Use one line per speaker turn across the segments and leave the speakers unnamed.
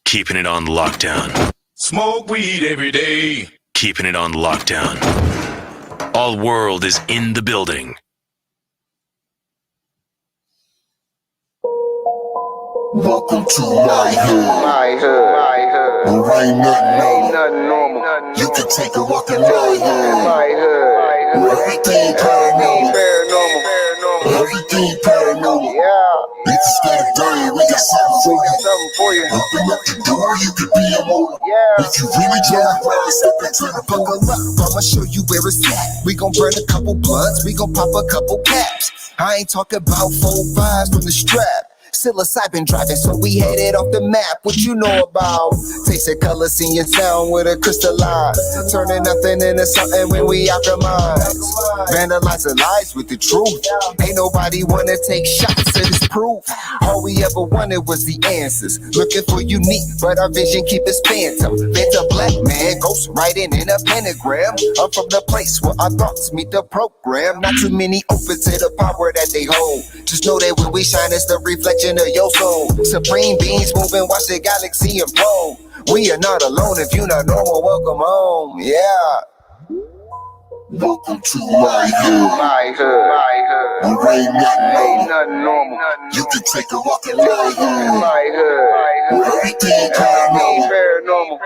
Keeping it on lockdown.
Smoke weed every day.
Keeping it on lockdown. All world is in the building.
Welcome to my hood.
My hood. My hood.
There ain't nothing
Ain't
normal.
nothing normal.
You can take a walk in my hood.
My hood.
Where everything paranormal.
Paranormal.
Everything paranormal.
Yeah.
If you scared of dying, we got something for you.
Something for you.
Open up the door, you could be immortal.
Yeah.
If you really try to ride, step into the
Buckle up, I'ma show you where it's at. We gon' burn a couple blunts, we gon' pop a couple caps. I ain't talking about 4 5s from the strap. Psilocybin driving, so we headed off the map. What you know about? Tasting color, seeing sound with a crystalline. Turning nothing into something when we optimize. Vandalizing lies with the truth. Ain't nobody wanna take shots at this proof. All we ever wanted was the answers. Looking for unique, but our vision keep us phantom. Phantom black man, ghost writing in a pentagram. I'm from the place where our thoughts meet the program. Not too many open to the power that they hold. Just know that when we shine, it's the reflection of your soul. Supreme beings moving, watch the galaxy implode. We are not alone. If you're not normal, welcome home. Yeah.
welcome to my hood.
My hood. My hood.
There ain't
Ain't
nothing normal.
nothing normal.
You can take a walk in my hood.
My hood.
Where everything paranormal.
Paranormal.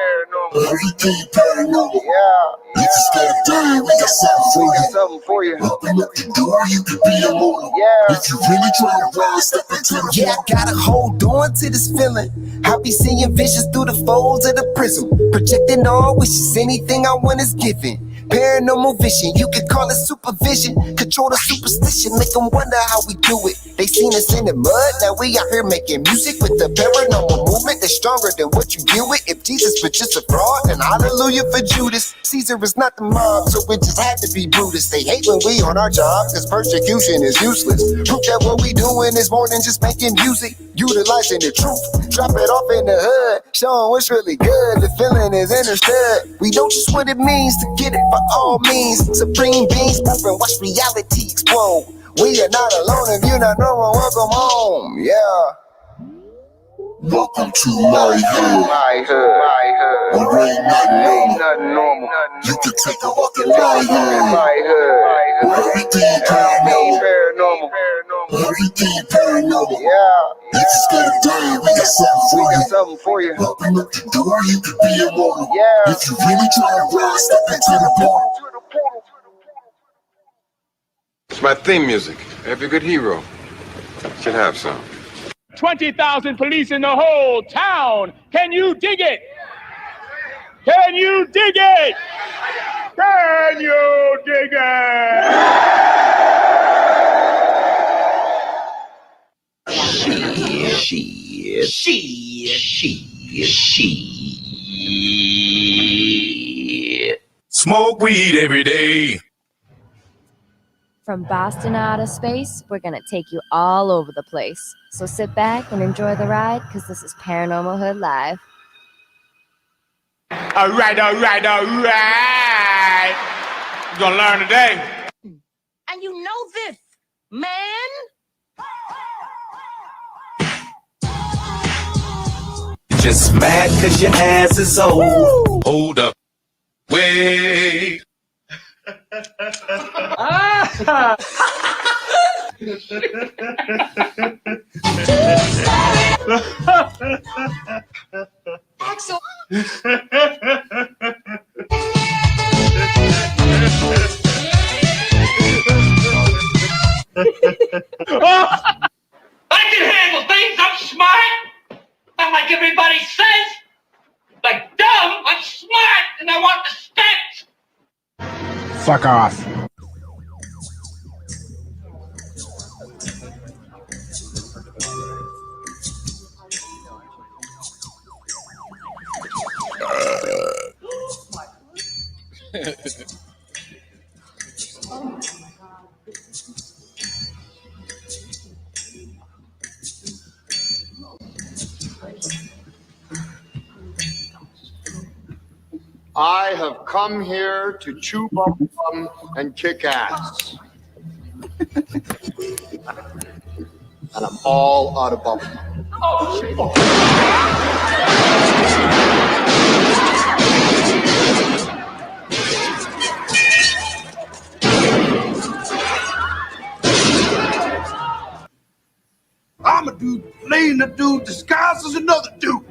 Everything paranormal.
Yeah.
If you scared of dying, we got something for you.
Something for you.
Open up the door, you could be immortal.
Yeah.
If you really try to ride, step into the
Yeah, I gotta hold on to this feeling. I be seeing visions through the folds of the prism. Projecting all wishes, anything I want is given. Paranormal vision, you can call it supervision. Control the superstition, make them wonder how we do it. They seen us in the mud, now we out here making music with the paranormal movement that's stronger than what you deal with. If Jesus was just a fraud, then hallelujah for Judas. Caesar is not the mob, so it just had to be Brutus. They hate when we on our job, cause persecution is useless. Proof that what we doing is more than just making music. Utilizing the truth, drop it off in the hood, showing what's really good. The feeling is understood. We know just what it means to get it by all means. Supreme beings moving, watch reality explode. We are not alone. If you're not normal, welcome home. Yeah.
welcome to my hood.
My hood. My hood.
There ain't nothing
Ain't
normal.
nothing normal.
You can take a walk in my hood.
My hood.
Where everything paranormal.
Paranormal.
Everything paranormal.
Yeah.
If you scared of dying, we got something for you.
Something for you.
Open up the door, you could be immortal.
Yeah.
If you really try to ride, step into the portal.
It's my theme music. Every good hero should have some.
20,000 police in the whole town. Can you dig it? Can you dig it? Can you dig
Smoke weed every day.
From Boston to outer space, we're gonna take you all over the place. So sit back and enjoy the ride, because this is Paranormal Hood Live.
All right. You're gonna learn today.
And you know this, man.
Just mad cause your ass is old. Hold up. Wait.
Axel.
I can handle things. I'm smart. Not like everybody says. Like dumb, I'm smart, and I want respect.
Fuck off.
I have come here to chew bubblegum and kick ass. And I'm all out of bubblegum.
Oh, shit.
I'm a dude playing a dude disguised as another dude.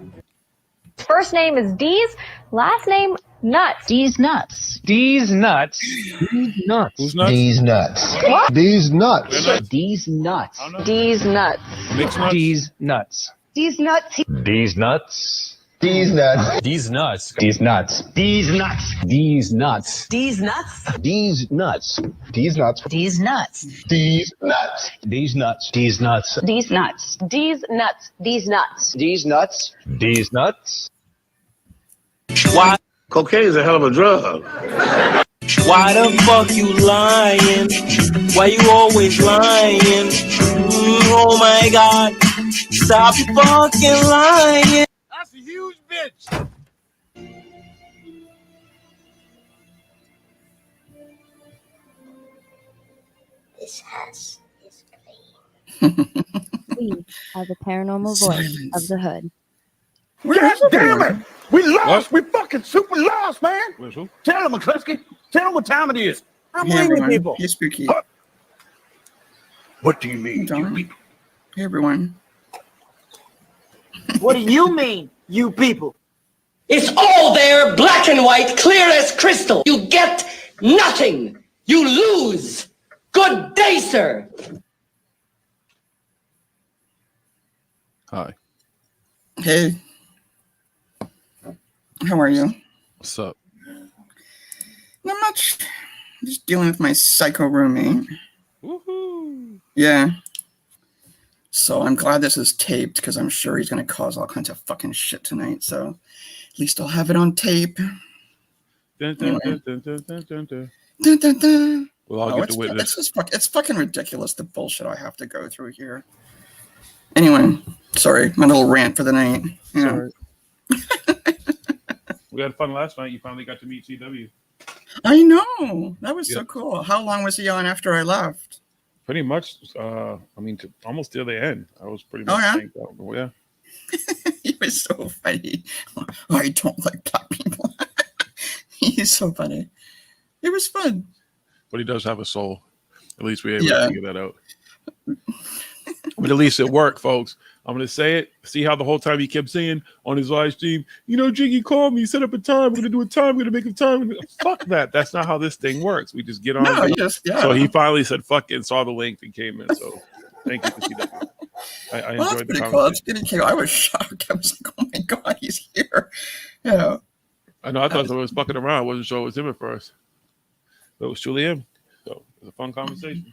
First name is D's, last name Nuts.
D's nuts.
D's nuts.
D's nuts.
Who's nuts?
D's nuts.
What?
D's nuts.
Nuts.
D's nuts.
D's Nuts.
Mixed nuts? D's nuts.
D's Nuts.
D's nuts.
D's nuts.
D's nuts.
D's nuts.
D's nuts. D's nuts.
D's Nuts.
D's nuts. D's nuts.
D's Nuts.
D's nuts.
D's nuts. D's nuts.
D's Nuts. D's Nuts. D's Nuts.
D's nuts.
D's nuts.
Why? Cocaine is a hell of a drug.
Why the fuck you lying? Why you always lying? Oh my god, stop fucking lying.
That's a huge bitch.
This house is clean.
We are the paranormal voice of the hood.
God damn it! We lost. We fucking super lost, man.
Whistle.
Tell them, McCluskey. Tell them what time it is. I'm
Hey
ringing
everyone,
people.
hey Spooky.
What do you mean,
Don?
you people?
Hey everyone.
What do you mean, you people?
It's all there, black and white, clear as crystal. You get nothing. You lose. Good day, sir.
Hi.
Hey. How are you?
What's up?
Not much. Just dealing with my psycho roommate.
Woohoo!
Yeah. So I'm glad this is taped because I'm sure he's going to cause all kinds of fucking shit tonight. So at least I'll have it on tape.
Dun, dun,
Anyway.
dun, dun, dun, dun, dun, dun.
Dun, dun, dun.
We'll all
Oh,
get
it's,
to witness.
it's fucking ridiculous, the bullshit I have to go through here. Anyway, sorry, my little rant for the night. Yeah.
Sorry. We had fun last night. You finally got to meet CW.
I know. That was so
Yeah.
cool. How long was he on after I left?
Pretty much. I mean, almost till the end. I was pretty
Oh,
much.
yeah?
thanked out. Yeah.
He was so funny. I don't like black people. He's so funny. It was fun.
But he does have a soul. At least we were able
Yeah.
to figure that out. But at least it worked, folks. I'm going to say it. See how the whole time he kept saying on his live stream, you know, Jiggy called me, set up a time. We're going to do a time. We're going to make a time. Fuck that. That's not how this thing works. We just get on.
No, yes, yeah.
So he finally said, fuck it, and saw the link and came in. So thank you for CW. I
Well, that's
enjoyed the
pretty cool.
conversation.
That's pretty cute. I was shocked. I was like, oh my God, he's here. Yeah.
I know. I thought someone was fucking around. I wasn't sure it was him at first. But it was truly him. So it was a fun conversation.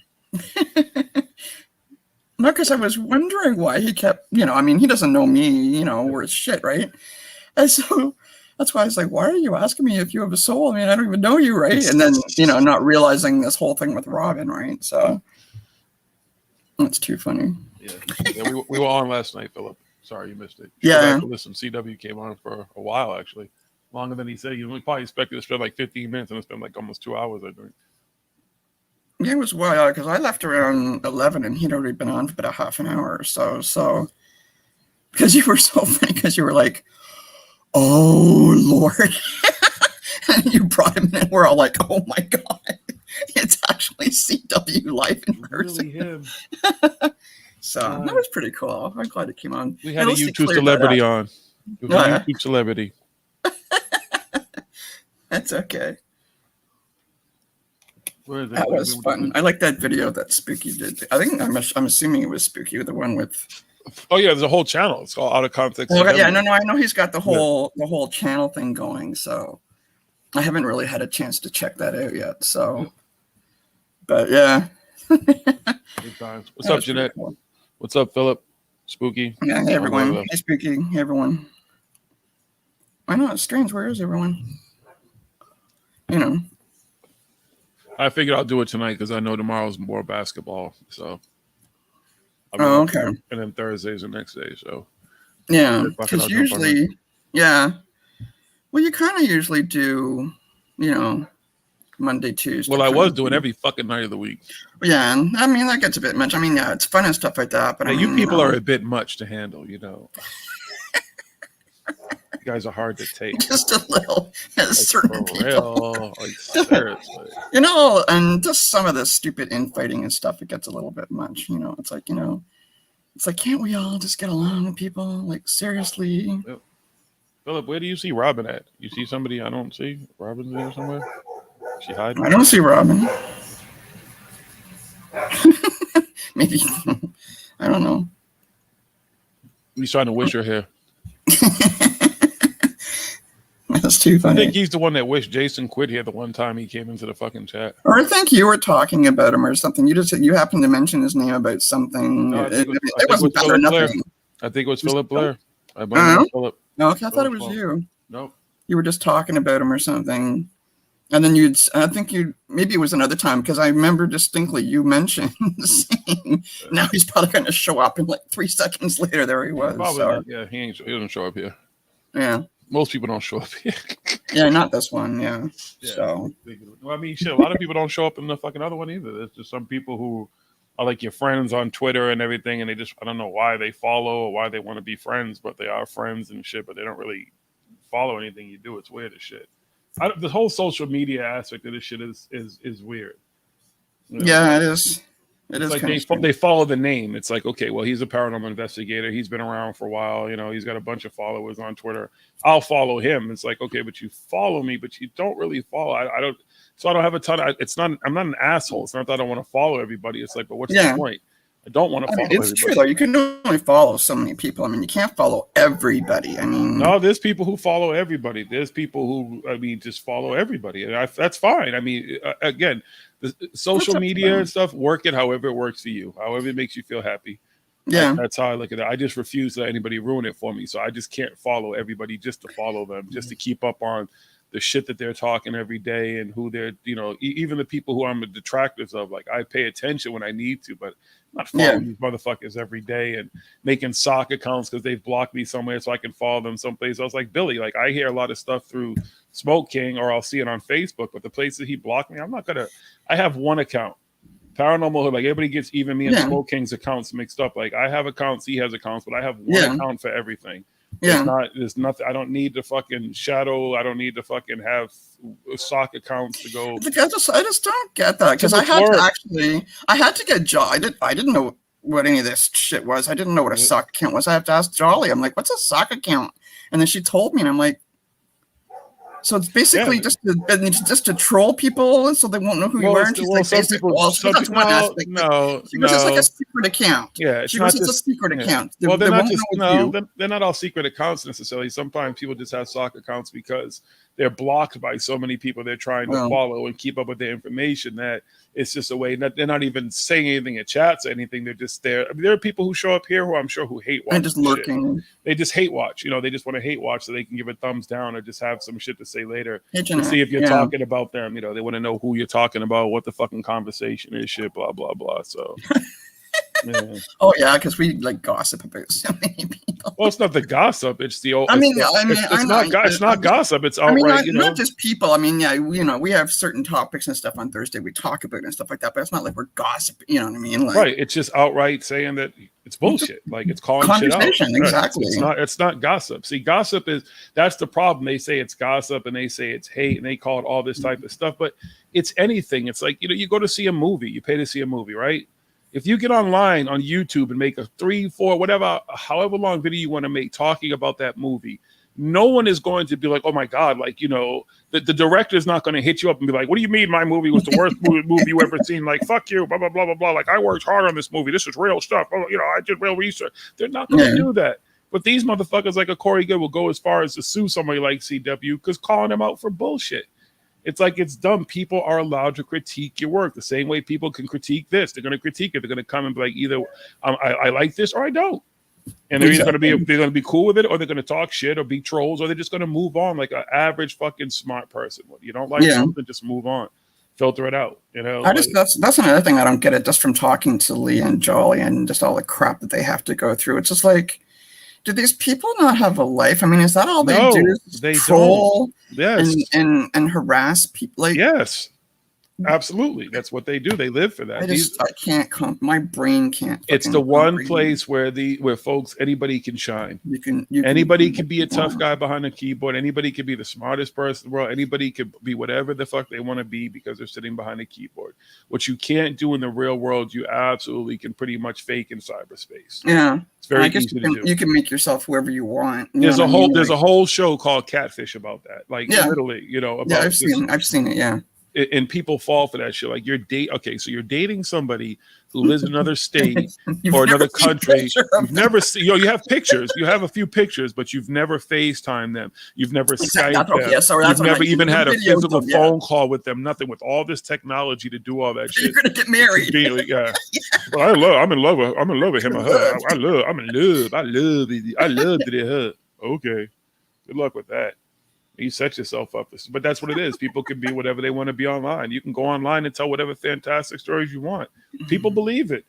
No, because I was wondering why he kept, I mean, he doesn't know me, worth shit, right? And so that's why I was like, why are you asking me if you have a soul? I mean, I don't even know you, right? And then, not realizing this whole thing with Robin, right? So that's too funny.
Yeah, we were on last night, Philip. Sorry you missed it.
Yeah.
Listen, CW came on for a while, actually. Longer than he said. You probably expected to spend like 15 minutes, and it's been like almost 2 hours, I think.
Yeah, it was wild because I left around 11 and he'd already been on for about a half an hour or so. So, because you were so funny, because you were like, oh, Lord. And you brought him in and we're all like, oh my God, it's actually CW live in person.
Really him.
So that was pretty cool. I'm glad it came on.
We had a YouTube celebrity on. It was
Oh,
a
yeah?
YouTube celebrity.
That's okay.
Where is it?
That was fun. I like that video that Spooky did. I think I'm assuming it was Spooky, the one with.
Oh yeah, there's a whole channel. It's all out of context.
Well, yeah, no, I know he's got the whole channel thing going. So I haven't really had a chance to check that out yet. So, but yeah.
Good times. What's up, Jeanette? Cool. What's up, Philip? Spooky.
Yeah, hey everyone. Hey Spooky. Hey everyone. I know it's strange. Where is everyone?
I figured I'll do it tonight because I know tomorrow's more basketball. So.
Oh, okay.
And then Thursday's the next day. So.
Yeah, because usually, yeah. Well, you kind of usually do, Monday, Tuesday.
Well, I
kind
was
of
doing
thing.
every fucking night of the week.
Yeah, and I mean that gets a bit much. I mean, yeah, it's fun and stuff like that, but
Yeah,
I mean,
you people
know,
are a bit much to handle, you know. You guys are hard to take.
just a little. Certain
For
people.
real, like seriously.
You know, and just some of the stupid infighting and stuff, it gets a little bit much. You know, it's like, it's like, can't we all just get along with people? Like, seriously.
Yep. Philip, where do you see Robin at? You see somebody I don't see? Robin's there somewhere? She hiding?
I don't see Robin. Maybe. I don't know.
He's trying to wish her here.
That's too
I
funny.
think he's the one that wished Jason quit here the one time he came into the fucking chat.
Or I think you were talking about him or something. You happened to mention his name about something.
No,
It wasn't bad or
Philip Blair.
nothing.
I think it was Philip Blair. I blame Philip.
No, okay, I thought it was you.
Nope.
You were just talking about him or something. And then maybe it was another time, because I remember distinctly you mentioned saying, now he's probably going to show up, and like 3 seconds later, there he was.
Probably
So,
not. Yeah, he doesn't show up here.
yeah.
Most people don't show up here.
Yeah, not this one. Yeah.
Yeah.
So,
Well, I mean, shit, a lot of people don't show up in the fucking other one either. There's just some people who are like your friends on Twitter and everything, and they just, I don't know why they follow or why they want to be friends, but they are friends and shit, but they don't really follow anything you do. It's weird as shit. The whole social media aspect of this shit is weird. You know?
yeah, it is. It is
It's like they follow the name. It's like, okay, well, he's a paranormal investigator. He's been around for a while. You know, he's got a bunch of followers on Twitter. I'll follow him. It's like, okay, but you follow me, but you don't really follow. I don't. So I don't have a ton. I'm not an asshole. It's not that I don't want to follow everybody. It's like, but what's the point? I don't want to follow
it's
everybody.
true, though. You can only follow so many people. I mean, you can't follow everybody. I mean,
no, there's people who follow everybody. There's people who, I mean, just follow everybody. And that's fine. I mean, again, the social media and stuff, work it however it works for you, however it makes you feel happy.
Yeah.
That's how I look at it. I just refuse to let anybody ruin it for me. So I just can't follow everybody just to follow them, just to keep up on the shit that they're talking every day and who they're, even the people who I'm the detractors of. Like, I pay attention when I need to, but I'm not following these motherfuckers every day and making sock accounts because they've blocked me somewhere so I can follow them someplace. I was like, Billy, like, I hear a lot of stuff through Smoke King or I'll see it on Facebook, but the places he blocked me, I have one account. Paranormal Hood, like, everybody gets even me and Smoke King's accounts mixed up. Like, I have accounts, he has accounts, but I have one account for everything. There's nothing. I don't need to fucking shadow. I don't need to fucking have sock accounts to go.
I just don't get that, because I had to get I didn't know what any of this shit was. I didn't know what a sock account was. I have to ask Jolly. I'm like, what's a sock account? And then she told me, and I'm like, so it's basically just to troll people, so they won't know who you are. And she's like, that's one aspect. She goes, it's like a secret account.
Yeah,
she goes, it's a secret account.
Well, they're not all secret accounts necessarily. Sometimes people just have sock accounts because they're blocked by so many people they're trying to follow and keep up with their information that it's just a way. They're not even saying anything in chats or anything. They're just there. I mean, there are people who show up here who I'm sure who hate watch.
And just lurking.
They just hate watch. They just want to hate watch so they can give a thumbs down or just have some shit to say later to see if you're talking about them. They want to know who you're talking about, what the fucking conversation is, shit, blah, blah, blah. So... Yeah.
Oh yeah, because we like gossip about so many people.
Well, it's not the gossip; it's the old.
It's
not gossip. It's outright.
Not just people. I mean, we have certain topics and stuff on Thursday we talk about and stuff like that, but it's not like we're gossiping. You know what I mean? Like,
right. It's just outright saying that it's bullshit. Like, it's calling shit out.
Exactly.
It's not gossip. See, gossip that's the problem. They say it's gossip and they say it's hate and they call it all this type of stuff, but it's anything. It's like, you go to see a movie, you pay to see a movie, right? If you get online on YouTube and make a 3, 4, whatever, however long video you want to make talking about that movie, no one is going to be like, oh my God, like, the director is not going to hit you up and be like, what do you mean my movie was the worst movie you ever seen? Like, fuck you, blah, blah, blah, blah, blah. Like, I worked hard on this movie. This is real stuff. I did real research. They're not going to do that. But these motherfuckers like a Corey Good will go as far as to sue somebody like CW because calling them out for bullshit. It's like, it's dumb. People are allowed to critique your work the same way people can critique this. They're going to critique it. They're going to come and be like, either I like this or I don't. And they're either going to be cool with it, or they're going to talk shit or be trolls, or they're just going to move on like an average fucking smart person. You don't like something, just move on. Filter it out.
That's another thing I don't get it just from talking to Lee and Jolly and just all the crap that they have to go through. It's just like, do these people not have a life? I mean, is that all they do? Is
they
troll
don't. Yes.
And harass people? Like,
yes. Absolutely, that's what they do. They live for that.
I can't my brain can't.
It's the one place where folks, anybody can shine. Anybody can be a tough guy behind a keyboard. Anybody can be the smartest person in the world. Anybody can be whatever the fuck they want to be because they're sitting behind a keyboard. What you can't do in the real world, you absolutely can pretty much fake in cyberspace.
Yeah,
it's very easy to do.
You can make yourself whoever you want.
There's a whole show called Catfish about that. Like literally, about
I've seen it. Yeah.
And people fall for that shit. Like you're dating somebody who lives in another state or another country. You've never seen, you have pictures. You have a few pictures, but you've never FaceTimed them. You've never Skyped them. You've never even had a physical phone call with them. Nothing. With all this technology to do all that shit.
You're gonna get married.
Yeah. Well, I'm in love with him or her. I'm in love. I love her. Okay. Good luck with that. You set yourself up, but that's what it is. People can be whatever they want to be online. You can go online and tell whatever fantastic stories you want. People believe it.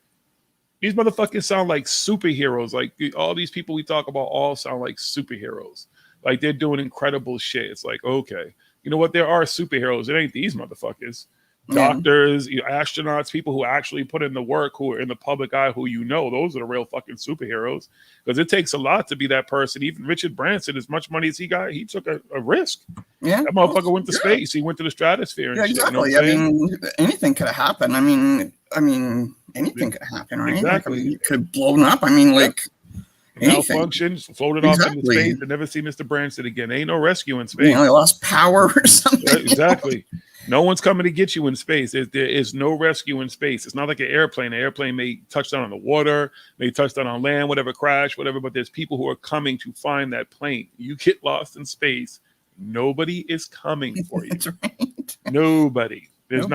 These motherfuckers sound like superheroes. Like all these people we talk about all sound like superheroes. Like they're doing incredible shit. It's like, okay, you know what? There are superheroes. It ain't these motherfuckers. Doctors, astronauts, people who actually put in the work, who are in the public eye, who those are the real fucking superheroes. Because it takes a lot to be that person. Even Richard Branson, as much money as he got, he took a risk.
Yeah,
that motherfucker went to space. He went to the stratosphere. And
exactly.
Shit,
I mean, anything could have happened. I mean, anything could have happened, right?
Exactly.
Like, it could have blown up. I mean, like.
Malfunctions, floated off into space, and never see Mr. Branson again. Ain't no rescue in space.
They lost power or something.
Exactly. No one's coming to get you in space. There is no rescue in space. It's not like an airplane. An airplane may touch down on the water, may touch down on land, whatever, crash, whatever. But there's people who are coming to find that plane. You get lost in space, nobody is coming for you.
That's right.
Nobody. There's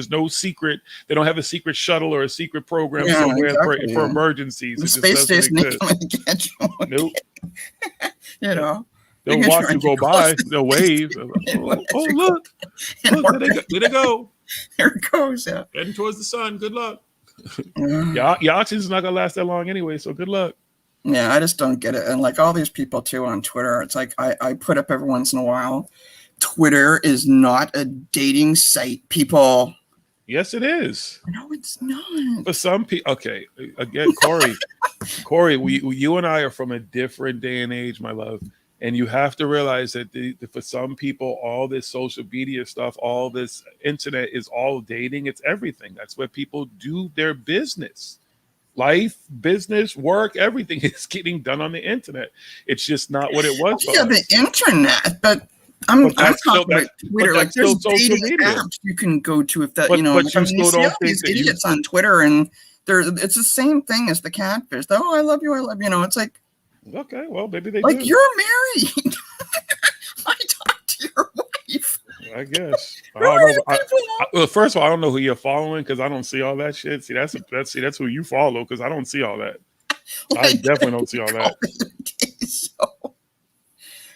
no secret. They don't have a secret shuttle or a secret program somewhere for emergencies.
The space station ain't coming to get you.
Nope.
They'll
watch you go by. They'll wave. Oh, look. There they go.
There it goes. Yeah.
Heading towards the sun. Good luck. Your oxygen's not going to last that long anyway, so good luck.
Yeah, I just don't get it. And like all these people too on Twitter, it's like I put up every once in a while, Twitter is not a dating site, people.
Yes, it is.
No, it's not.
For some people, okay. Again, Corey, you and I are from a different day and age, my love. And you have to realize that for some people, all this social media stuff, all this internet is all dating. It's everything. That's where people do their business. Life, business, work, everything is getting done on the internet. It's just not what it was.
Yeah, the internet, but I'm talking about Twitter. Like there's dating apps you can go to if that,
but you
still don't think these idiots on Twitter, and it's the same thing as the catfish. Oh, I love you. It's like,
okay, well, maybe they
like
do.
You're married. I talked to your wife.
I guess. I don't know. Well, first of all, I don't know who you're following because I don't see all that shit. See, that's who you follow because I don't see all that. I definitely don't see all that.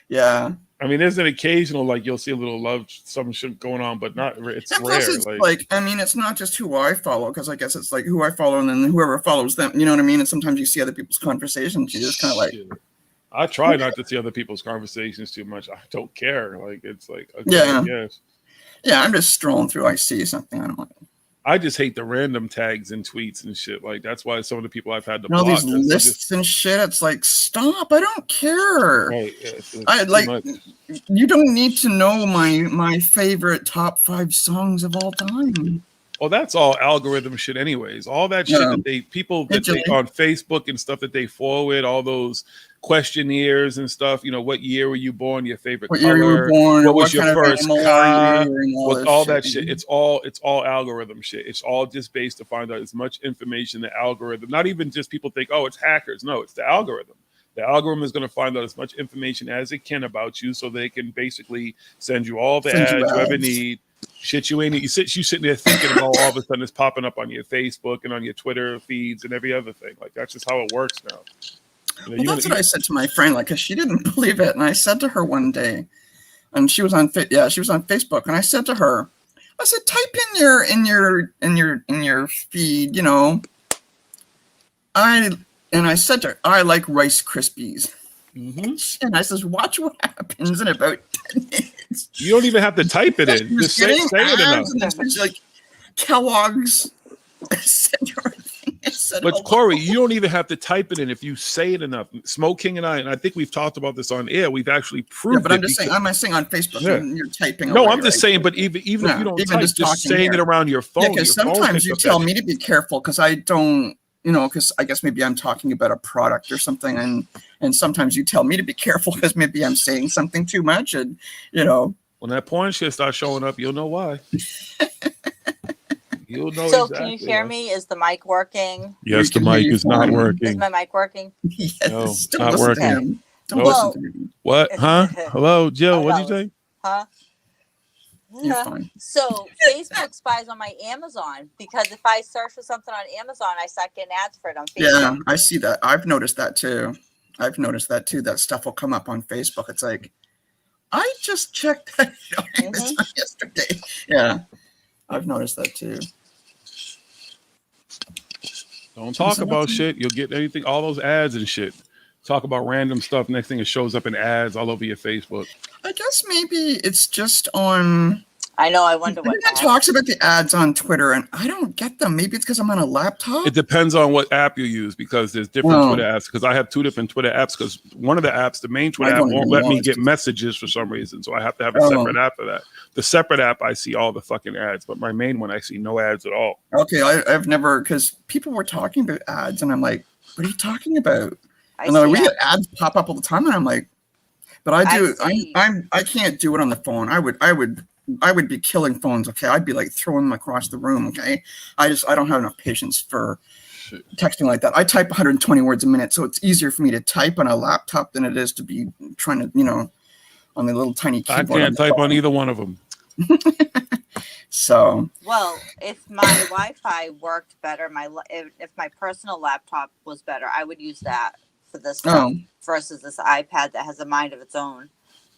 Yeah.
I mean, there's an occasional, like, you'll see a little love, some shit going on, but not, it's rare.
It's like, I mean, it's not just who I follow, because I guess it's like who I follow and then whoever follows them, you know what I mean? And sometimes you see other people's conversations, you just kind of like.
I try not to see other people's conversations too much. I don't care. Like, it's like, okay,
yeah.
Yes.
Yeah, I'm just strolling through, I see something, I don't like.
I just hate the random tags and tweets and shit. Like, that's why some of the people I've had to block.
These lists and shit. It's like, stop! I don't care.
Right, it's
I like. You don't need to know my favorite top 5 songs of all time.
Well, that's all algorithm shit, anyways. All that shit that they on Facebook and stuff that they forward, all those questionnaires and stuff. You know, what year were you born? Your favorite
what
color?
Year you were born?
What was your first car? All that
shit.
It's all algorithm shit. It's all just based to find out as much information. The algorithm, not even just people think, oh, it's hackers. No, it's the algorithm. The algorithm is going to find out as much information as it can about you, so they can basically send you all the ads you ever need. Shit, you ain't you sitting there thinking about all of a sudden it's popping up on your Facebook and on your Twitter feeds and every other thing. Like, that's just how it works now.
Well, that's what I said to my friend, like, cause she didn't believe it, and I said to her one day, and she was on Facebook, and I said to her, I said, type in your feed, you know, I said to her, I like Rice Krispies. And I says, watch what happens in about 10 minutes.
You don't even have to type it in. Just say it enough.
And it's like Kellogg's.
But Corey, you don't even have to type it in if you say it enough. Smoke King and I think we've talked about this on air. We've actually proved.
Yeah, but I'm just saying. I'm not saying on Facebook.
Yeah.
You're typing.
No,
away,
I'm just
right?
saying. But even if you don't type, just saying it around your phone.
Yeah, because sometimes you tell me to be careful because I don't. You know, because I guess maybe I'm talking about a product or something, and sometimes you tell me to be careful because maybe I'm saying something too much, and you know.
When that porn shit starts showing up, you'll know why. You'll know.
So
exactly
can you hear me? Is the mic working?
Yes, the mic is not working.
Is my mic working?
Yes,
no, not working.
Don't
well,
listen to me.
What? Huh? Hello, Jill. What did you say?
Huh?
You're fine.
So Facebook spies on my Amazon because if I search for something on Amazon, I start getting ads for it on Facebook.
Yeah, I see that. I've noticed that too. That stuff will come up on Facebook. It's like, I just checked that on Amazon yesterday. Yeah, I've noticed that too.
Don't talk about shit. You'll get anything, all those ads and shit. Talk about random stuff. Next thing it shows up in ads all over your Facebook.
I guess maybe it's just on.
I know. I wonder what.
Everyone talks about the ads on Twitter, and I don't get them. Maybe it's because I'm on a laptop.
It depends on what app you use because there's different Twitter apps. Because I have 2 different Twitter apps. Because one of the apps, the main Twitter app, won't let me get messages for some reason, so I have to have a separate app for that. The separate app, I see all the fucking ads, but my main one, I see no ads at all.
Okay, I've never, because people were talking about ads, and I'm like, what are you talking about? And we get ads pop up all the time, and I'm like, but I do. I can't do it on the phone. I would be killing phones. Okay, I'd be like throwing them across the room. Okay, I don't have enough patience for texting like that. I type 120 words a minute, so it's easier for me to type on a laptop than it is to be trying to, on the little tiny keyboard.
I can't type on either one of them.
So.
Well, if my Wi-Fi worked better, if my personal laptop was better, I would use that for this stuff versus this iPad that has a mind of its own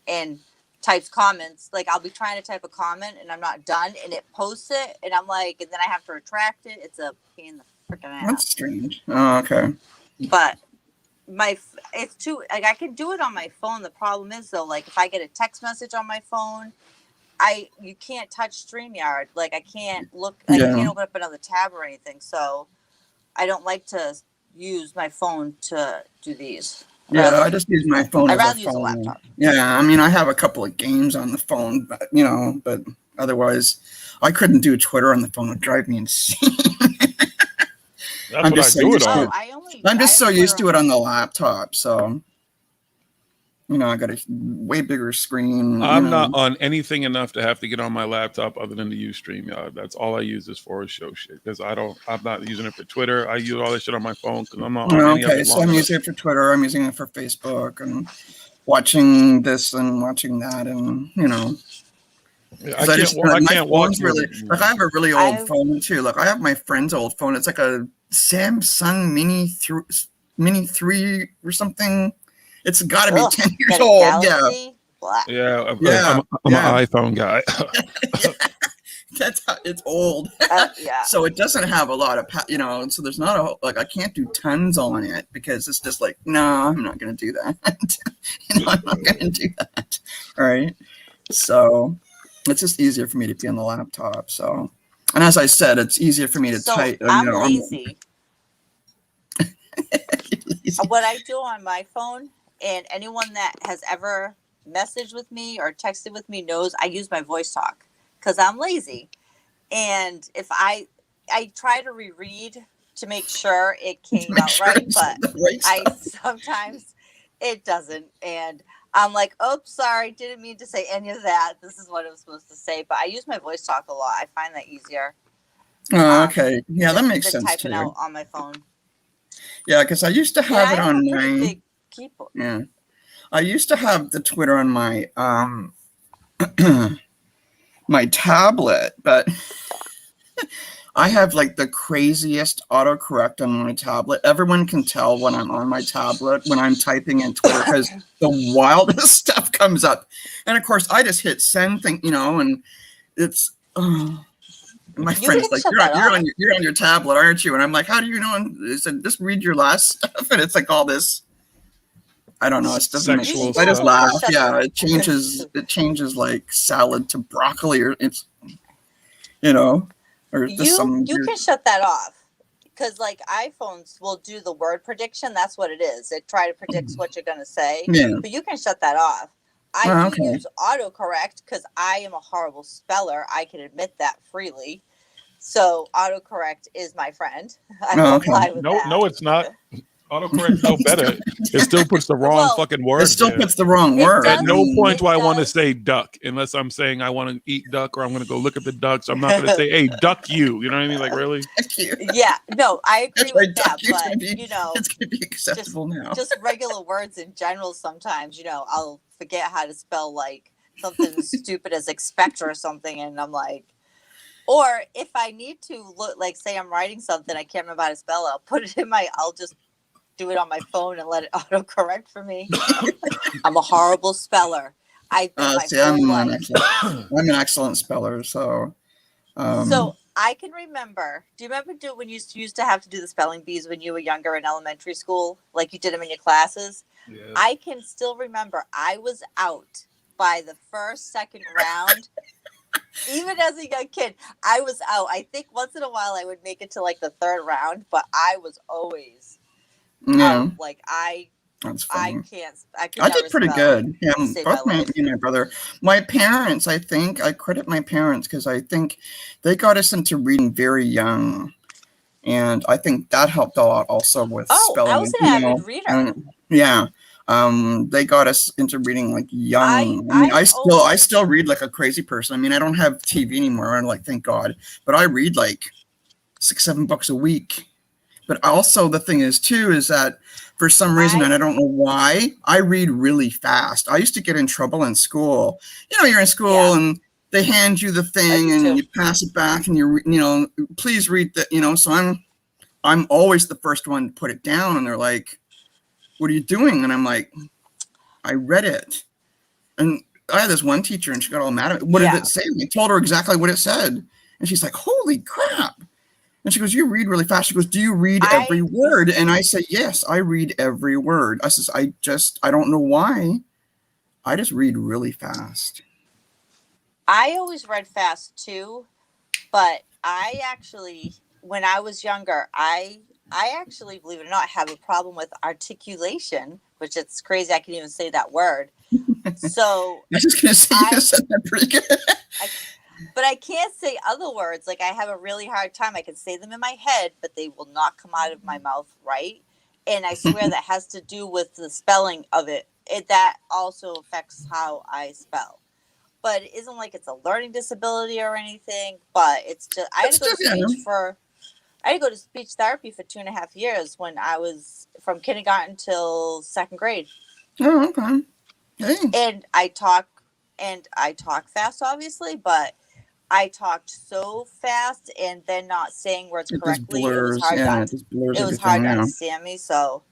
and types comments. Like I'll be trying to type a comment and I'm not done, and it posts it, and I'm like, and then I have to retract it. It's a pain in the freaking ass.
That's strange. Oh, okay.
But it's too like I can do it on my phone. The problem is though, like if I get a text message on my phone, you can't touch StreamYard. Like I can't can't open up another tab or anything. So I don't like to use my phone to do these.
Yeah, I just use my phone.
I'd
as
rather
a
use
phone.
a laptop.
Yeah, I mean, I have a couple of games on the phone, but otherwise, I couldn't do Twitter on the phone. It would drive me insane. I'm just so used to it on the laptop. So, I got a way bigger screen.
I'm not on anything enough to have to get on my laptop other than to use StreamYard. That's all I use this for is show shit. Because I'm not using it for Twitter. I use all this shit on my phone because I'm not on any of it.
So I'm using it for Twitter. I'm using it for Facebook and watching this and watching that, and I can't watch really. Like I have a really old phone too. Like I have my friend's old phone. It's like a Samsung Mini 3 or something. It's got to be 10 years old.
Yeah, I'm an iPhone guy.
That's how it's old. So it doesn't have a lot of, so there's not I can't do tons on it because it's just like, no, I'm not going to do that. I'm not going to do that. All right. So it's just easier for me to be on the laptop. So, and as I said, it's easier for me to type.
I'm lazy. What I do on my phone, and anyone that has ever messaged with me or texted with me knows I use my voice talk because I'm lazy. And if I try to reread to make sure it came out right, but sometimes it doesn't. And I'm like, oops, sorry, didn't mean to say any of that. This is what I was supposed to say. But I use my voice talk a lot. I find that easier.
Oh, okay. Yeah, that makes sense
typing
too.
out on my phone.
Yeah, because I used to have it on my
big keyboard.
Yeah, I used to have the Twitter on my my tablet, but I have like the craziest autocorrect on my tablet. Everyone can tell when I'm on my tablet when I'm typing in Twitter because the wildest stuff comes up, and of course I just hit send thing, and it's. My friend's like, you're on your tablet, aren't you? And I'm like, how do you know? And they said, just read your last stuff. And it's like all this. I don't know. It doesn't make
Sexual
sense. I just
stuff.
laugh. Yeah, it changes. It changes like salad to broccoli, or it's, or just some.
You can shut that off because like iPhones will do the word prediction. That's what it is. It try to predict what you're gonna say.
Yeah.
But you can shut that off. I do use autocorrect because I am a horrible speller. I can admit that freely. So autocorrect is my friend. I won't lie with that.
No, it's not. Autocorrect no better. It still puts the wrong fucking word.
It still puts the wrong word.
At no point do I want to say duck unless I'm saying I want to eat duck or I'm going to go look at the ducks. I'm not going to say, hey, duck you. You know what I mean? Like, really?
Yeah, no, I agree with that. But,
it's going to be acceptable now.
Just regular words in general sometimes, I'll forget how to spell like something stupid as expect or something. And I'm like, or if I need to look, like say I'm writing something, I can't remember how to spell it, I'll put it in I'll just do it on my phone and let it autocorrect for me. I'm a horrible speller. I'm an excellent speller, so.
So
I can remember. Do you remember when you used to have to do the spelling bees when you were younger in elementary school, like you did them in your classes? Yeah. I can still remember. I was out by the second round. Even as a young kid, I was out. I think once in a while I would make it to like the third round, but I was always. Like
That's funny.
I
did pretty good. Yeah, both me and my brother. My parents, I think, I credit my parents because I think they got us into reading very young. And I think that helped a lot also with spelling.
I was an avid reader.
They got us into reading like young. I still read like a crazy person. I mean, I don't have TV anymore. I'm like, thank God. But I read like 6-7 books a week. But also the thing is too, is that for some reason, and I don't know why, I read really fast. I used to get in trouble in school. You're in school and they hand you the thing and you pass it back and please read that, so I'm always the first one to put it down. And they're like, what are you doing? And I'm like, I read it. And I had this one teacher and she got all mad at me. What did it say? And I told her exactly what it said. And she's like, holy crap. And she goes, you read really fast. She goes, do you read every word? And I say, yes, I read every word. I says, I don't know why. I just read really fast.
I always read fast too, but I actually, when I was younger, I actually, believe it or not, have a problem with articulation, which it's crazy I can even say that word. So
I was just going to say you said that pretty good.
But I can't say other words. Like I have a really hard time. I can say them in my head, but they will not come out of my mouth right. And I swear that has to do with the spelling of it. That also affects how I spell. But it isn't like it's a learning disability or anything. But it's just I had to go to speech therapy for 2.5 years when I was from kindergarten till 2nd grade.
Oh, okay. Hey.
And I talk fast, obviously, but I talked so fast and then not saying words correctly. It was hard to understand me. So,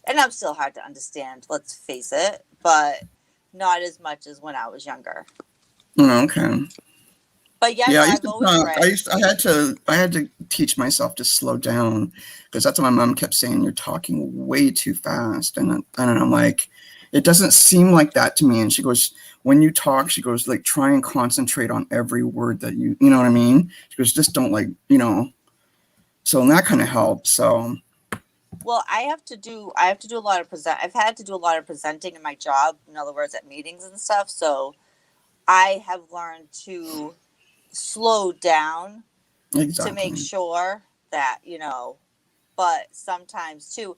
and I'm still hard to understand, let's face it, but not as much as when I was younger.
Okay.
But I've always read.
I had to teach myself to slow down because that's what my mom kept saying. You're talking way too fast, and I'm like, it doesn't seem like that to me. And she goes, when you talk, she goes, like, try and concentrate on every word that you know what I mean? She goes, just don't so and that kind of helps. So.
Well, I have to do a lot of I've had to do a lot of presenting in my job. In other words, at meetings and stuff. So I have learned to slow down to make sure that, but sometimes too,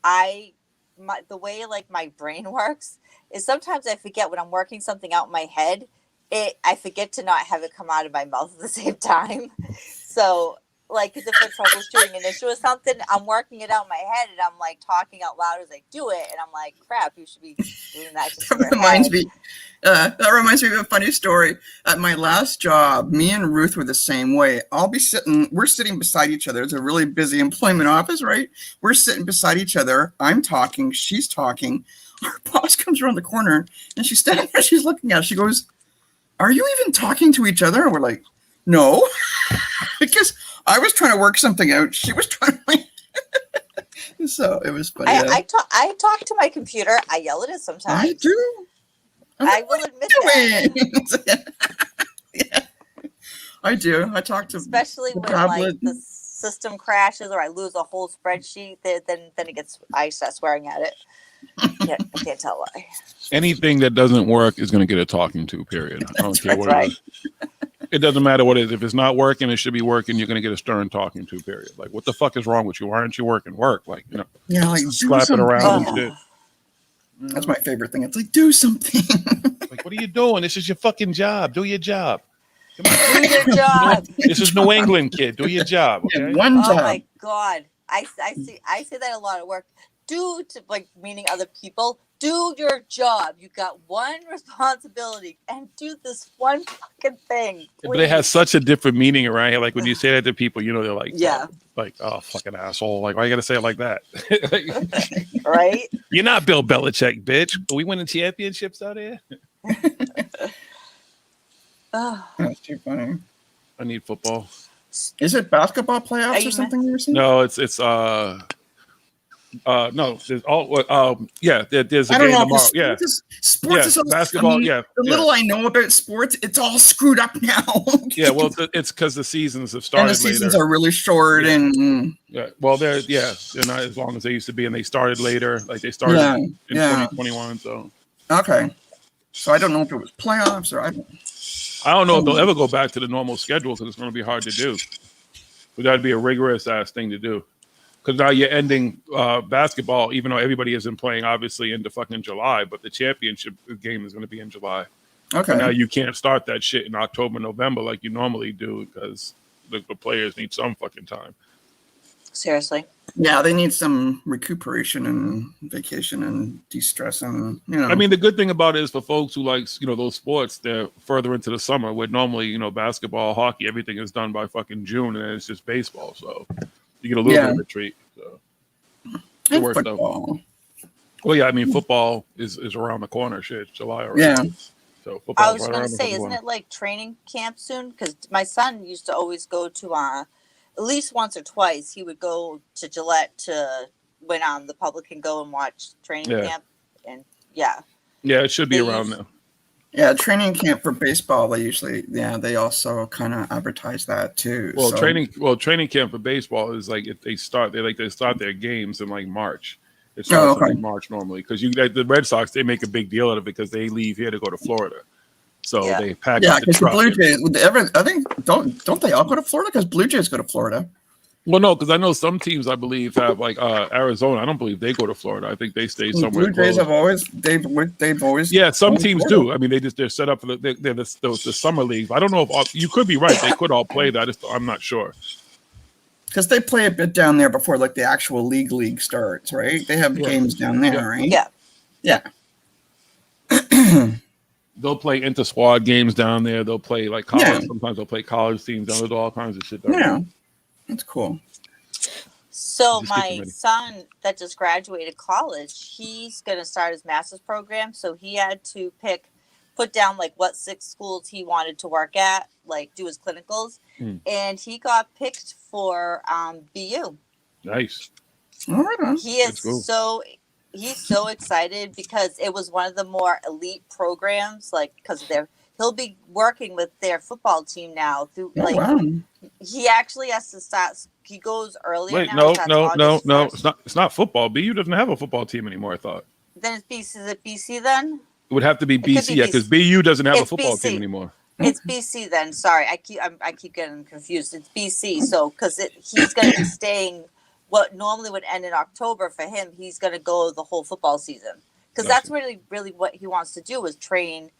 the way like my brain works is sometimes I forget when I'm working something out in my head, I forget to not have it come out of my mouth at the same time. So like, because if we're troubleshooting an issue or something, I'm working it out in my head and I'm like talking out loud as I do it. And I'm like, crap, you should be doing that.
That reminds me of a funny story. At my last job, me and Ruth were the same way. We're sitting beside each other. It's a really busy employment office, right? We're sitting beside each other. I'm talking, she's talking. Our boss comes around the corner and she's standing there, she's looking at us. She goes, are you even talking to each other? And we're like, no, because I was trying to work something out. She was trying to So it was funny.
I talk to my computer. I yell at it sometimes.
I do.
I will admit that.
I do. I talk to
Especially when like the system crashes or I lose a whole spreadsheet. Then I start swearing at it. I can't tell why.
Anything that doesn't work is going to get a talking to. Period. I don't care what it is. It doesn't matter what it is. If it's not working, it should be working. You're going to get a stern talking to. Period. Like, what the fuck is wrong with you? Why aren't you working? Work. Like,
Yeah, like
slap it around and shit.
That's my favorite thing. It's like, do something.
Like, what are you doing? This is your fucking job. Do your job.
Come on. Do your job.
This is New England, kid. Do your job. Okay?
Yeah, one job.
Oh my god. I say that a lot at work. Meaning other people. Do your job. You got one responsibility and do this one fucking thing.
But it has such a different meaning around here. Like when you say that to people, they're like,
yeah,
oh, fucking asshole. Like, why you gotta say it like that?
Right?
You're not Bill Belichick, bitch. Are we winning championships out here?
That's too funny.
I need football.
Is it basketball playoffs or something you were saying?
No, it's no, there's there's a
I don't
game
know.
tomorrow.
Sports is all,
basketball.
The little I know about sports, it's all screwed up now.
Yeah, well, it's because the seasons have started
and the seasons
later.
are really short, and
well, they're not as long as they used to be, and they started later. Like they started in 2021. So
okay, so I don't know if it was playoffs or
I don't know if they'll ever go back to the normal schedule because it's going to be hard to do. But that'd be a rigorous ass thing to do. Because now you're ending basketball, even though everybody isn't playing, obviously, into fucking July. But the championship game is going to be in July.
Okay.
And now you can't start that shit in October, November like you normally do because the players need some fucking time.
Seriously.
Yeah, they need some recuperation and vacation and de-stress and
I mean, the good thing about it is for folks who like those sports, they're further into the summer. Where normally basketball, hockey, everything is done by fucking June, and it's just baseball. So. You get a little bit of a treat. So. It works though. Well, yeah, I mean, football is around the corner. Shit, it's July already.
Yeah.
So football.
I was going to say, isn't it like training camp soon? Because my son used to always go to at least once or twice. He would go to Gillette when the public can go and watch training camp, and yeah, it should be
around now.
Yeah, training camp for baseball. They also kind of advertise that too.
Well, training camp for baseball is like if they start their games in like March. It starts in March normally because the Red Sox they make a big deal out of it because they leave here to go to Florida, so they pack up the truck.
The Blue Jays. I think don't they all go to Florida because Blue Jays go to Florida.
Well, no, because I know some teams I believe have like Arizona. I don't believe they go to Florida. I think they stay somewhere.
Blue Jays have always they've always.
Yeah, some teams do. I mean, they're set up for they're the summer league. I don't know if you could be right. They could all play that. I'm not sure.
Because they play a bit down there before like the actual league starts, right? They have games down there, right?
Yeah.
They'll play inter-squad games down there. They'll play like college. Yeah. Sometimes they'll play college teams down there. They'll all kinds of shit down there.
That's cool.
So my son that just graduated college, he's going to start his master's program. So he had to put down like what 6 schools he wanted to work at, like do his clinicals. And he got picked for BU.
Nice.
All right.
He is he's so excited because it was one of the more elite programs, like because he'll be working with their football team now through he actually has to start. He goes earlier.
Wait,
now.
No. It's not football. BU doesn't have a football team anymore. I thought.
Then it's BC. Is it BC then?
It would have to be BC, because BU doesn't have a football team anymore.
It's BC then. Sorry, I keep getting confused. It's BC. So because he's going to be staying. What normally would end in October for him, he's going to go the whole football season because that's really what he wants to do is train.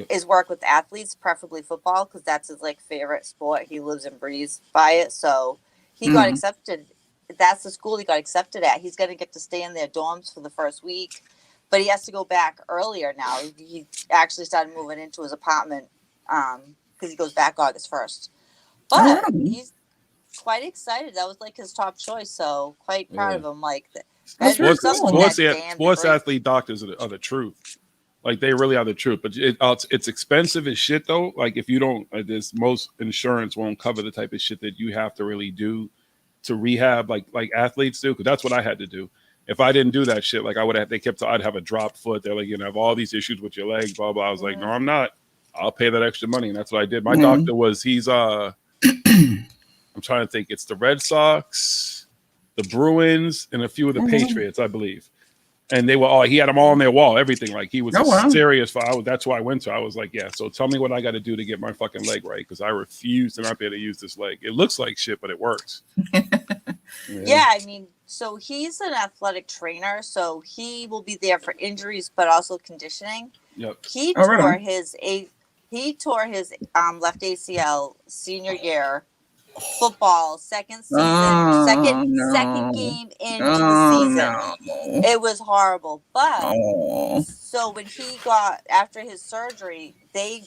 Is work with athletes, preferably football, because that's his favorite sport. He lives and breathes by it. So he got accepted. That's the school he got accepted at. He's going to get to stay in their dorms for the first week, but he has to go back earlier now. He actually started moving into his apartment because he goes back August 1st. But he's quite excited. That was his top choice. So quite proud of him.
Sports athlete doctors are the truth. Like they really are the truth, but it's expensive as shit though. Like if you don't, most insurance won't cover the type of shit that you have to really do to rehab like athletes do, because that's what I had to do. If I didn't do that shit, like I'd have a dropped foot. They're like, you know, have all these issues with your leg, blah blah. I was like, no, I'm not. I'll pay that extra money, and that's what I did. My doctor was I'm trying to think. It's the Red Sox, the Bruins, and a few of the Patriots, I believe. And they were all, he had them all on their wall, everything. Like he was serious. That's why I went to. I was like, yeah, so tell me what I got to do to get my fucking leg right, because I refuse to not be able to use this leg. It looks like shit, but it works.
Yeah, I mean, so he's an athletic trainer, so he will be there for injuries, but also conditioning.
Yep.
He tore his left ACL senior year. Football second season, second game into the season. It was horrible, but so when he got after his surgery, the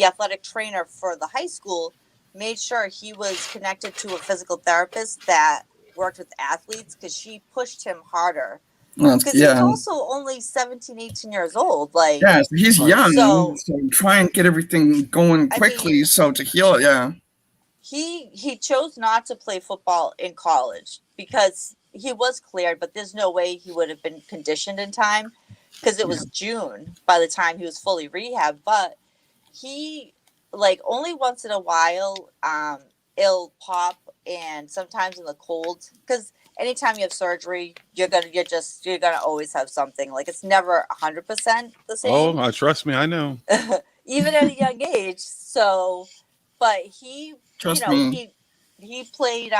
athletic trainer for the high school made sure he was connected to a physical therapist that worked with athletes, because she pushed him harder. Because he's also only 17, 18 years old. Like,
yeah, he's young, so try and get everything going quickly, so to heal it.
He chose not to play football in college because he was cleared, but there's no way he would have been conditioned in time, because it was June by the time he was fully rehabbed. But he, like, only once in a while, it'll pop, and sometimes in the cold, because anytime you have surgery, you're gonna always have something. Like, it's never 100% the same.
Oh, trust me, I know.
Even at a young age. So, but he, he played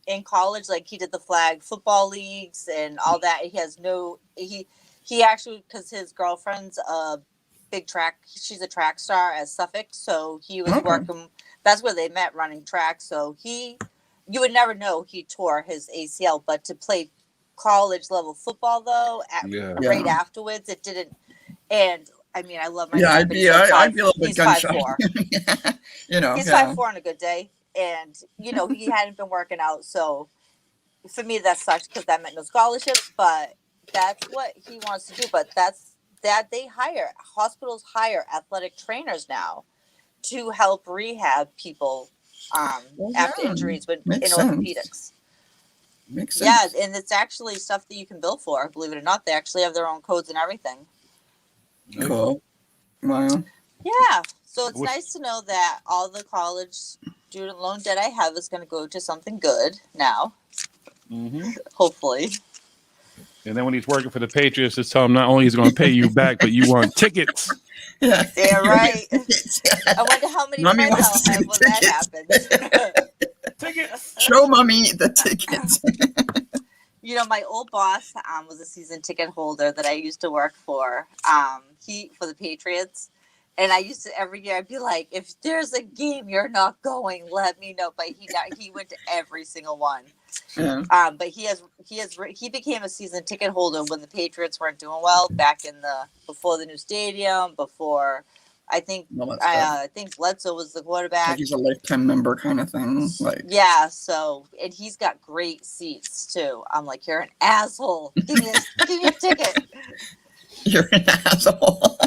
in college. Like, he did the flag football leagues and all that. He actually, because his girlfriend's she's a track star at Suffolk, so he was working. That's where they met, running track. So you would never know he tore his ACL, but to play college level football though, right afterwards, it didn't. And I mean, I love my
I'd be a little bit gunshot.
5'4".
You know,
he's 5'4" on a good day, and you know he hadn't been working out. So for me, that sucks, because that meant no scholarships. But that's what he wants to do. But hospitals hire athletic trainers now to help rehab people after injuries in orthopedics.
Makes sense.
Yeah, and it's actually stuff that you can bill for. Believe it or not, they actually have their own codes and everything.
Cool. Wow.
Yeah, so it's nice to know that all the college student loan debt I have is going to go to something good now. Hopefully.
And then when he's working for the Patriots, just tell him not only he's going to pay you back, but you want tickets.
Yeah, right. I wonder how many friends I'll have when that happens.
Tickets.
Show mommy the tickets.
You know, my old boss was a season ticket holder that I used to work for. For the Patriots, and I used to every year I'd be like, if there's a game you're not going, let me know. But he went to every single one. Yeah. But he became a season ticket holder when the Patriots weren't doing well back in before the new stadium, before I think Bledsoe was the quarterback.
Like he's a lifetime member kind of thing. Like,
yeah, so, and he's got great seats too. I'm like, you're an asshole. Give me a ticket.
You're an asshole.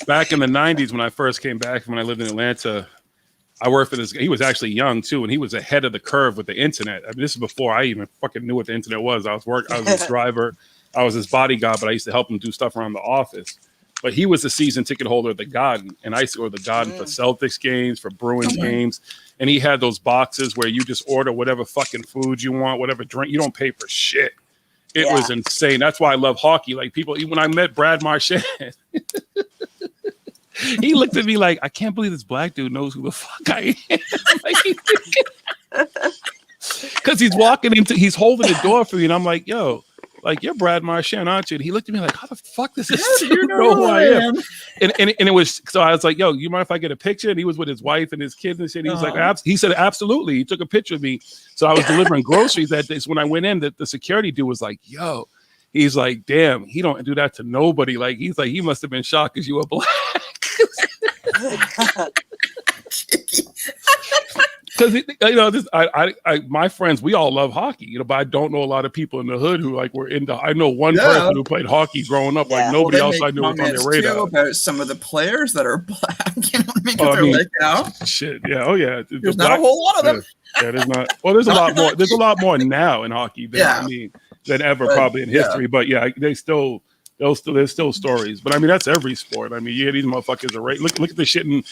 Back in the 90s, when I first came back, when I lived in Atlanta, I worked for this guy. He was actually young too, and he was ahead of the curve with the internet. I mean, this is before I even fucking knew what the internet was. I was his driver. I was his bodyguard, but I used to help him do stuff around the office. But he was a season ticket holder at the Garden, and I used to go to the Garden for Celtics games, for Bruins games, and he had those boxes where you just order whatever fucking food you want, whatever drink. You don't pay for shit. It was insane. That's why I love hockey. Like, people, when I met Brad Marchand, he looked at me like, I can't believe this black dude knows who the fuck I am. Because he's holding the door for me, and I'm like, yo, like, you're Brad Marchand, aren't you? And he looked at me like, how the fuck does this dude know who I am? And it was, so I was like, yo, you mind if I get a picture? And he was with his wife and his kids and shit. He was like, he said, absolutely. He took a picture of me. So I was delivering groceries that day. So when I went in, the security dude was like, yo, he's like, damn, he don't do that to nobody. Like, he's like, he must have been shocked because you were black. Because my friends, we all love hockey, but I don't know a lot of people in the hood who like were into. I know one person who played hockey growing up. Like nobody else I knew was on their radar.
About some of the players that are black,
shit, yeah, oh yeah.
There's not a whole lot of them.
Yeah, there's not. Well, there's a lot more. There's a lot more now in hockey than than ever probably in history. But yeah, there's still stories. But I mean, that's every sport. I mean, you hear these motherfuckers are right. Look at the shit in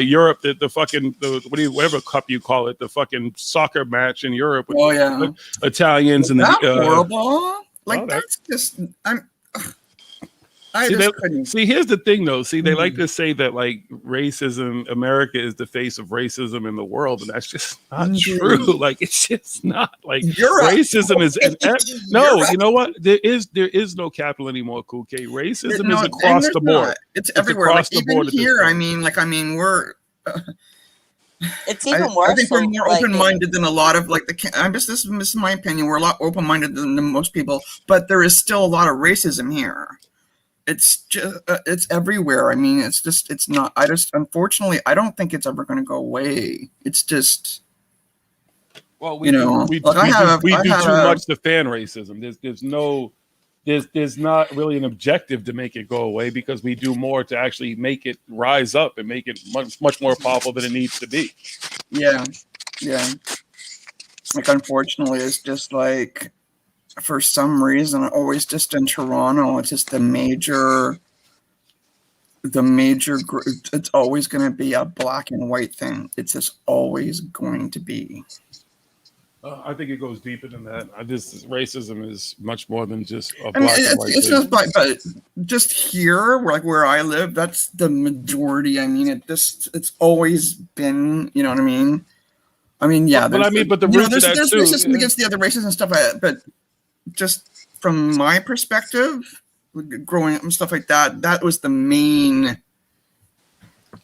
Europe. The fucking whatever cup you call it, the fucking soccer match in Europe. With the Italians and
horrible. Like that's just
See, here's the thing, though. See, they like to say that like racism, America is the face of racism in the world, and that's just not true. Like, it's just not. Like, racism is no. You know what? There is no capital anymore. Cool K. Racism is across the board.
It's everywhere.
Across
like,
the board.
Even here, I mean, we're.
It's even worse.
I think we're more open-minded than a lot of like the. This is my opinion. We're a lot open-minded than most people, but there is still a lot of racism here. It's just it's everywhere. I mean, it's not. Unfortunately, I don't think it's ever going to go away. It's just.
Well, we do too much to fan racism. There's not really an objective to make it go away because we do more to actually make it rise up and make it much more powerful than it needs to be.
Yeah. Like, unfortunately, it's just like, for some reason, always just in Toronto, it's just the major group. It's always going to be a black and white thing. It's just always going to be.
I think it goes deeper than that. Racism is much more than just a black and white thing.
But just here, where I live, that's the majority. I mean, it's always been. You know what I mean? I mean, yeah.
But the roots of that
there's
too.
racism against the other races and stuff. But just from my perspective, growing up and stuff like that, that was the main.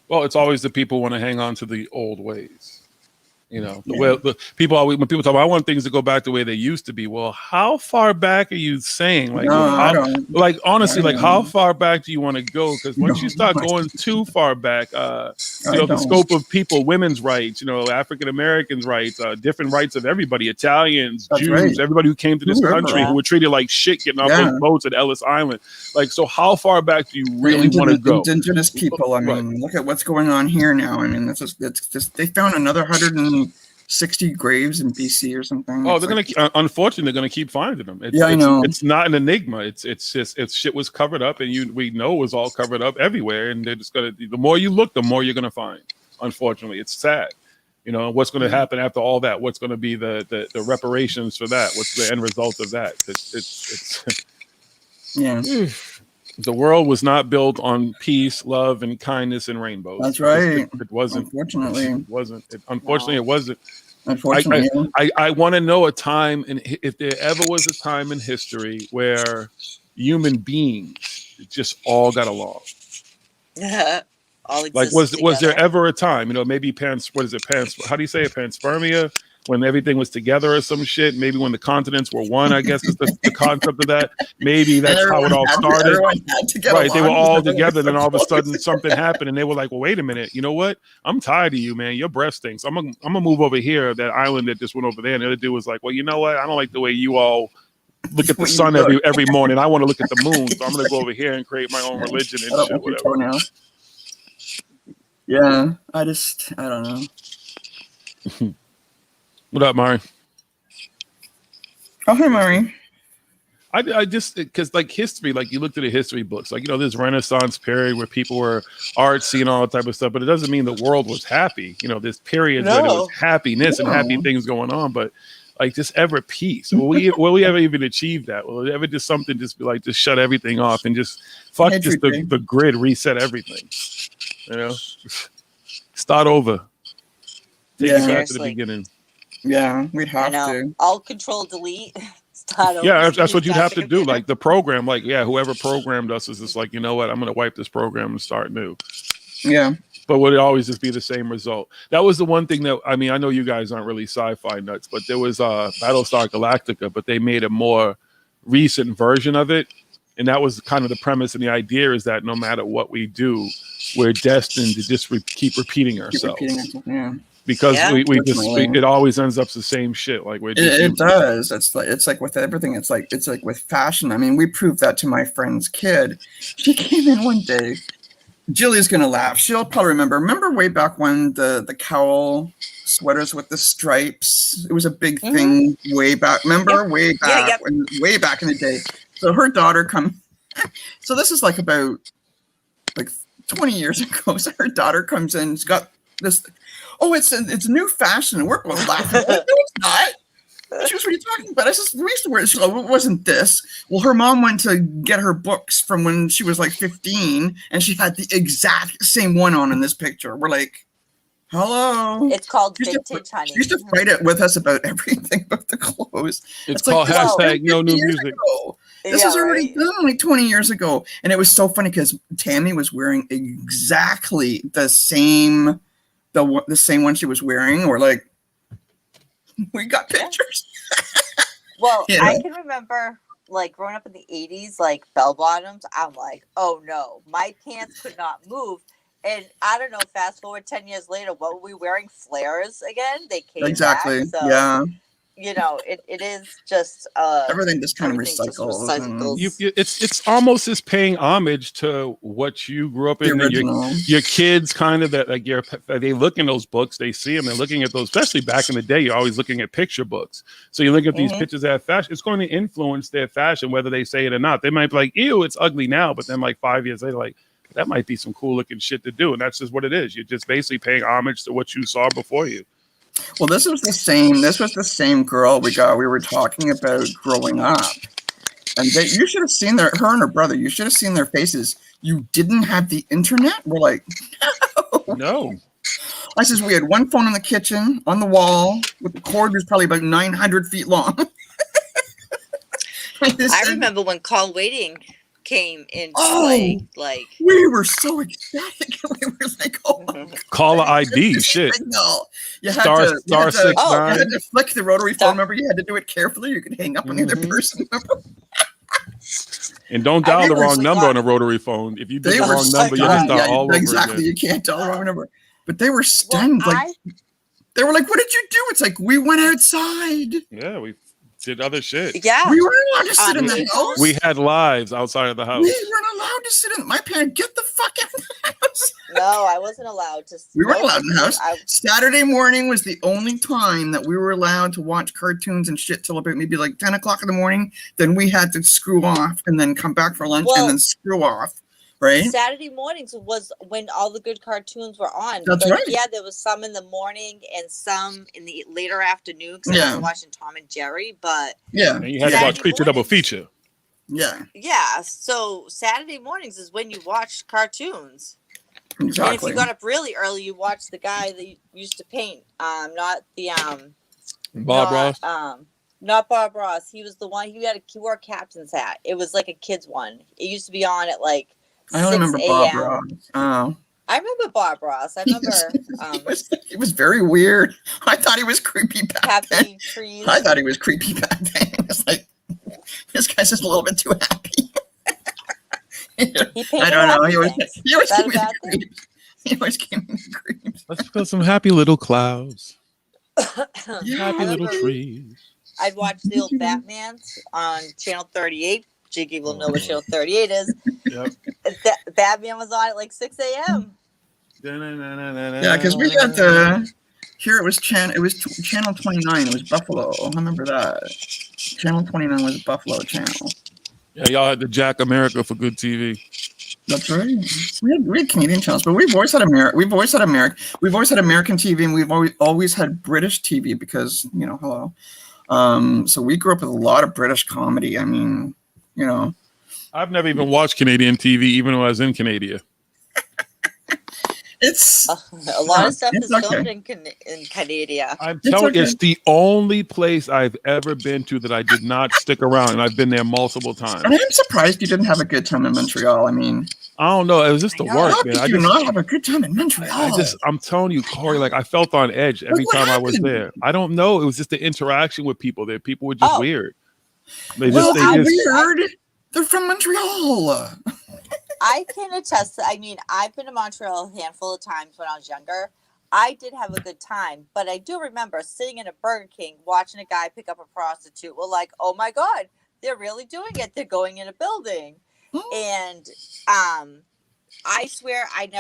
Well, it's always the people who want to hang on to the old ways. You know, when people talk about, I want things to go back the way they used to be. Well, how far back are you saying? Like, honestly, how far back do you want to go? Because once you start going too far back, the scope of people, women's rights, African Americans' rights, different rights of everybody, Italians, Jews, everybody who came to this country who were treated like shit getting off those boats at Ellis Island. Like, so how far back do you really want to go?
Indigenous people. I mean, look at what's going on here now. I mean, it's just they found another 160 graves in BC or something.
Oh, unfortunately, they're gonna keep finding them.
I know.
It's not an enigma. It's just shit was covered up, and we know it was all covered up everywhere. And they're just gonna. The more you look, the more you're gonna find. Unfortunately, it's sad. What's going to happen after all that? What's going to be the reparations for that? What's the end result of that? It's The world was not built on peace, love, and kindness and rainbows.
That's right.
It wasn't.
Unfortunately,
it wasn't. Unfortunately, it wasn't.
Unfortunately,
I want to know a time, and if there ever was a time in history where human beings just all got along. Was there ever a time? Maybe how do you say it? Panspermia. When everything was together or some shit, maybe when the continents were one, I guess is the concept of that. Maybe that's how it all started. Right, they were all together, and then all of a sudden something happened, and they were like, "Well, wait a minute, you know what? I'm tired of you, man. Your breath stinks. I'm gonna move over here, that island that just went over there." And the other dude was like, "Well, you know what? I don't like the way you all look at the sun every morning. I want to look at the moon, so I'm gonna go over here and create my own religion and shit, whatever."
Yeah, I don't know.
What up, Mari?
Oh, hey, Mari.
I just, because like history, like you looked at the history books, like, this Renaissance period where people were artsy and all that type of stuff, but it doesn't mean the world was happy. This period where there was happiness and happy things going on, but like just ever peace. Will we ever even achieve that? Will it ever just something just be like, just shut everything off and just fuck just the grid, reset everything, start over. Take it back to the beginning.
Yeah, we'd have to.
All control delete. Start over.
Yeah, that's what you'd have to do. Like the program, whoever programmed us is just like, you know what, I'm going to wipe this program and start new.
Yeah.
But would it always just be the same result? That was the one thing that, I know you guys aren't really sci-fi nuts, but there was Battlestar Galactica, but they made a more recent version of it. And that was kind of the premise. And the idea is that no matter what we do, we're destined to just keep repeating ourselves.
Yeah.
because
Yeah.
it always ends up the same shit. Like
It does. It's like with everything. It's like with fashion. I mean, we proved that to my friend's kid. She came in one day. Jillian's gonna laugh. She'll probably remember. Remember way back when the cowl sweaters with the stripes? It was a big thing way back. Remember way back way back in the day. So her daughter so this is like about 20 years ago. So her daughter comes in. She's got this. Oh, it's a new fashion. And we're both laughing. No, it's not. She was, what are you talking about? I said, we used to wear it. She goes, oh, it wasn't this. Well, her mom went to get her books from when she was like 15, and she had the exact same one on in this picture. We're like, hello.
It's called vintage, honey.
She used to fight it with us about everything but the clothes.
It's called
like,
hashtag no new music.
This is already done like 20 years ago. And it was so funny because Tammy was wearing exactly the same one she was wearing. Or like, we got pictures.
Well, I can remember like growing up in the 80s, like bell bottoms. I'm like, oh no, my pants could not move. And I don't know, fast forward 10 years later, what were we wearing? Flares again? They came back. So,
yeah.
You know, it is just
everything just kind of recycles.
It's almost as paying homage to what you grew up in. Your kids kind of that like they look in those books, they see them, they're looking at those, especially back in the day, you're always looking at picture books. So you look at these pictures that have fashion, it's going to influence their fashion, whether they say it or not. They might be like, ew, it's ugly now, but then like 5 years later, like that might be some cool looking shit to do. And that's just what it is. You're just basically paying homage to what you saw before you.
Well, this was the same girl we were talking about growing up. And you should have seen her and her brother. You should have seen their faces. You didn't have the internet? We're like,
no.
I says, we had one phone in the kitchen, on the wall, with the cord was probably about 900 feet long.
I remember when call waiting came into play. Like
we were so ecstatic. We were like, oh my God.
Caller ID, shit.
No. You had
star
to
6 9.
You had to flick the rotary phone. Remember, you had to do it carefully. You could hang up on the other person.
And don't dial the wrong number on a rotary phone. If you do the wrong number, you have to start all over
exactly.
again.
You can't dial the wrong number. But they were stunned. They were like, what did you do? It's like, we went outside.
Yeah, we did other shit.
Yeah.
We weren't allowed to sit in the house.
We had lives outside of the house.
We weren't allowed to sit in. My parents, get the fuck out of the house.
No, I wasn't allowed to.
We weren't allowed in the house. Saturday morning was the only time that we were allowed to watch cartoons and shit till about maybe like 10 o'clock in the morning. Then we had to screw off and then come back for lunch and then screw off. Right?
Saturday mornings was when all the good cartoons were on.
That's right.
Yeah, there was some in the morning and some in the later afternoon because I was watching Tom and Jerry. But
and you had to watch Creature Double Feature.
Yeah.
Yeah. So Saturday mornings is when you watch cartoons.
Exactly.
And if you got up really early, you watched the guy that used to paint. Not the
Bob Ross.
Not Bob Ross. He was the one. He wore a captain's hat. It was like a kid's one. It used to be on at like.
I only remember Bob Ross. Oh.
I remember Bob Ross. I remember.
He was very weird. I thought he was creepy back then.
Trees.
I thought he was creepy back then. It's like, this guy's just a little bit too happy. I don't know. He always gave me the creeps. He always gave me the creeps.
Let's put some happy little clouds. Happy little trees.
I'd watch the old Batmans on Channel 38. Jiggy will know what Channel 38 is.
Yep.
Batman was on at like 6 a.m.
Yeah, because we got here it was channel 29. It was Buffalo. I remember that. Channel 29 was Buffalo channel.
Yeah, y'all had the Jack America for good TV.
That's right. We had Canadian channels, but we've always had We've always had American TV, and we've always had British TV because hello. So we grew up with a lot of British comedy. I mean.
I've never even watched Canadian TV, even though I was in Canada.
It's
a lot of stuff is filmed in Canada.
I'm telling you, it's the only place I've ever been to that I did not stick around, and I've been there multiple times.
And I'm surprised you didn't have a good time in Montreal. I mean,
I don't know. It was just the work, man.
I did not have a good time in Montreal.
I'm telling you, Corey, like I felt on edge every time I was there. I don't know. It was just the interaction with people there. People were just weird.
Weird. They're from Montreal.
I can attest. I mean, I've been to Montreal a handful of times when I was younger. I did have a good time, but I do remember sitting in a Burger King watching a guy pick up a prostitute. We're like, oh my God, they're really doing it. They're going in a building. And I swear I've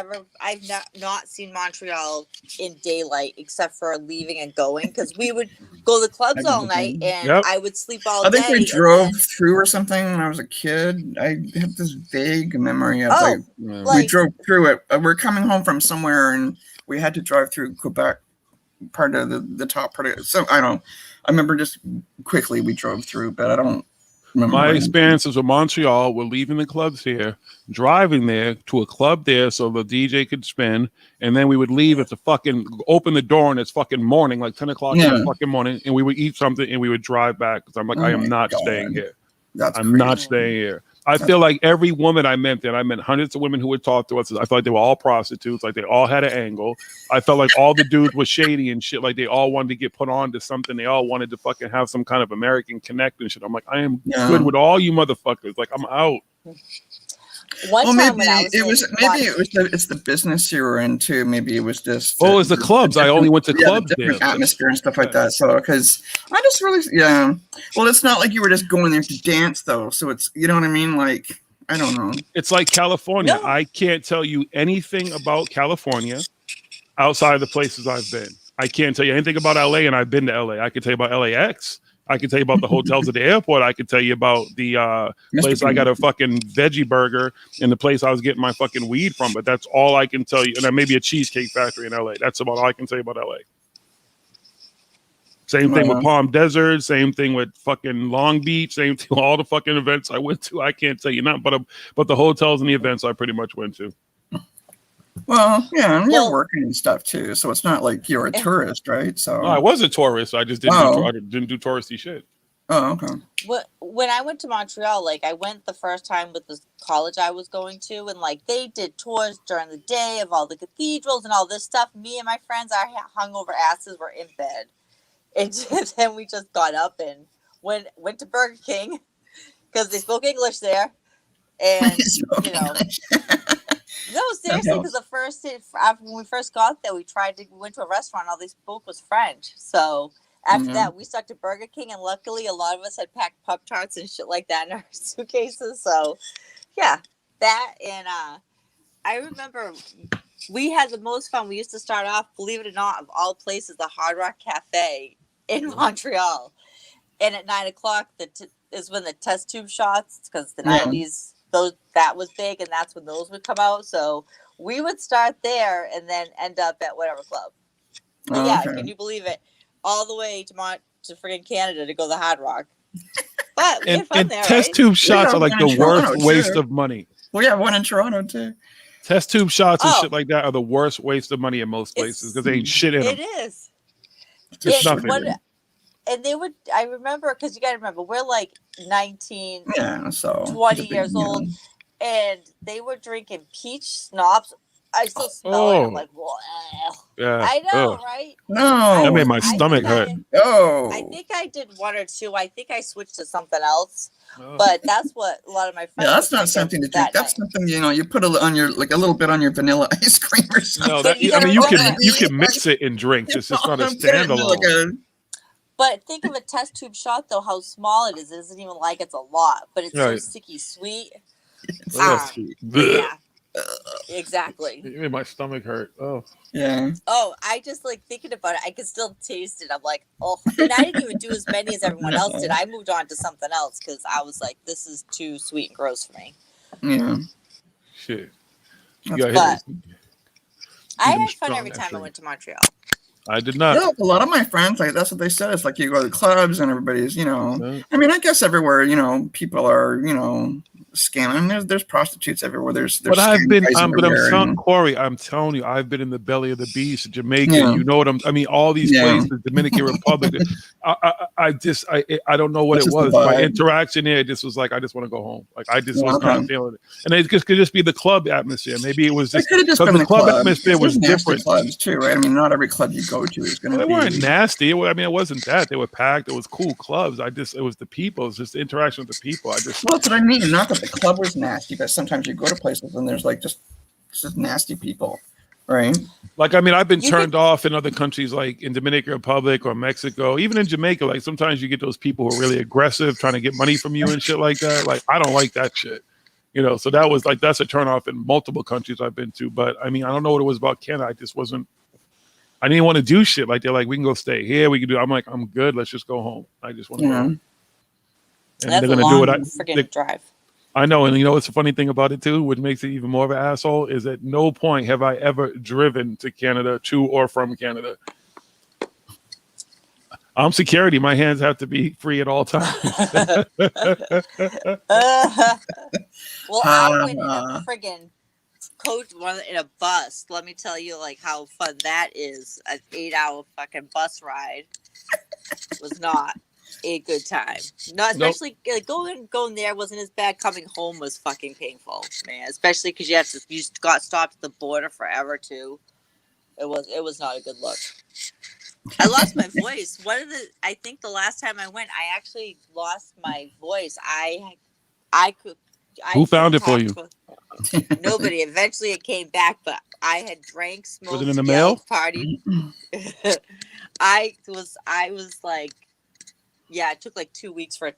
not seen Montreal in daylight except for leaving and going, because we would go to the clubs all night and I would sleep all day.
I think we drove through or something when I was a kid. I have this vague memory of we drove through it. We're coming home from somewhere and we had to drive through Quebec, part of the top part of it. So I remember just quickly we drove through, but I don't remember.
My experiences with Montreal were leaving the clubs here, driving there to a club there so the DJ could spin, and then we would leave at the fucking open the door and it's fucking morning, like 10 o'clock in the fucking morning, and we would eat something and we would drive back because I'm like, I am not staying here. I'm not staying here. I feel like every woman I met there, I met hundreds of women who would talk to us. I felt like they were all prostitutes, like they all had an angle. I felt like all the dudes were shady and shit, like they all wanted to get put on to something. They all wanted to fucking have some kind of American connect and shit. I'm like, I am good with all you motherfuckers. Like, I'm out.
It's the business you were into. Maybe it was just
it was the clubs. I only went to clubs there.
Atmosphere and stuff like that. So because I just really well, it's not like you were just going there to dance though. So it's, you know what I mean? Like, I don't know.
It's like California. No. I can't tell you anything about California outside of the places I've been. I can't tell you anything about LA, and I've been to LA. I can tell you about LAX. I can tell you about the hotels at the airport. I can tell you about the place I got a fucking veggie burger and the place I was getting my fucking weed from. But that's all I can tell you. And then maybe a cheesecake factory in LA. That's about all I can tell you about LA. Same thing with Palm Desert. Same thing with fucking Long Beach. Same thing with all the fucking events I went to. I can't tell you nothing. But the hotels and the events I pretty much went to.
Well, yeah, and you're working and stuff too, so it's not like you're a tourist, right? So
no, I was a tourist. I just didn't do touristy shit.
Oh, okay.
When I went to Montreal, like I went the first time with the college I was going to, and like they did tours during the day of all the cathedrals and all this stuff. Me and my friends, our hungover asses were in bed, and then we just got up and went to Burger King because they spoke English there, and you know. No, seriously, because when we first got there, we went to a restaurant. All they spoke was French. So after that, we stuck to Burger King, and luckily, a lot of us had packed Pop-Tarts and shit like that in our suitcases. So, yeah, that and I remember we had the most fun. We used to start off, believe it or not, of all places, the Hard Rock Cafe in Montreal, and at 9 o'clock is when the test tube shots, because the 90s. That was big, and that's when those would come out. So we would start there and then end up at whatever club. But can you believe it? All the way to friggin' Canada to go to the Hard Rock. But we had fun there,
test tube shots are like the worst waste of money.
Well, yeah, one in Toronto too.
Test tube shots and shit like that are the worst waste of money in most places because they ain't shit in them.
It is.
It's nothing.
And they would, I remember, because you got to remember, we're like 19, 20 years old, and they were drinking peach schnapps. I still smell it. I'm like, well,
yeah.
I know, right?
No.
That made my stomach hurt.
I think I did one or two. I think I switched to something else. But that's what a lot of my friends.
Yeah, that's not something to drink. That's something, you put a little bit on your vanilla ice cream or something.
No, you can mix it in drinks. It's just not a standalone.
But think of a test tube shot, though, how small it is. It isn't even like it's a lot, but it's so sticky sweet. Yeah, exactly.
It made my stomach hurt. Oh.
Yeah.
Oh, I just like thinking about it. I can still taste it. I'm like, oh. And I didn't even do as many as everyone else did. I moved on to something else because I was like, this is too sweet and gross for me.
Yeah.
Shit.
But I had fun every time I went to Montreal.
I did not.
Yeah, a lot of my friends, like that's what they said. It's like you go to the clubs and everybody's, I mean, I guess everywhere, people are, scamming. There's prostitutes everywhere. There's
but I've been, Corey, I'm telling you, I've been in the belly of the beast, Jamaica.
Yeah.
You know what I mean, all these places, Dominican Republic. I don't know what it was. My interaction there just was like, I just want to go home. Like I just was not feeling it. And it could just be the club atmosphere. Maybe it was just because the club atmosphere was different.
Clubs too, right? I mean, not every club you go to is going to be.
They weren't nasty. I mean, it wasn't that. They were packed. It was cool clubs. It was the people. It was just the interaction with the people.
Well, that's what I mean. Not that the club was nasty, but sometimes you go to places and there's like just nasty people. Right.
Like, I mean, I've been
You
turned
could-
off in other countries, like in Dominican Republic or Mexico, even in Jamaica. Like, sometimes you get those people who are really aggressive, trying to get money from you and shit like that. Like, I don't like that shit, you know. So that was like, that's a turn off in multiple countries I've been to. But I mean, I don't know what it was about Canada. I just wasn't. I didn't want to do shit like they're like, we can go stay here. We can do. I'm like, I'm good. Let's just go home. I just want to go home. And
That's
they're
a
gonna do
long
what
freaking drive.
I know, and you know what's the funny thing about it too, what makes it even more of an asshole is at no point have I ever driven to Canada, to or from Canada. I'm security. My hands have to be free at all times.
Well, I went in a friggin' coach in a bus. Let me tell you, like, how fun that is. An 8-hour fucking bus ride was not a good time. Not
Nope.
especially like, going there wasn't as bad. Coming home was fucking painful, man. Especially because you got stopped at the border forever too. It was not a good look. I lost my voice. I think the last time I went, I actually lost my voice.
Who found it for you?
Nobody. Eventually, it came back, but I had drank, smoked,
Was it in the mail?
partied. I was like, yeah. It took like 2 weeks for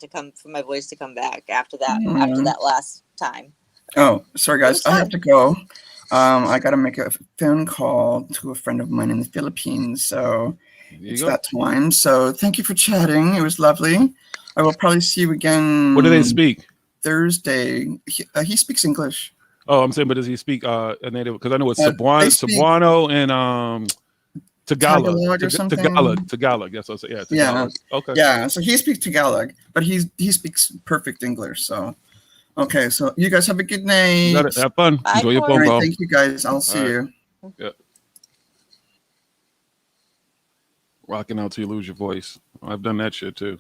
my voice to come back after that last time.
Oh, sorry guys, I have to go. I got to make a phone call to a friend of mine in the Philippines, so it's that time. So thank you for chatting. It was lovely. I will probably see you again.
What do they speak?
Thursday. He speaks English.
Oh, I'm saying, but does he speak a native? Because I know it's
They
Cebuano and Tagalog
or something.
Tagalog. That's what I say. Yeah,
Yeah.
Tagalog. Okay.
Yeah. So he speaks Tagalog, but he speaks perfect English. So, okay. So you guys have a good night.
You got it. Have fun.
Bye,
Enjoy your
All
phone
right.
call.
Thank you guys. I'll see you.
Yeah. Rocking out till you lose your voice. I've done that shit too.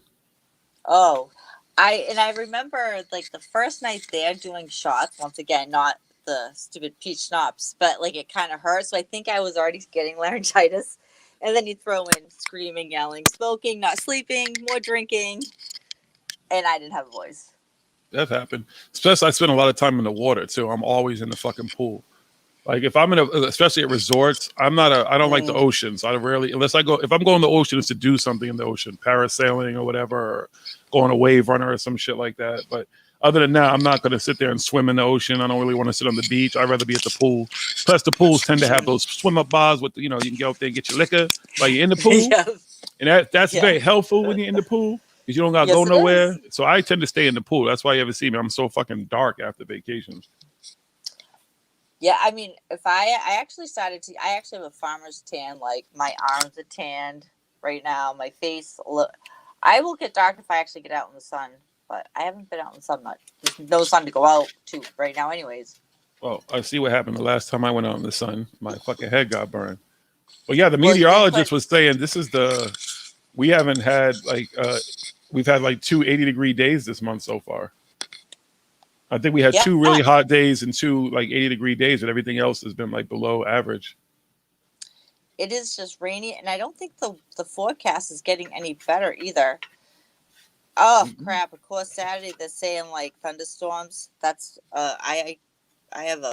Oh, I remember like the first night there doing shots. Once again, not the stupid peach schnapps, but like it kind of hurt. So I think I was already getting laryngitis. And then you throw in screaming, yelling, smoking, not sleeping, more drinking, and I didn't have a voice.
That happened. Especially I spend a lot of time in the water too. I'm always in the fucking pool. Like if I'm especially at resorts, I don't like the oceans. I rarely, if I'm going to the ocean, it's to do something in the ocean, parasailing or whatever, or go on a wave runner or some shit like that. But other than that, I'm not going to sit there and swim in the ocean. I don't really want to sit on the beach. I'd rather be at the pool. Plus the pools tend to have those swim up bars with, you can go out there and get your liquor while you're in the pool. And that's very helpful when you're in the pool because you don't got to go nowhere. So I tend to stay in the pool. That's why you ever see me. I'm so fucking dark after vacations.
Yeah, I mean, if I actually I actually have a farmer's tan. Like my arms are tanned right now. My face, I will get dark if I actually get out in the sun, but I haven't been out in the sun much. There's no sun to go out to right now, anyways.
Well, I see what happened the last time I went out in the sun. My fucking head got burned. But yeah, the meteorologist was saying we haven't had we've had like 2 80-degree days this month so far. I think we had 2 really hot days and 2 like 80-degree days, and everything else has been like below average.
It is just rainy, and I don't think the forecast is getting any better either. Oh crap! Of course, Saturday they're saying like thunderstorms. That's I have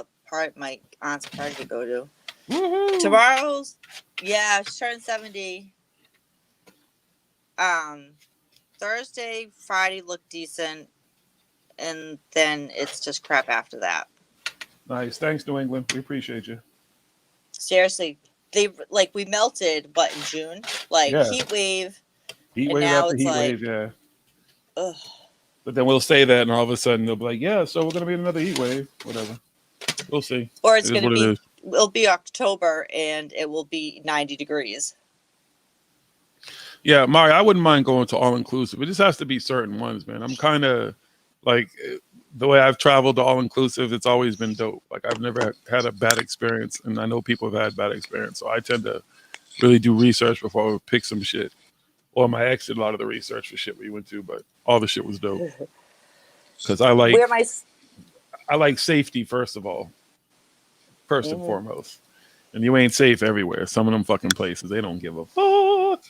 my aunt's party to go to.
Woo-hoo.
Tomorrow's turn 70. Thursday, Friday look decent. And then it's just crap after that.
Nice. Thanks, New England. We appreciate you.
Seriously, we melted, but in June, heat wave.
Heat wave after heat wave, yeah.
Ugh.
But then we'll say that, and all of a sudden they'll be like, "Yeah, so we're gonna be in another heat wave, whatever." We'll see.
Or it's gonna be. It'll be October, and it will be 90 degrees.
Yeah, Mari, I wouldn't mind going to all inclusive. It just has to be certain ones, man. I'm kind of. Like the way I've traveled to all inclusive, it's always been dope. Like I've never had a bad experience, and I know people have had bad experience. So I tend to really do research before I pick some shit. Or my ex did a lot of the research for shit we went to, but all the shit was dope. Because I like safety first of all, first and foremost. And you ain't safe everywhere. Some of them fucking places they don't give a fuck.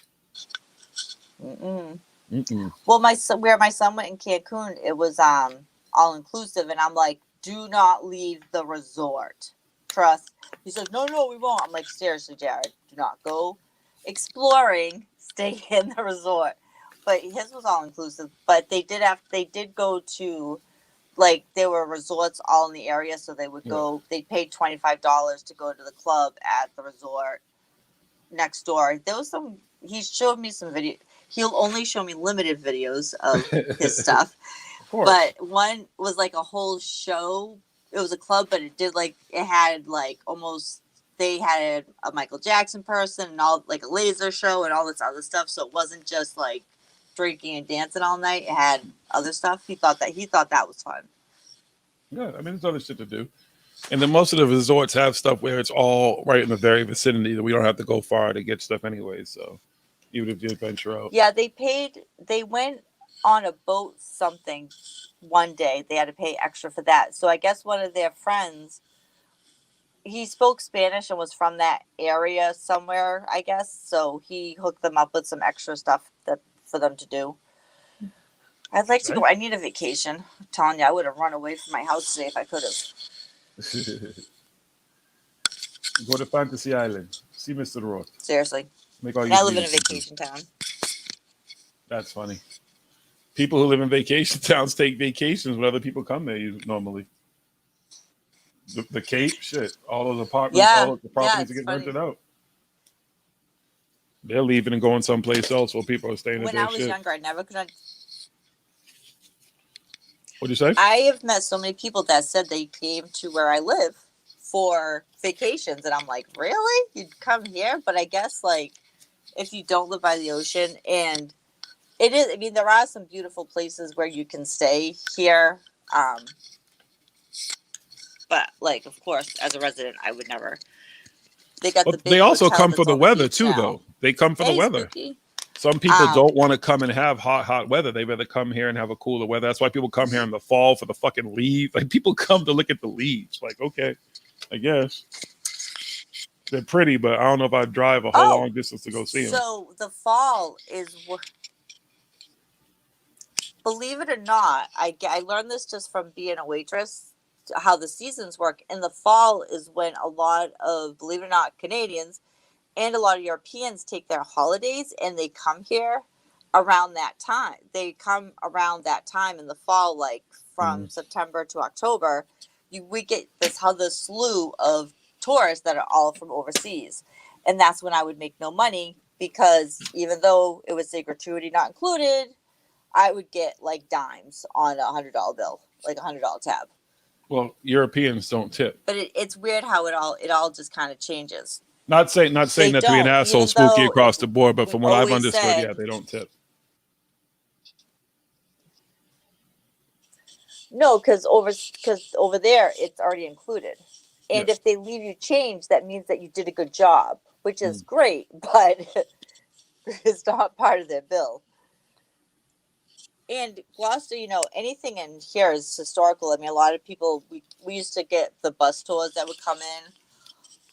Well, where my son went in Cancun, it was all inclusive, and I'm like, do not leave the resort. for us. He's like, no, we won't. I'm like, seriously, Jared, do not go exploring. Stay in the resort. But his was all inclusive. But they did go to, like, there were resorts all in the area, so they would go. They paid $25 to go to the club at the resort next door. There was some. He showed me some video. He'll only show me limited videos of his stuff. But one was like a whole show. It was a club, but it had like almost, they had a Michael Jackson person and all, like a laser show and all this other stuff. So it wasn't just like drinking and dancing all night. It had other stuff. He thought that was fun.
Yeah, I mean, there's other shit to do. And then most of the resorts have stuff where it's all right in the very vicinity that we don't have to go far to get stuff anyway. So even if you venture out.
Yeah, they went on a boat something one day. They had to pay extra for that. So I guess one of their friends, he spoke Spanish and was from that area somewhere, I guess. So he hooked them up with some extra stuff for them to do. I'd like to go. I need a vacation. I'm telling you, I would have run away from my house today if I could have.
Go to Fantasy Island. See Mr. Roth.
Seriously.
Make all
and I live in a vacation town.
That's funny. People who live in vacation towns take vacations when other people come there normally. The Cape, shit. All those apartments, all those properties are getting rented out. They're leaving and going someplace else while people are staying at
When
their
I was
shit.
younger, I never could.
What'd you say?
I have met so many people that said they came to where I live for vacations, and I'm like, really? You'd come here? But I guess, like, if you don't live by the ocean, and it is, I mean, there are some beautiful places where you can stay here. But, like, of course, as a resident, I would never. They got the big
they also
hotel
come
that's
for the
on
weather
beach
too,
now.
though. They come for the
Hey,
weather.
Spooky.
Some people don't want to come and have hot weather. They rather come here and have a cooler weather. That's why people come here in the fall for the fucking leaves. Like, people come to look at the leaves. Like, okay, I guess they're pretty, but I don't know if I'd drive a whole long distance to go see them.
So the fall is, believe it or not, I learned this just from being a waitress, how the seasons work. In the fall is when a lot of, believe it or not, Canadians and a lot of Europeans take their holidays, and they come here around that time. They come around that time in the fall, like from September to October. We get this slew of tourists that are all from overseas. And that's when I would make no money, because even though it would say gratuity not included, I would get like dimes on a $100 bill, like $100 tab.
Well, Europeans don't tip.
But it's weird how it all just kind of changes.
Not saying that to be an asshole, Spooky, across the board, but from what I've understood, yeah, they don't tip.
No, because over there it's already included, and if they leave you change, that means that you did a good job, which is great, but it's not part of their bill. And Gloucester, anything in here is historical. I mean, a lot of people, we used to get the bus tours that would come in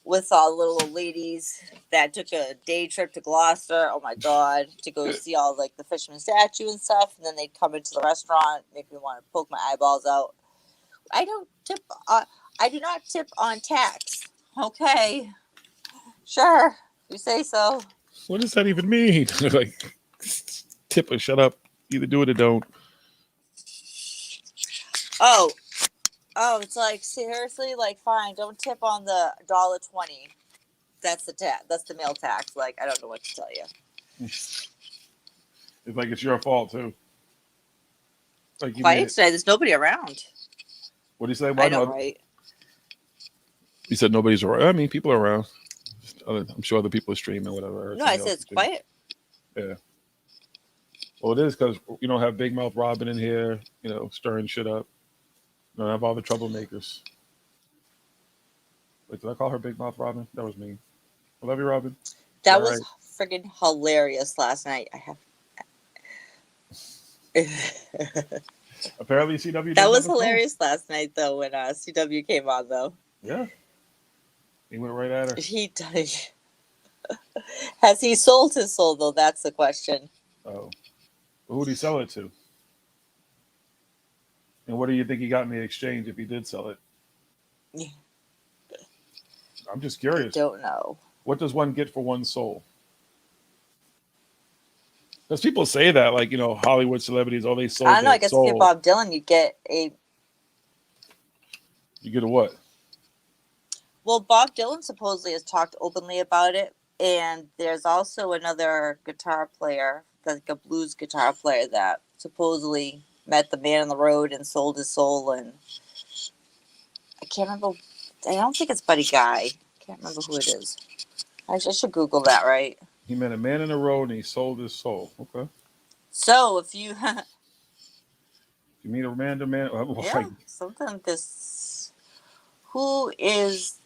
with all the little old ladies that took a day trip to Gloucester. Oh my God, to go see all like the fisherman statue and stuff. And then they'd come into the restaurant, make me want to poke my eyeballs out. I don't tip. I do not tip on tax. Okay, sure, you say so.
What does that even mean? Like, tip or shut up. Either do it or don't.
Oh, it's like, seriously, like, fine, don't tip on the $1.20. That's the tax. That's the meal tax. Like, I don't know what to tell you.
It's like it's your fault too. Like,
Quiet today. There's nobody around.
What do you say?
I know, right?
You said nobody's around. I mean, people are around. I'm sure other people are streaming, whatever.
No, I said it's quiet.
Yeah. Well, it is because you don't have Big Mouth Robin in here, stirring shit up. You don't have all the troublemakers. Wait, did I call her Big Mouth Robin? That was me. I love you, Robin.
That was friggin' hilarious last night.
Apparently, CW.
That was hilarious last night, though, when CW came on, though.
Yeah. He went right at her.
He does. Has he sold his soul, though? That's the question.
Oh. Who did he sell it to? And what do you think he got in the exchange if he did sell it?
Yeah.
I'm just curious.
Don't know.
What does one get for one soul? Because people say that, like, Hollywood celebrities, they sold
I don't know.
their
I guess
soul.
if you're Bob Dylan, you get a.
You get a what?
Well, Bob Dylan supposedly has talked openly about it, and there's also another guitar player, like a blues guitar player, that supposedly met the man on the road and sold his soul. And I can't remember. I don't think it's Buddy Guy. I can't remember who it is. I should Google that, right?
He met a man in the road and he sold his soul. Okay.
So if you.
You meet a random man.
Yeah, something this. Who is.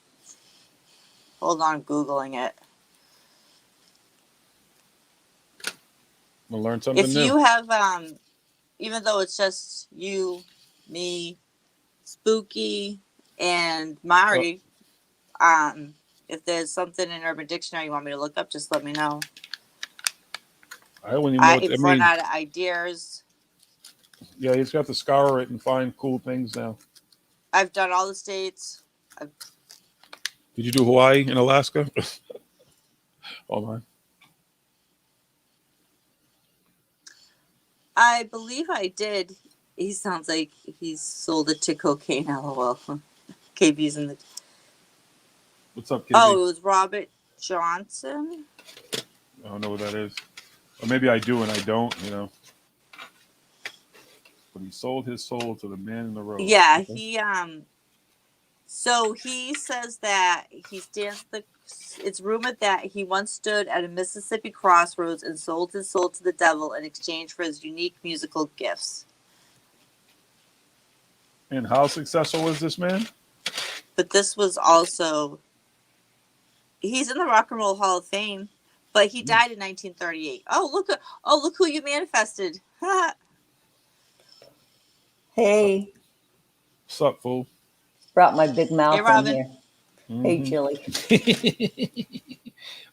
Hold on, I'm Googling it.
We'll learn something
If
new.
you have, even though it's just you, me, Spooky, and Mari, if there's something in Urban Dictionary you want me to look up, just let me know.
I wouldn't even know what
I've
that
run
means.
out of ideas.
Yeah, you just have to scour it and find cool things now.
I've done all the states.
Did you do Hawaii and Alaska? Hold on.
I believe I did. He sounds like he's sold it to cocaine. LOL. KB's in the.
What's up, KB?
Oh, it was Robert Johnson.
I don't know what that is. Or maybe I do and I don't, But he sold his soul to the man in the road.
Yeah,
Okay.
he So he says that he stands the. It's rumored that he once stood at a Mississippi crossroads and sold his soul to the devil in exchange for his unique musical gifts.
And how successful was this man?
But this was also. He's in the Rock and Roll Hall of Fame, but he died in 1938. Look who you manifested.
Hey,
What's up, fool?
brought my big mouth
Hey, Robin.
in here. Hey, Chili.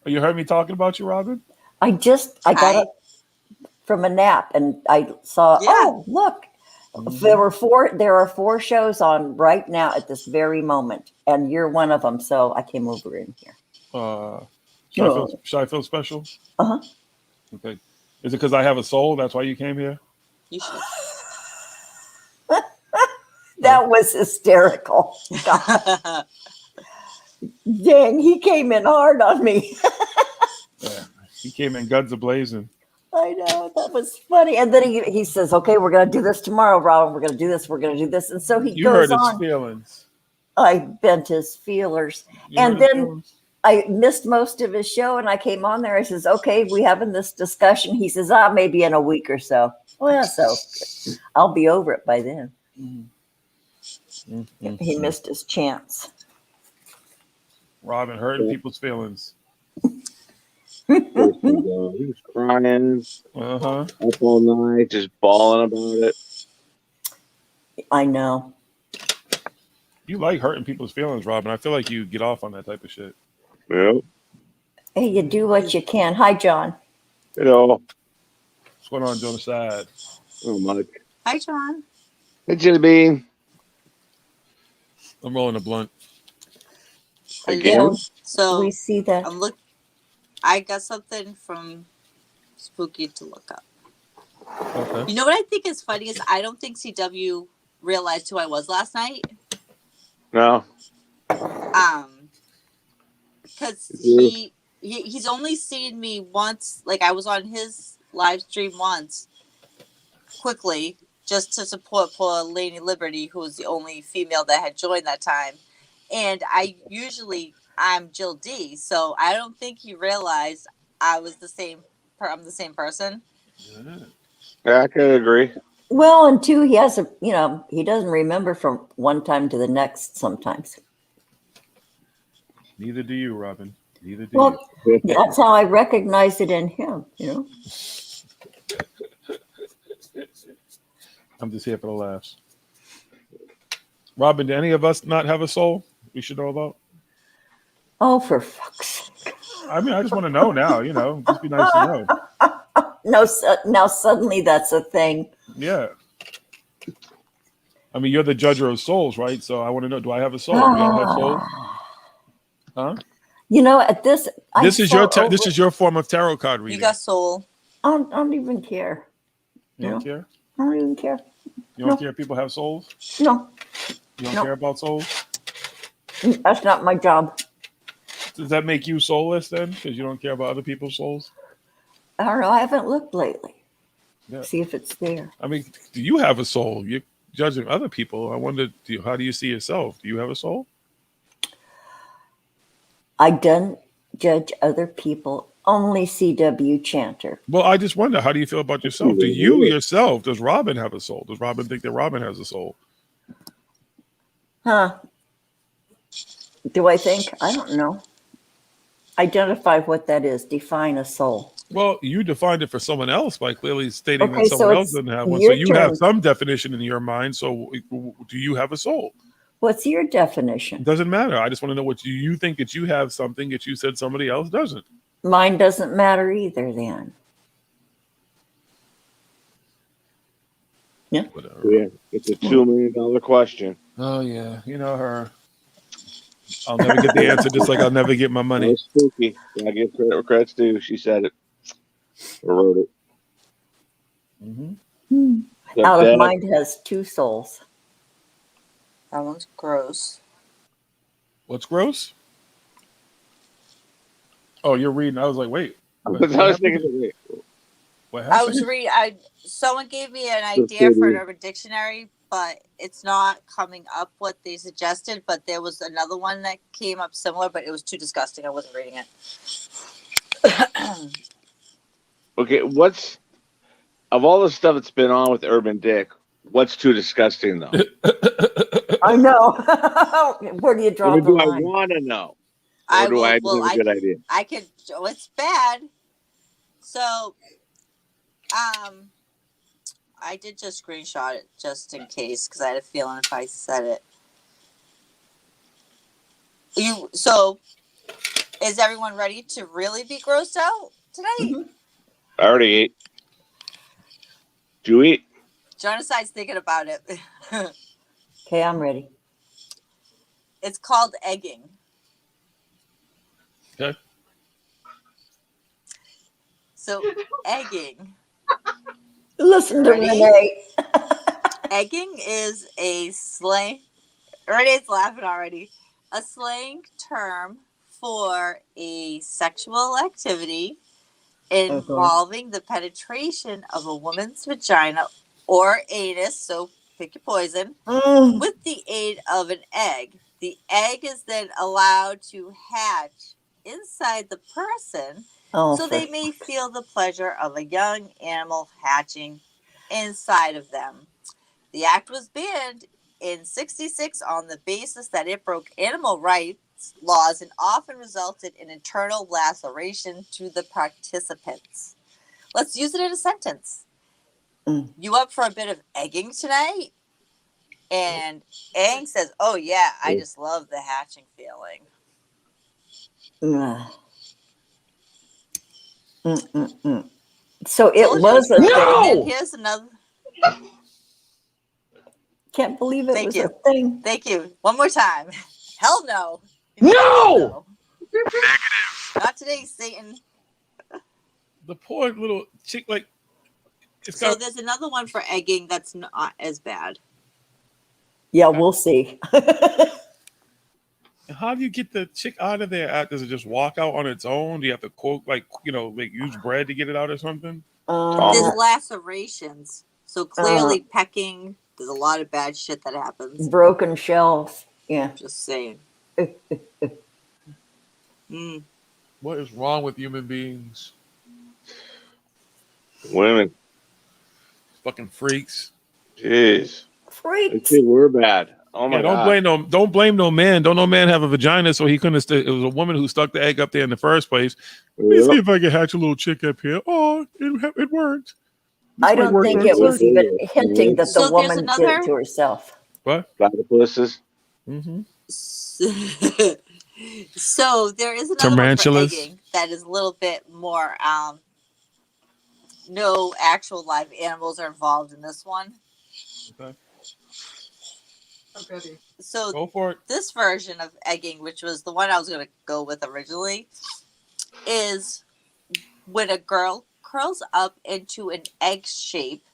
Oh, you heard me talking about you, Robin?
I got up from a nap and I saw, oh, look, there are 4 shows on right now at this very moment. And you're one of them. So I came over in here.
Should I feel special?
Uh-huh.
Okay. Is it because I have a soul? That's why you came here?
You should.
That was hysterical. God. Dang, he came in hard on me.
Yeah. He came in guns a-blazing.
I know, that was funny. And then he says, okay, we're going to do this tomorrow, Robin. We're going to do this. We're going to do this. And so he
You
goes
hurt his
on.
feelings.
I bent his feelers. And then I missed most of his show and I came on there. I says, okay, we having this discussion. He says, maybe in a week or so. Well, so I'll be over it by then. He missed his chance.
Robin hurting people's feelings.
He was crying up all night, just bawling about it.
I know.
You like hurting people's feelings, Robin. I feel like you get off on that type of shit.
Yep.
Hey, you do what you can. Hi, John.
Hello.
What's going on, Joe side?
Oh, Mike.
Hi, John.
Hey, Jelly Bean.
I'm rolling a blunt.
Again?
So
we see that.
I got something from Spooky to look up.
Okay.
You know what I think is funny is I don't think CW realized who I was last night.
No.
Because he's only seen me once. Like I was on his live stream once, quickly, just to support poor Lady Liberty, who was the only female that had joined that time. And I'm Jill D, so I don't think he realized I was the same. I'm the same person.
Yeah, I can agree.
Well, and 2, he has he doesn't remember from one time to the next sometimes.
Neither do you, Robin. Neither do
Well,
you.
that's how I recognize it in him,
I'm just here for the laughs. Robin, do any of us not have a soul we should know about?
Oh, for fuck's sake.
I mean, I just want to know now, just be nice to know.
No, now suddenly that's a thing.
Yeah. I mean, you're the judger of souls, right? So I want to know, do I have a soul? Do y'all have souls? Huh?
You know, at this,
This is your form of tarot card reading.
You got soul.
I don't even care.
You don't care?
I don't even care.
You don't care if people have souls?
No.
You don't care about souls?
That's not my job.
Does that make you soulless then? Because you don't care about other people's souls?
I don't know. I haven't looked lately.
Yeah.
See if it's there.
I mean, do you have a soul? You're judging other people. I wonder, how do you see yourself? Do you have a soul?
I don't judge other people. Only CW Chanter.
Well, I just wonder, how do you feel about yourself? Do you yourself, does Robin have a soul? Does Robin think that Robin has a soul?
Huh. Do I think? I don't know. Identify what that is. Define a soul.
Well, you defined it for someone else by clearly stating
Okay,
that
so
someone else
it's
doesn't have one.
your
So you have
turn.
some definition in your mind. So do you have a soul?
What's your definition?
It doesn't matter. I just want to know, what you think that you have something that you said somebody else doesn't.
Mine doesn't matter either then. Yeah.
Whatever.
Yeah, it's a $2 million question.
Oh, yeah. You know her. I'll never get the answer, just like I'll never get my money.
That was spooky. I give credit where credit's due. She said it. Or wrote it.
Mm-hmm.
Out of Mind has 2 souls.
That one's gross.
What's gross? Oh, you're reading. I was like, wait.
I was thinking, wait.
What
I
happened?
was reading. Someone gave me an idea for an urban dictionary, but it's not coming up what they suggested. But there was another one that came up similar, but it was too disgusting. I wasn't reading it.
Okay, what's, of all the stuff that's been on with Urban Dick, what's too disgusting though?
I know. Where do you draw
Or
the
do I
line?
want to know? Or do I have a good idea?
I could. Oh, it's bad. So, I did just screenshot it just in case because I had a feeling if I said it. So, is everyone ready to really be grossed out tonight?
I already ate. Did you eat?
Jonaside's thinking about it.
Okay, I'm ready.
It's called egging.
Okay.
So, egging.
Listen to
Ready?
Renee.
Egging is a slang. Renee's laughing already. A slang term for a sexual activity involving the penetration of a woman's vagina or anus, so pick your poison, with the aid of an egg. The egg is then allowed to hatch inside the person so they may feel the pleasure of a young animal hatching inside of them. The act was banned in '66 on the basis that it broke animal rights laws and often resulted in internal laceration to the participants. Let's use it in a sentence. You up for a bit of egging tonight? And Aang says, "Oh yeah, I just love the hatching feeling."
So it was a
thing.
thing.
And here's another.
Can't believe it
Thank
was
you.
a thing.
Thank you. One more time. Hell no.
No!
Negative.
Not today, Satan.
The poor little chick, like.
So there's another one for egging that's not as bad.
Yeah, we'll see.
How do you get the chick out of there? Does it just walk out on its own? Do you have to cook, like use bread to get it out or something?
There's lacerations. So clearly pecking. There's a lot of bad shit that happens.
Broken shells. Yeah.
Just saying.
What is wrong with human beings?
Women.
Fucking freaks.
Jeez.
Freaks.
We're bad. Oh my God.
Don't blame no man. Don't no man have a vagina, so he couldn't. It was a woman who stuck the egg up there in the first place. Let me see if I can hatch a little chick up here. Oh, it worked.
I don't think it was even hinting that the woman did it to herself.
What?
Platypuses.
Mm-hmm.
So there is another
Tarantulas.
one for egging that is a little bit more. No actual live animals are involved in this one.
Okay.
So
Go for it.
this version of egging, which was the one I was going to go with originally, is when a girl curls up into an egg shape,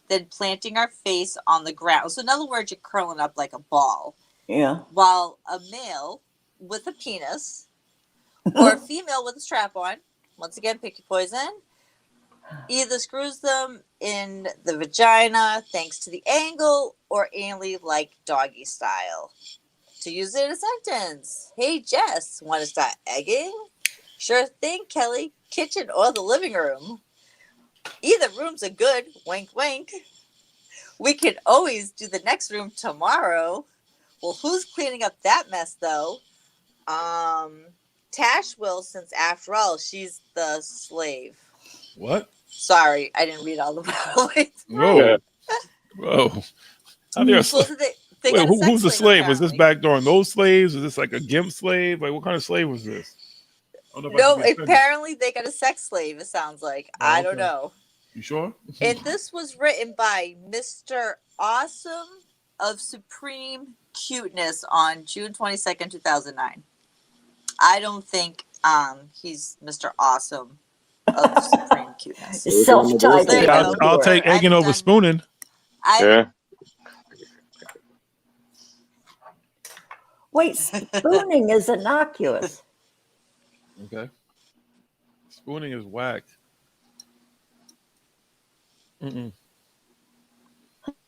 then planting our face on the ground. So in other words, you're curling up like a ball.
Yeah.
While a male with a penis or a female with a strap on, once again, pick your poison, either screws them in the vagina thanks to the angle or anally like doggy style. To use it in a sentence, hey Jess, want to start egging? Sure thing, Kelly. Kitchen or the living room. Either rooms are good. Wink, wink. We can always do the next room tomorrow. Well, who's cleaning up that mess though? Tash will, since after all, she's the slave.
What?
Sorry, I didn't read all the points.
Whoa. Whoa. How dare
Well, they
Wait,
got a sex
who's the
slave,
slave? Was this
apparently.
back during those slaves? Is this like a gimp slave? Like, what kind of slave was this? I don't know if I
No,
can be offended.
apparently they got a sex slave, it sounds like.
Oh,
I don't
okay.
know.
You sure?
And this was written by Mr. Awesome of Supreme Cuteness on June 22nd, 2009. I don't think he's Mr. Awesome of Supreme Cuteness.
Self-titled.
There you
I'll,
go.
I'll take egging over spooning.
Yeah.
Wait, spooning is innocuous.
Okay. Spooning is whack. Mm-mm.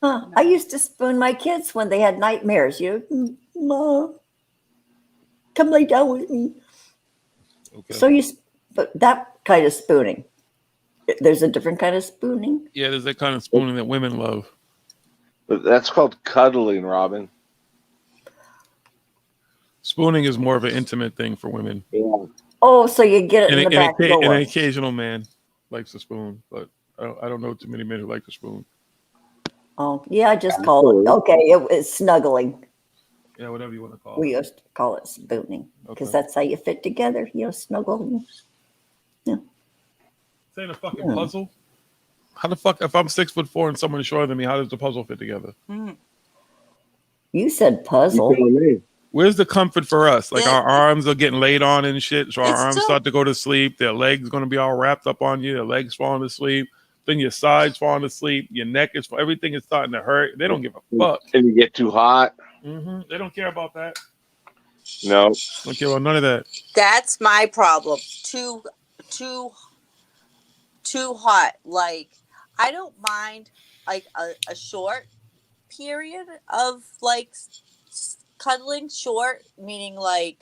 Huh. I used to spoon my kids when they had nightmares. Mom, come lay down with me.
Okay.
So but that kind of spooning. There's a different kind of spooning.
Yeah, there's that kind of spooning that women love.
But that's called cuddling, Robin.
Spooning is more of an intimate thing for women.
Yeah.
Oh, so you get it in the back
and
door.
an occasional man likes to spoon, but I don't know too many men who like to spoon.
Oh, yeah, I just call it. Okay, it's snuggling.
Yeah, whatever you want to call
We
it.
used to call it spooning because
Okay.
that's how you fit together. Snuggle. Yeah.
This ain't a fucking puzzle. How the fuck, if I'm 6'4" and someone is shorter than me, how does the puzzle fit together?
You said puzzle.
Where's the comfort for us? Like our arms are getting laid on and shit. So our
It's
arms
still-
start to go to sleep. Their legs going to be all wrapped up on you. Their legs falling asleep. Then your sides falling asleep. Your neck is, everything is starting to hurt. They don't give a fuck.
And you get too hot.
They don't care about that.
No.
Don't care about none of that.
That's my problem. Too hot. Like, I don't mind like a short period of like cuddling. Short meaning like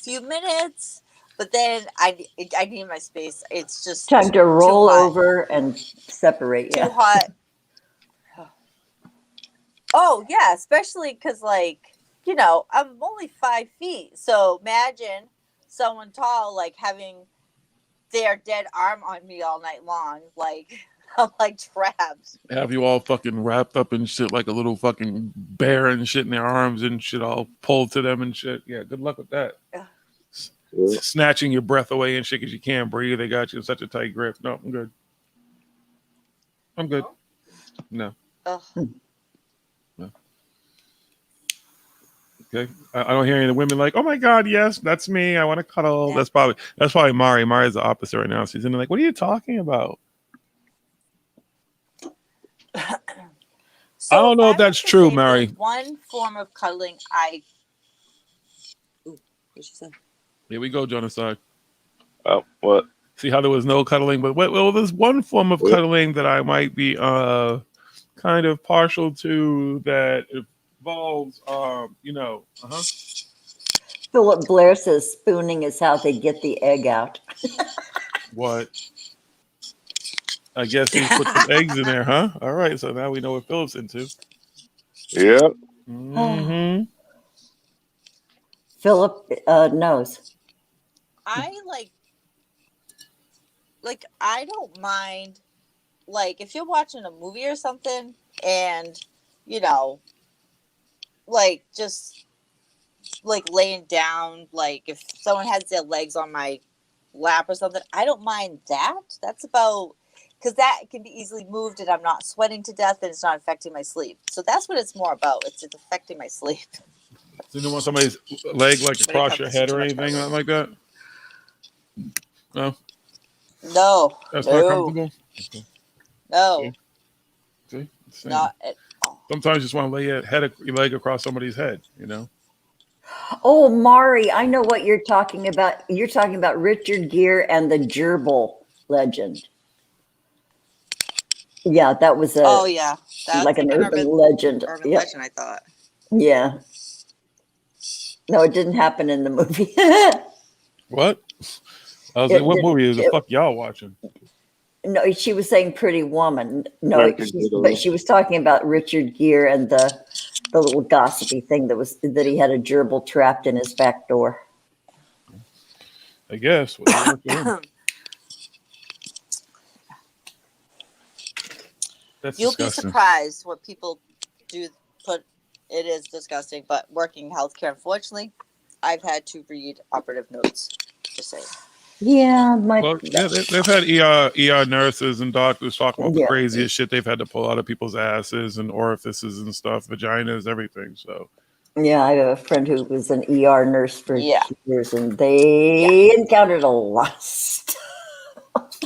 few minutes, but then I need my space. It's just
Time to roll
too hot.
over and separate.
Too
Yeah.
hot. Oh yeah, especially because like I'm only 5 feet, so imagine someone tall like having their dead arm on me all night long. Like I'm like trapped.
Have you all fucking wrapped up and shit like a little fucking bear and shit in their arms and shit all pulled to them and shit. Yeah, good luck with that. Snatching your breath away and shit because you can't breathe. They got you in such a tight grip. No, I'm good. I'm good. No.
Ugh.
No. Okay. I don't hear any of the women like, oh my God, yes, that's me. I want to cuddle.
Yeah.
That's probably Mari. Mari's the opposite right now. She's in there like, what are you talking about?
So
I don't know if that's
to
true,
say
Mary.
the one form of cuddling Ooh, what she said?
Here we go, genocide.
Oh, what?
See how there was no cuddling, but well, there's one form of cuddling that I might be kind of partial to that involves
Philip Blair says spooning is how they get the egg out.
what? I guess he put some eggs in there, huh? All right, so now we know what Philip's into.
Yep.
Mm-hmm.
Philip knows.
I like I don't mind like if you're watching a movie or something and like just like laying down, like if someone has their legs on my lap or something, I don't mind that. That's about because that can be easily moved and I'm not sweating to death and it's not affecting my sleep. So that's what it's more about. It's affecting my sleep.
So you don't want somebody's leg like
When it
across
comes
your
to
head
too
or
much
anything
cardio.
like that? No,
No.
that's not comfortable. Okay.
No.
See? Same.
Not at all.
Sometimes you just want to lay your leg across somebody's head, you know?
Oh, Mari, I know what you're talking about. You're talking about Richard Gere and the gerbil legend. Yeah, that was
Oh yeah. That's
like an
an
urban legend.
urban
Yep.
legend, I thought.
Yeah. No, it didn't happen in the movie.
What? I was like, what movie is the fuck y'all watching?
No, she was saying Pretty Woman. No,
American Idol.
but she was talking about Richard Gere and the little gossipy thing that he had a gerbil trapped in his back door.
I guess. Whatever works for him. That's
You'll
disgusting.
be surprised what people do put. It is disgusting, but working healthcare, unfortunately, I've had to read operative notes. Just saying.
Yeah,
they've had ER nurses and doctors talk about the
Yeah.
craziest shit they've had to pull out of people's asses and orifices and stuff, vaginas, everything. So
Yeah, I have a friend who was an ER nurse for years, and they encountered a lot of stuff.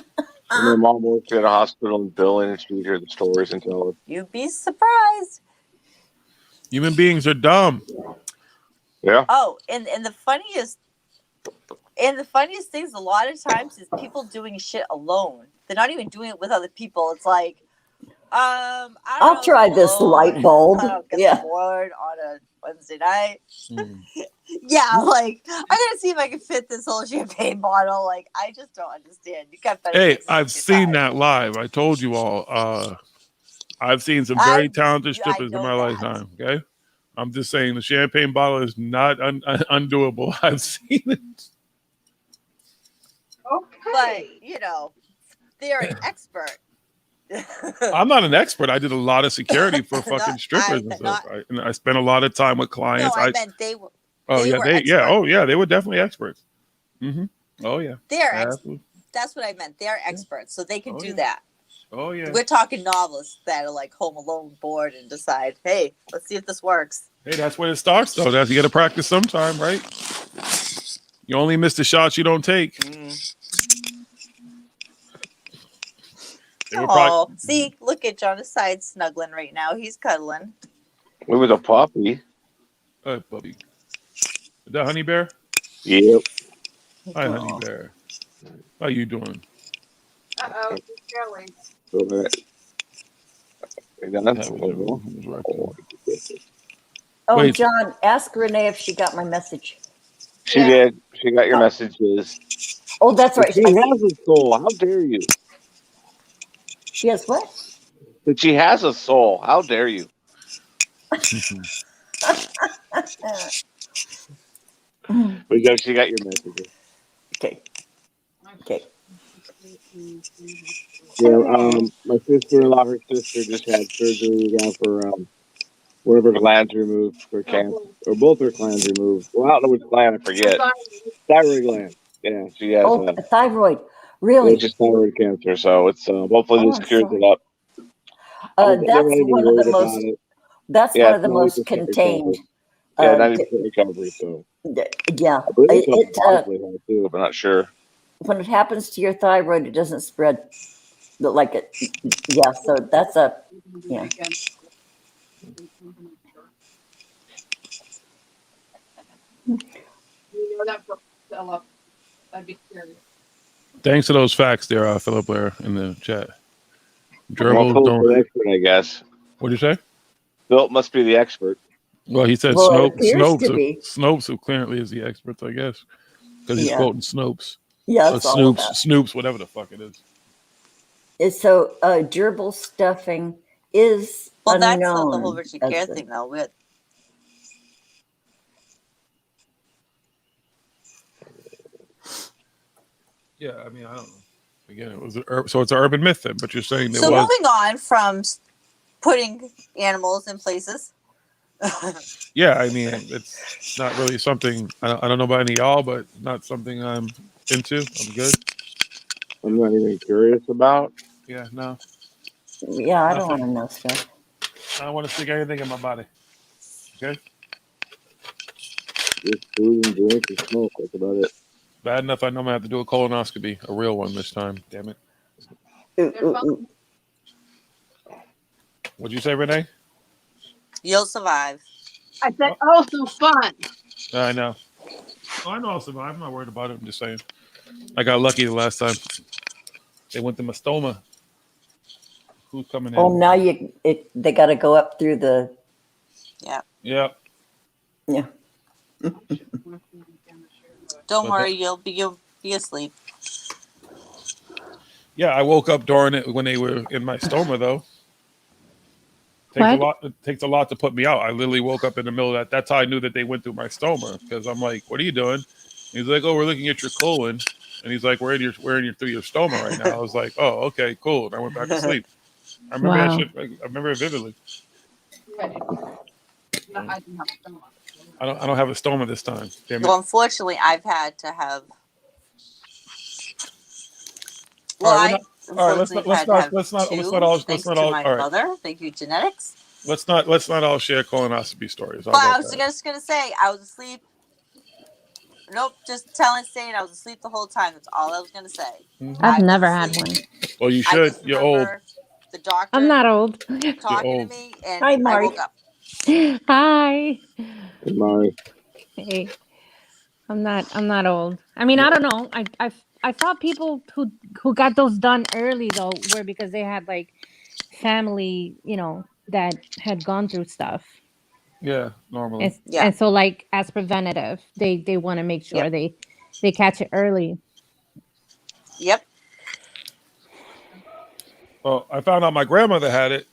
And my mom worked at a hospital in billing, and she'd hear the stories and tell us.
You'd be surprised.
human beings are dumb.
Yeah.
Oh, and the funniest things a lot of times is people doing shit alone. They're not even doing it with other people. It's like,
I'll try this light bulb.
Get bored on a Wednesday night. Yeah, like I'm gonna see if I can fit this whole champagne bottle. Like I just don't understand. You got better.
Hey,
things to
I've
do
seen
besides.
that live. I told you all. I've seen some very talented strippers in my lifetime. Okay, I'm just saying the champagne bottle is not undoable. I've seen it.
But you know, they're an expert.
I'm not an expert. I did a lot of security for fucking strippers and stuff. I spent a lot of time with clients.
No, I meant they were.
Oh
they
yeah,
were
they
expert.
oh yeah, they were definitely experts. Mm-hmm. Oh yeah,
They're
absolutely.
That's what I meant. They're experts, so they can do that.
Oh yeah.
We're talking novelists that are like home alone, bored, and decide, hey, let's see if this works.
Hey, that's where it starts though. That's you got to practice sometime, right? You only miss the shots you don't take.
Oh, see, look at John side snuggling right now. He's cuddling.
We was a puppy.
Hey, puppy. Is that Honey Bear?
Yep.
Hi, Honey Bear. How you doing?
Uh-oh, he's
Oh,
Wait.
John, ask Renee if she got my message.
She did. She got your messages.
Oh, that's
But
right.
she has a soul. How dare you?
She has what?
That she has a soul. How dare you? We go. She got your messages.
Okay. Okay.
Yeah. My sister-in-law, her sister just had surgery again for one of her glands removed for cancer, or both her glands removed. Well, I don't know which gland. I forget. Thyroid gland. Yeah, she has.
Oh, thyroid. Really?
It's just thyroid cancer. So it's hopefully this cures it up.
That's
They're not even
one of the
worried
most.
about it.
That's
Yeah,
one of the
it's
most
90%
contained.
recovery. Yeah, 90% recovery. So
Yeah.
I believe it's possibly hard too, but not sure.
When it happens to your thyroid, it doesn't spread like it. Yeah. So that's a. Yeah.
You know that for Philip. I'd be curious.
Thanks to those facts there, Philip Blair in the chat.
Well,
Gerbils
Phil's
don't.
the expert, I guess.
What did you say?
Phil must be the expert.
Well, he said
Well, it appears to be.
Snopes, who clearly is the expert, I guess, because he's
Yeah.
quoting Snopes.
Yeah,
Or
it's all about.
Snoops, whatever the fuck it is.
So gerbil stuffing is
Well, that's
unknown.
not the whole Richard Gere thing, though. With
Yeah, I mean, I don't know. Again, it was so it's an urban myth then, but you're saying there
so
was.
moving on from putting animals in places.
Yeah, I mean, it's not really something. I don't know about any of y'all, but not something I'm into. I'm good.
I'm not even curious about.
Yeah, no.
Yeah, I don't want to know stuff.
I don't want to stick anything in my body. Okay?
Just food and drink and smoke. That's about it.
Bad enough I know I'm going to have to do a colonoscopy. A real one this time. Damn it. What'd you say, Renee?
You'll survive.
I said, oh, so fun.
I know. Oh, I know I'll survive. I'm not worried about it. I'm just saying. I got lucky the last time. They went to my stoma. Who's coming in?
Oh, now they got to go up through the.
Yeah.
Yeah.
Yeah.
Don't worry, you'll be asleep.
Yeah, I woke up during it when they were in my stoma, though. It takes a lot to put me out. I literally woke up in the middle of that. That's how I knew that they went through my stoma, because I'm like, "What are you doing?" He's like, "Oh, we're looking at your colon," and he's like, "We're through your stoma right now." I was like, "Oh, okay, cool." And I went back to sleep. I remember that shit. I remember it vividly. I don't have a stoma this time. Damn it.
Well, unfortunately, I've had to have. Well, let's not all. Thanks to my mother. Thank you, genetics.
Let's not all share colonoscopy stories.
But I was just gonna say I was asleep. Nope, just saying I was asleep the whole time. That's all I was gonna say.
Mm-hmm.
I've never had one.
Well, you should. You're old.
The doctor.
I'm not old.
Talking to me, and
Hi, Mari.
I woke up.
Hi.
Hey, Mari.
Hey. I'm not old. I mean, I don't know. I thought people who got those done early though were because they had like family, that had gone through stuff.
Yeah, normally.
And so like as preventative, they want to make sure they catch it early.
Yep.
Well, I found out my grandmother had it,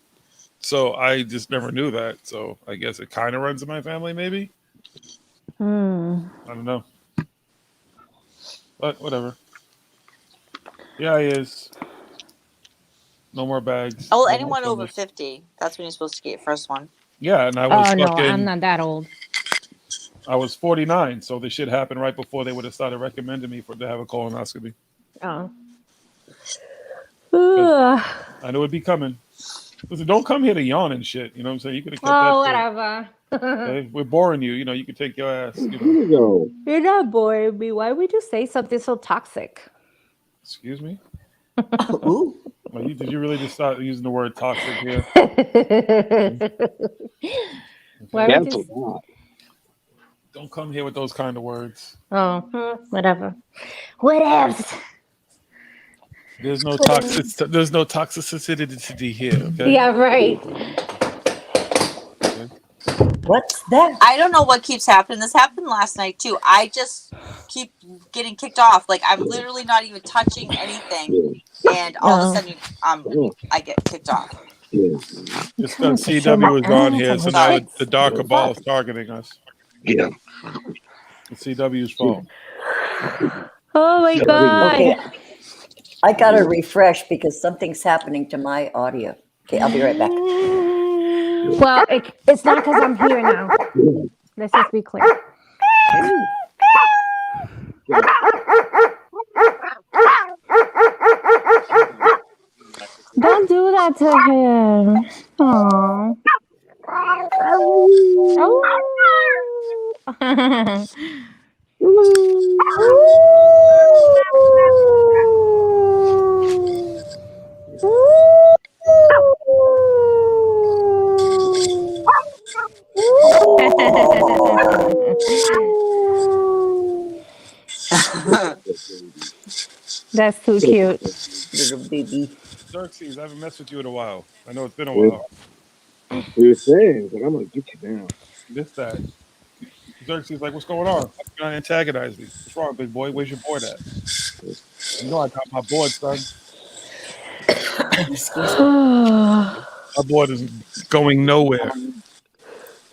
so I just never knew that. So I guess it kind of runs in my family, maybe. I don't know. But whatever. Yeah, he is. No more bags.
Oh, well, anyone over 50. That's when you're supposed to get your first one.
Yeah, and I was
no, I'm not that old.
I was 49, so this shit happened right before they would have started recommending me to have a colonoscopy.
Oh.
I knew it'd be coming. Listen, don't come here to yawn and shit. You know what I'm saying? You could have kept that.
Whatever.
Okay? We're boring you. You can take your ass.
You're not boring me. Why would you say something so toxic?
Excuse me? Ooh. Did you really just start using the word toxic here?
Why would you...
Don't come here with those kind of words.
Oh, whatever. Whatevs.
There's no toxicity here. Okay?
Yeah, right.
What's that?
I don't know what keeps happening. This happened last night too. I just keep getting kicked off. Like I'm literally not even touching anything, and all of a sudden, I get kicked off.
It's because CW is on here, so now the darker ball is targeting us.
Yeah.
It's CW's fault.
Oh my god!
Okay. I gotta refresh because something's happening to my audio. Okay, I'll be right back.
Well, it's not because I'm here now. Let's just be clear. Don't do that to him. Aww. That's too cute.
Little baby.
Xerxes, I haven't messed with you in a while. I know it's been a while.
What you're saying? Like, I'm gonna get you down.
Missed that. Xerxes, like, what's going on? You're gonna antagonize me. What's wrong, big boy? Where's your board at? You know I got my board, son. My board is going nowhere.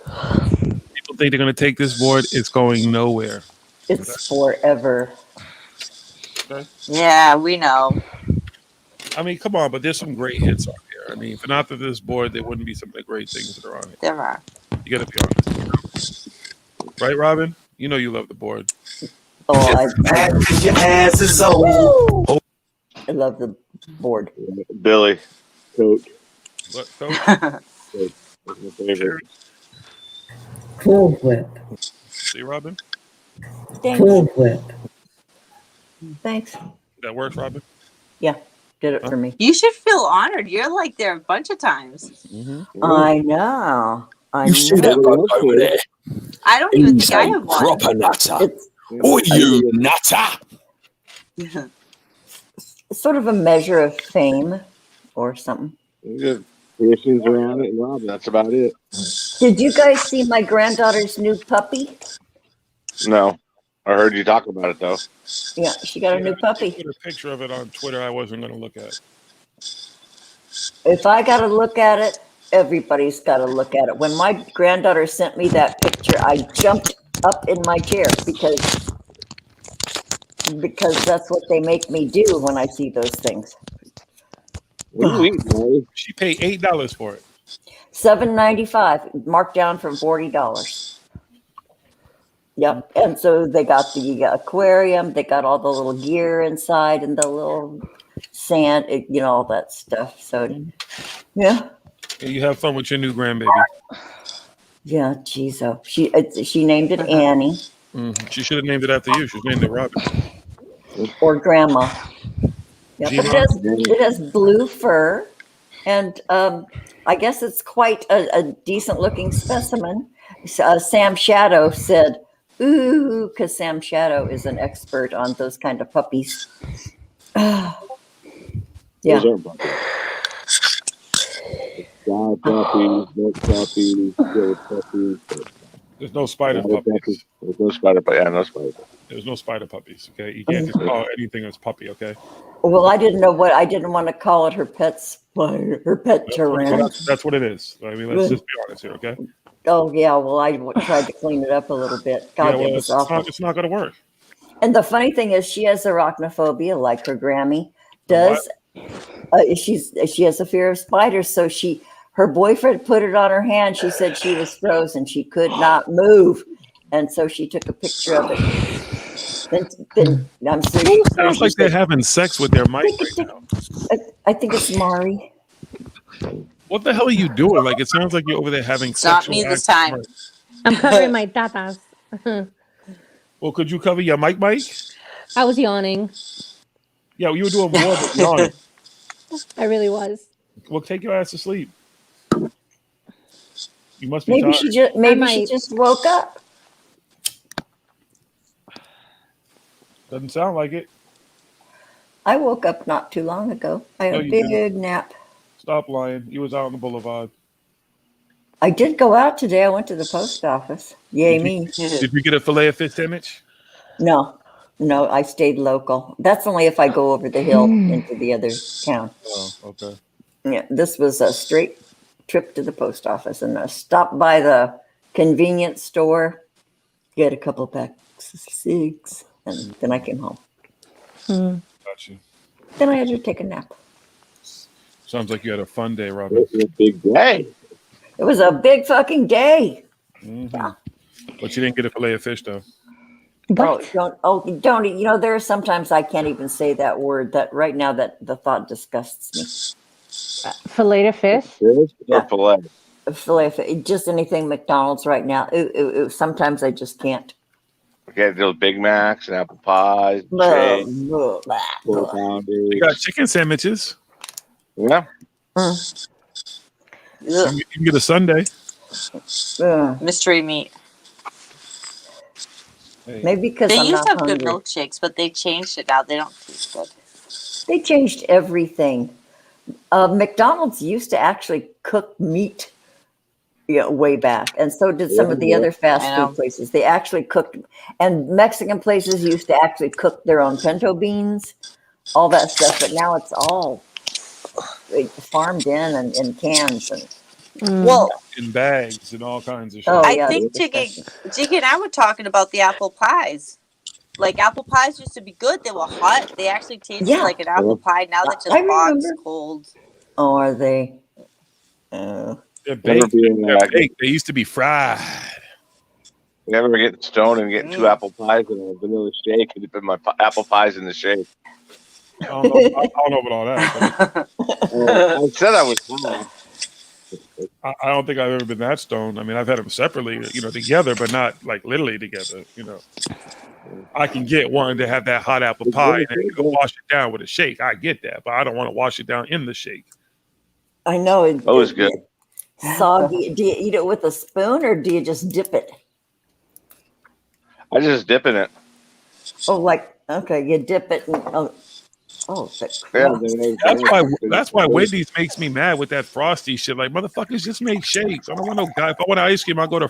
People think they're gonna take this board. It's going nowhere.
It's forever.
Okay.
Yeah, we know.
I mean, come on, but there's some great hits on here. I mean, if not for this board, there wouldn't be some of the great things that are on it.
There are.
You gotta be honest. Right, Robin? You know you love the board.
Oh,
Mad 'cause your ass is old.
I love the board.
Billy, Coach.
What, Coach?
Coach. That's my favorite.
Cool whip.
See, Robin?
Thanks.
Cool whip.
Thanks.
That works, Robin?
Yeah, did it for me.
You should feel honored. You're like there a bunch of times.
I know.
You see that bug over there?
I don't even
He's
think I
a
have one.
proper nutter.
It's
Oh, you nutter!
sort of a measure of fame or something.
Just piercings around it and Robin. That's about it.
Did you guys see my granddaughter's new puppy?
No. I heard you talk about it, though.
Yeah, she got a new puppy.
Put a picture of it on Twitter. I wasn't going to look at.
If I got to look at it, everybody's got to look at it. When my granddaughter sent me that picture, I jumped up in my chair because that's what they make me do when I see those things.
What do you eat, Molly?
She paid $8 for it.
$7.95, marked down from $40. Yep, and so they got the aquarium, they got all the little gear inside and the little sand, all that stuff. So, yeah.
You have fun with your new grandbaby.
Yeah, geez, she named it Annie.
She should have named it after you. She named it Robin.
Or Grandma. Yeah, but it has blue fur, and I guess it's quite a decent looking specimen. Sam Shadow said, ooh, because Sam Shadow is an expert on those kind of puppies. Yeah.
Dog puppies, milk puppies, goat puppies.
There's no spider puppies.
There's no spider puppies. Yeah, no spider puppies.
There's no spider puppies. Okay, you can't just call anything as puppy. Okay.
Well, I didn't want to call it her pet spider, her pet tarantula.
That's what it is. I mean, let's just be honest here, okay?
Oh yeah, well, I tried to clean it up a little bit. God, it was awful.
It's not going to work.
And the funny thing is, she has arachnophobia, like her Grammy does. She has a fear of spiders, so her boyfriend put it on her hand. She said she was frozen; she could not move, and so she took a picture of it. Then I'm serious.
It sounds like they're having sex with their mic right now.
I think it's Mari.
What the hell are you doing? Like, it sounds like you're over there having sex.
Not me this time.
I'm covering my tatas.
Well, could you cover your mic?
I was yawning.
Yeah, you were doing more than yawning.
I really was.
Well, take your ass to sleep. You must be
Maybe
tired.
she just woke up.
Doesn't sound like it.
I woke up not too long ago. I had a big nap.
Stop lying. You was out on the boulevard.
I did go out today. I went to the post office. Yay me.
Did you get a fillet of fish sandwich?
No, I stayed local. That's only if I go over the hill into the other town.
Oh, okay.
Yeah, this was a straight trip to the post office, and I stopped by the convenience store, get a couple packs of cigs, and then I came home.
Gotcha.
Then I had to take a nap.
Sounds like you had a fun day, Robin.
A big day.
It was a big fucking day.
Yeah. But you didn't get a fillet of fish, though.
Don't. You know, there are sometimes I can't even say that word. That right now, that the thought disgusts me.
Fillet of fish?
Or fillet?
Fillet of fish. Just anything McDonald's right now. Sometimes I just can't.
Okay, those Big Macs and apple pies.
You got chicken sandwiches.
Yeah.
You can get a sundae.
Mystery meat.
Maybe because
they
I'm
used
not
to have
hungry.
good milkshakes, but they changed it now. They don't taste good.
They changed everything. McDonald's used to actually cook meat, way back, and so did some of the other fast food places. They actually cooked, and Mexican places used to actually cook their own pinto beans, all that stuff. But now it's all farmed in and in cans and.
Well,
in bags and all kinds of shit.
I think Jiggy and I were talking about the apple pies. Like apple pies used to be good. They were hot. They actually tasted like an apple pie. Now they're just box cold.
Oh, are they?
They're baked. They used to be fried.
You ever get stoned and get 2 apple pies and a vanilla shake and dip my apple pies in the shake?
I don't know. I don't know about all that.
I said I was high.
I don't think I've ever been that stoned. I mean, I've had them separately, together, but not like literally together. I can get one to have that hot apple pie and then wash it down with a shake. I get that, but I don't want to wash it down in the shake.
I know. It
was good.
Soggy. Do you eat it with a spoon or do you just dip it?
I just dip in it.
Oh, okay, you dip it. And,
That's why Wendy's makes me mad with that frosty shit. Like, motherfuckers, just make shakes. I don't want no guy. If I want ice cream, I go to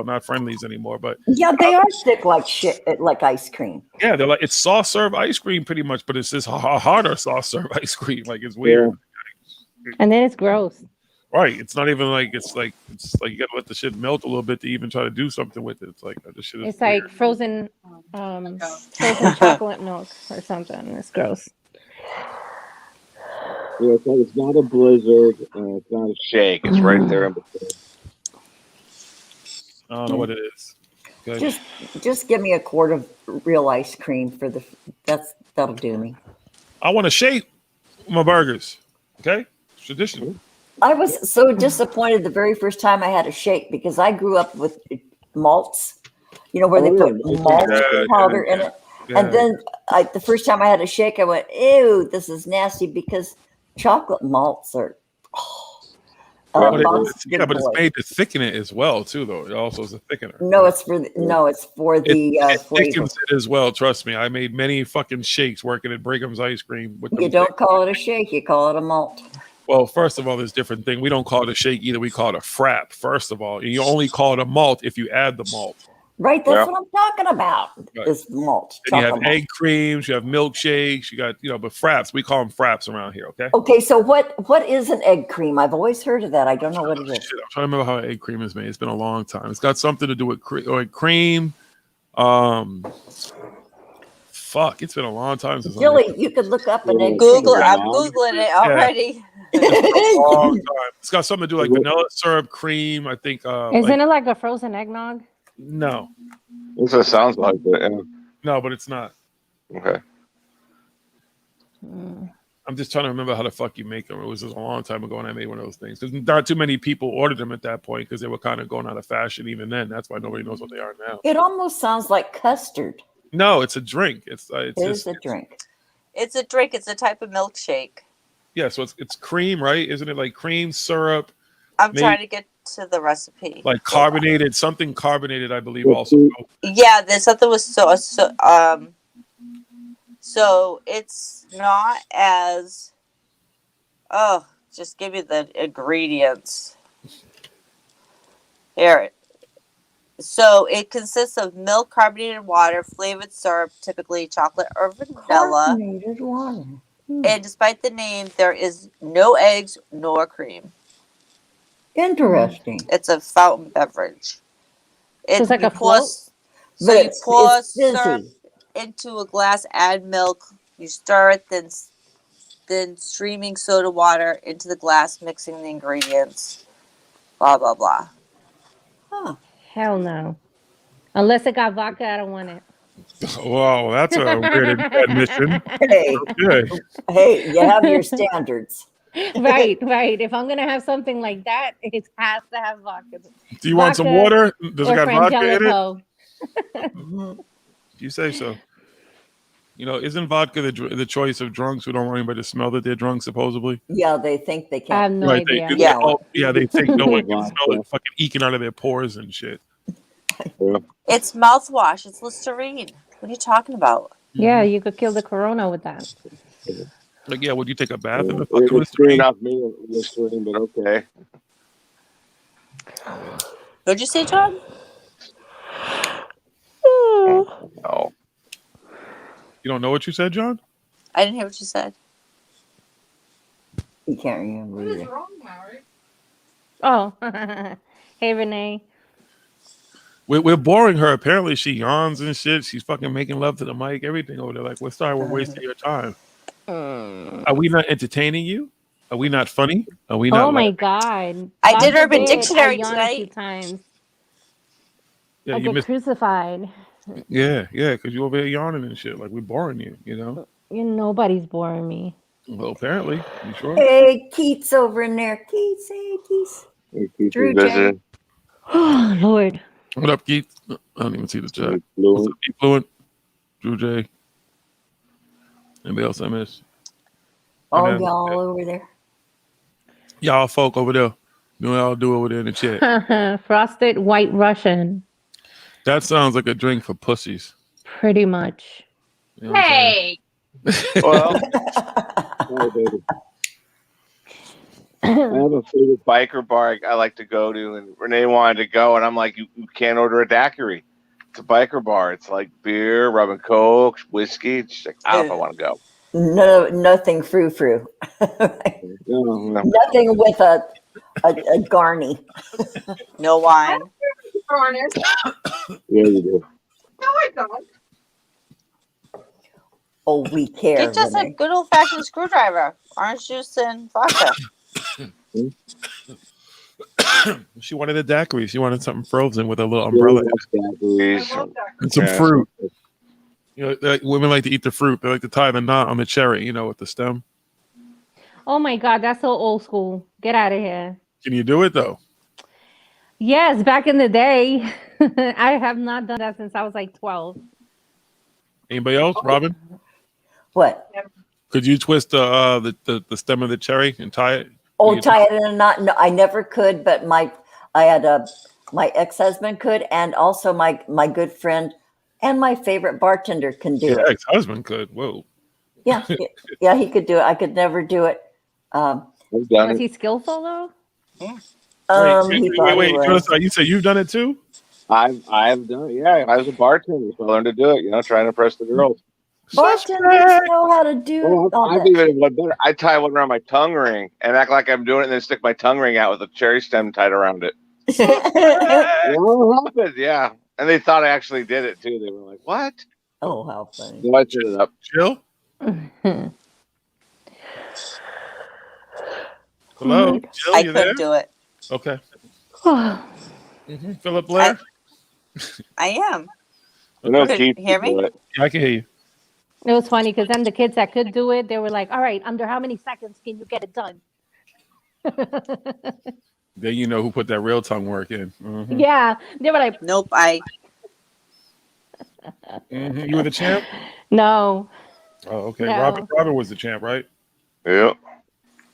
not Friendlies anymore, but
yeah, they are thick like shit, like ice cream.
yeah, they're like it's soft serve ice cream pretty much, but it's this harder soft serve ice cream. Like it's weird.
And then it's gross.
Right. It's not even like it's like you gotta let the shit melt a little bit to even try to do something with it. It's like this shit is
It's like frozen chocolate milk or something. It's gross.
Yeah, it's not a blizzard. It's not a shake. It's right there in between.
I don't know what it is. Okay.
Just give me a quart of real ice cream that'll do me.
I want to shake my burgers. Okay, it's traditional.
I was so disappointed the very first time I had a shake because I grew up with malts, where they put malt powder in it.
Yeah.
And then the first time I had a shake, I went, ew, this is nasty because chocolate malts are.
But it's made to thicken it as well, too. Though it also is a thickener.
No, it's for the
it
flavor.
thickens it as well. Trust me, I made many fucking shakes working at Brigham's Ice Cream.
You don't call it a shake; you call it a malt.
Well, first of all, there's different thing. We don't call it a shake either. We call it a frap. First of all, and you only call it a malt if you add the malt.
Right, that's what I'm talking about.
Right.
Is malt.
And you have egg creams, you have milkshakes, you got but fraps. We call them fraps around here. Okay.
Okay, so what is an egg cream? I've always heard of that. I don't know what it is.
I'm trying to remember how egg cream is made. It's been a long time. It's got something to do with cream. Fuck, it's been a long time since.
Gilly, you could look up an egg
Google.
cream.
I'm googling it already.
It's a long time. It's got something to do like vanilla syrup, cream. I think.
Isn't it like a frozen eggnog?
No.
That's what it sounds like. Yeah.
No, but it's not.
Okay.
I'm just trying to remember how the fuck you make them. It was just a long time ago when I made one of those things. Because not too many people ordered them at that point because they were kind of going out of fashion even then. That's why nobody knows what they are now.
It almost sounds like custard.
No, it's a drink. It's
a drink.
It's a drink. It's a type of milkshake.
Yeah, so it's cream, right? Isn't it like cream, syrup?
I'm trying to get to the recipe.
Like carbonated, something carbonated, I believe also.
Yeah, there's something with so it's not as just give me the ingredients. Here. So it consists of milk, carbonated water, flavored syrup, typically chocolate or vanilla.
Carbonated water.
And despite the name, there is no eggs nor cream.
Interesting.
It's a fountain beverage.
It's like a float?
So you pour syrup
fizzy.
into a glass, add milk, you stir it, then streaming soda water into the glass, mixing the ingredients. Blah, blah, blah.
Huh.
Hell no. Unless it got vodka, I don't want it.
Wow, that's a weird admission.
Hey, you have your standards.
Right. If I'm gonna have something like that, it has to have vodka.
Do you want some water? Does it got vodka in it?
Frangelico.
You say so. Isn't vodka the choice of drunks who don't want anybody to smell that they're drunk, supposedly?
Yeah, they think they can.
I have no idea.
They think no one can smell it fucking eking out of their pores and shit.
It's mouthwash. It's Listerine. What are you talking about?
Yeah, you could kill the corona with that.
Like, yeah, would you take a bath in the
It
fucking
was
Listerine?
off me, Listerine, but okay.
What'd you say, John?
No.
You don't know what you said, John?
I didn't hear what you said.
You can't remember either.
Oh, hey, Renee.
We're boring her. Apparently, she yawns and shit. She's fucking making love to the mic, everything over there. Like, we're sorry, we're wasting your time. Are we not entertaining you? Are we not funny? Are we not?
Oh my god!
I did Urban
I
Dictionary
yawned
tonight.
a few times.
Yeah,
I
you
get
missed.
crucified.
Yeah, because you over here yawning and shit. Like we're boring you,
Nobody's boring me.
Well, apparently. You sure?
Hey, Keith's over in there. Keith's, hey, Keith's. Drew J.
Oh, Lord.
What up, Keith? I don't even see the chat. What's up, Keith Fluent? Drew J. Anybody else I missed?
All y'all over there.
Y'all folk over there. You know what I'll do over there in the chat.
Frosted White Russian.
That sounds like a drink for pussies.
Pretty much.
You know what I'm saying?
Well, oh, baby. I have a favorite biker bar I like to go to, and Renee wanted to go, and I'm like, you can't order a daiquiri. It's a biker bar. It's like beer, rum and coke, whiskey. She's like, I don't know if I want to go.
No, nothing frou-frou.
No.
Nothing with a garney.
No wine.
Yeah, you do.
No, I don't.
Oh, we care.
Get just a good old fashioned screwdriver, orange juice, and vodka.
She wanted a daiquiri. She wanted something frozen with a little umbrella and some fruit. You know, women like to eat the fruit. They like to tie the knot on the cherry, with the stem.
Oh my God, that's so old school. Get out of here.
Can you do it though?
Yes, back in the day. I have not done that since I was like 12.
Anybody else? Robin?
What?
Could you twist the stem of the cherry and tie it?
Oh, tie it in a knot? No, I never could, but my ex-husband could, and also my good friend and my favorite bartender can do
Your
it.
ex-husband could. Whoa.
Yeah, he could do it. I could never do it.
Was he skillful though?
Wait, you said you've done it too?
I've done it. Yeah, I was a bartender, so I learned to do it. Trying to impress the girls.
Bartenders know how to do
I even one better. I tie one around my tongue ring and act like I'm doing it, and then stick my tongue ring out with a cherry stem tied around it. What happened? Yeah, and they thought I actually did it too. They were like, "What?"
Oh, how funny!
So I set it up.
Jill. Hello, Jill.
I
You there?
couldn't do it.
Okay. Philip Blair.
I am.
No,
Could
Keith,
you hear me?
Yeah, I can hear you.
It was funny because then the kids that could do it, they were like, all right, under how many seconds can you get it done?
Then you know who put that real tongue work in. Mm-hmm.
Yeah. They were like,
nope,
You were the champ?
No.
Oh, okay.
No.
Robin was the champ, right?
Yeah.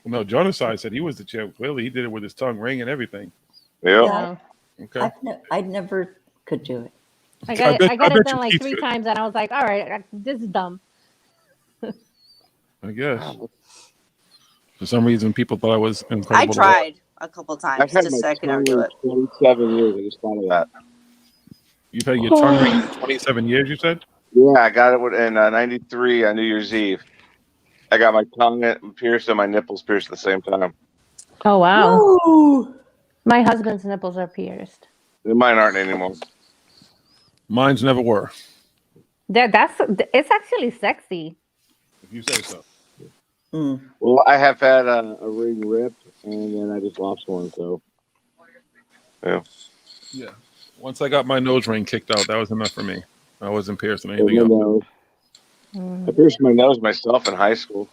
No, Jonasai said he was the champ. Clearly, he did it with his tongue ring and everything.
Yeah.
Okay.
I never could do it.
I got it done like 3 times, and I was like, all right, this is dumb.
I guess. For some reason, people thought I was incredible.
I tried a couple times
I've had
just so
my
I could never do
tongue
it.
27 years. I just thought of that.
You've had your tongue ring for 27 years, you said?
Yeah, I got it in '93 on New Year's Eve. I got my tongue pierced and my nipples pierced at the same time.
Oh, wow.
Woo!
My husband's nipples are pierced.
Mine aren't anymore.
Mine's never were.
It's actually sexy.
If you say so.
Well, I have had a ring ripped, and then I just lost one. So,
yeah. Once I got my nose ring kicked out, that was enough for me. I wasn't piercing anything else.
I pierced my nose myself in high school.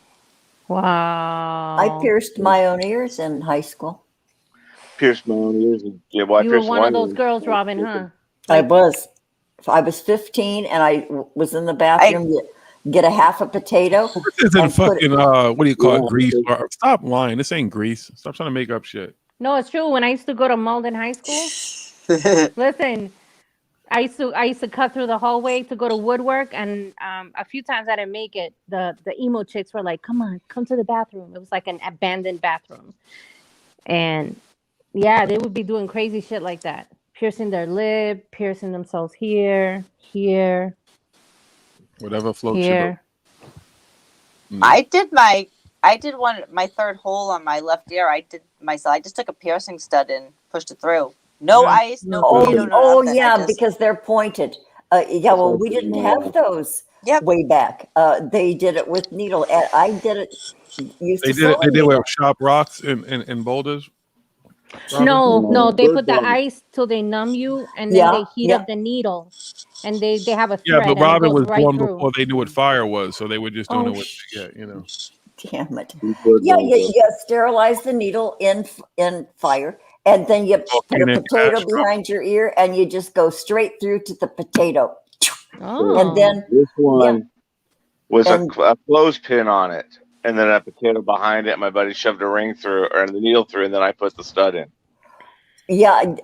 Wow.
I pierced my own ears in high school.
Pierced my own ears. And,
you were one of those girls, Robin, huh?
I was 15, and I was in the bathroom get a half a potato.
This isn't fucking what do you call it? Grease. Stop lying. This ain't grease. Stop trying to make up shit.
No, it's true. When I used to go to Malden High School, listen, I used to cut through the hallway to go to woodwork, and a few times I didn't make it. The emo chicks were like, "Come on, come to the bathroom." It was like an abandoned bathroom, and yeah, they would be doing crazy shit like that, piercing their lip, piercing themselves here.
Whatever floats
Here.
your boat.
I did my third hole on my left ear. I just took a piercing stud and pushed it through. No ice, no needle, no nothing.
Yeah, because they're pointed. Well, we didn't have those way back. They did it with needle. And I did it.
They did it with sharp rocks and boulders.
No, they
Bird
put the
dog.
ice till they numb you, and then they heat up the needle, and they have a
Yeah,
thread,
but
and it
Robin
goes
was
right
born
through.
before they knew what fire was, so they were just don't know what to get, you know.
Damn it. Yeah, you sterilize the needle in fire, and then you put a potato behind your ear, and you just go straight through to the potato. And then
This one was
And-
a clothespin on it, and then a potato behind it. My buddy shoved a ring through or the needle through, and then I put the stud in.
Yeah,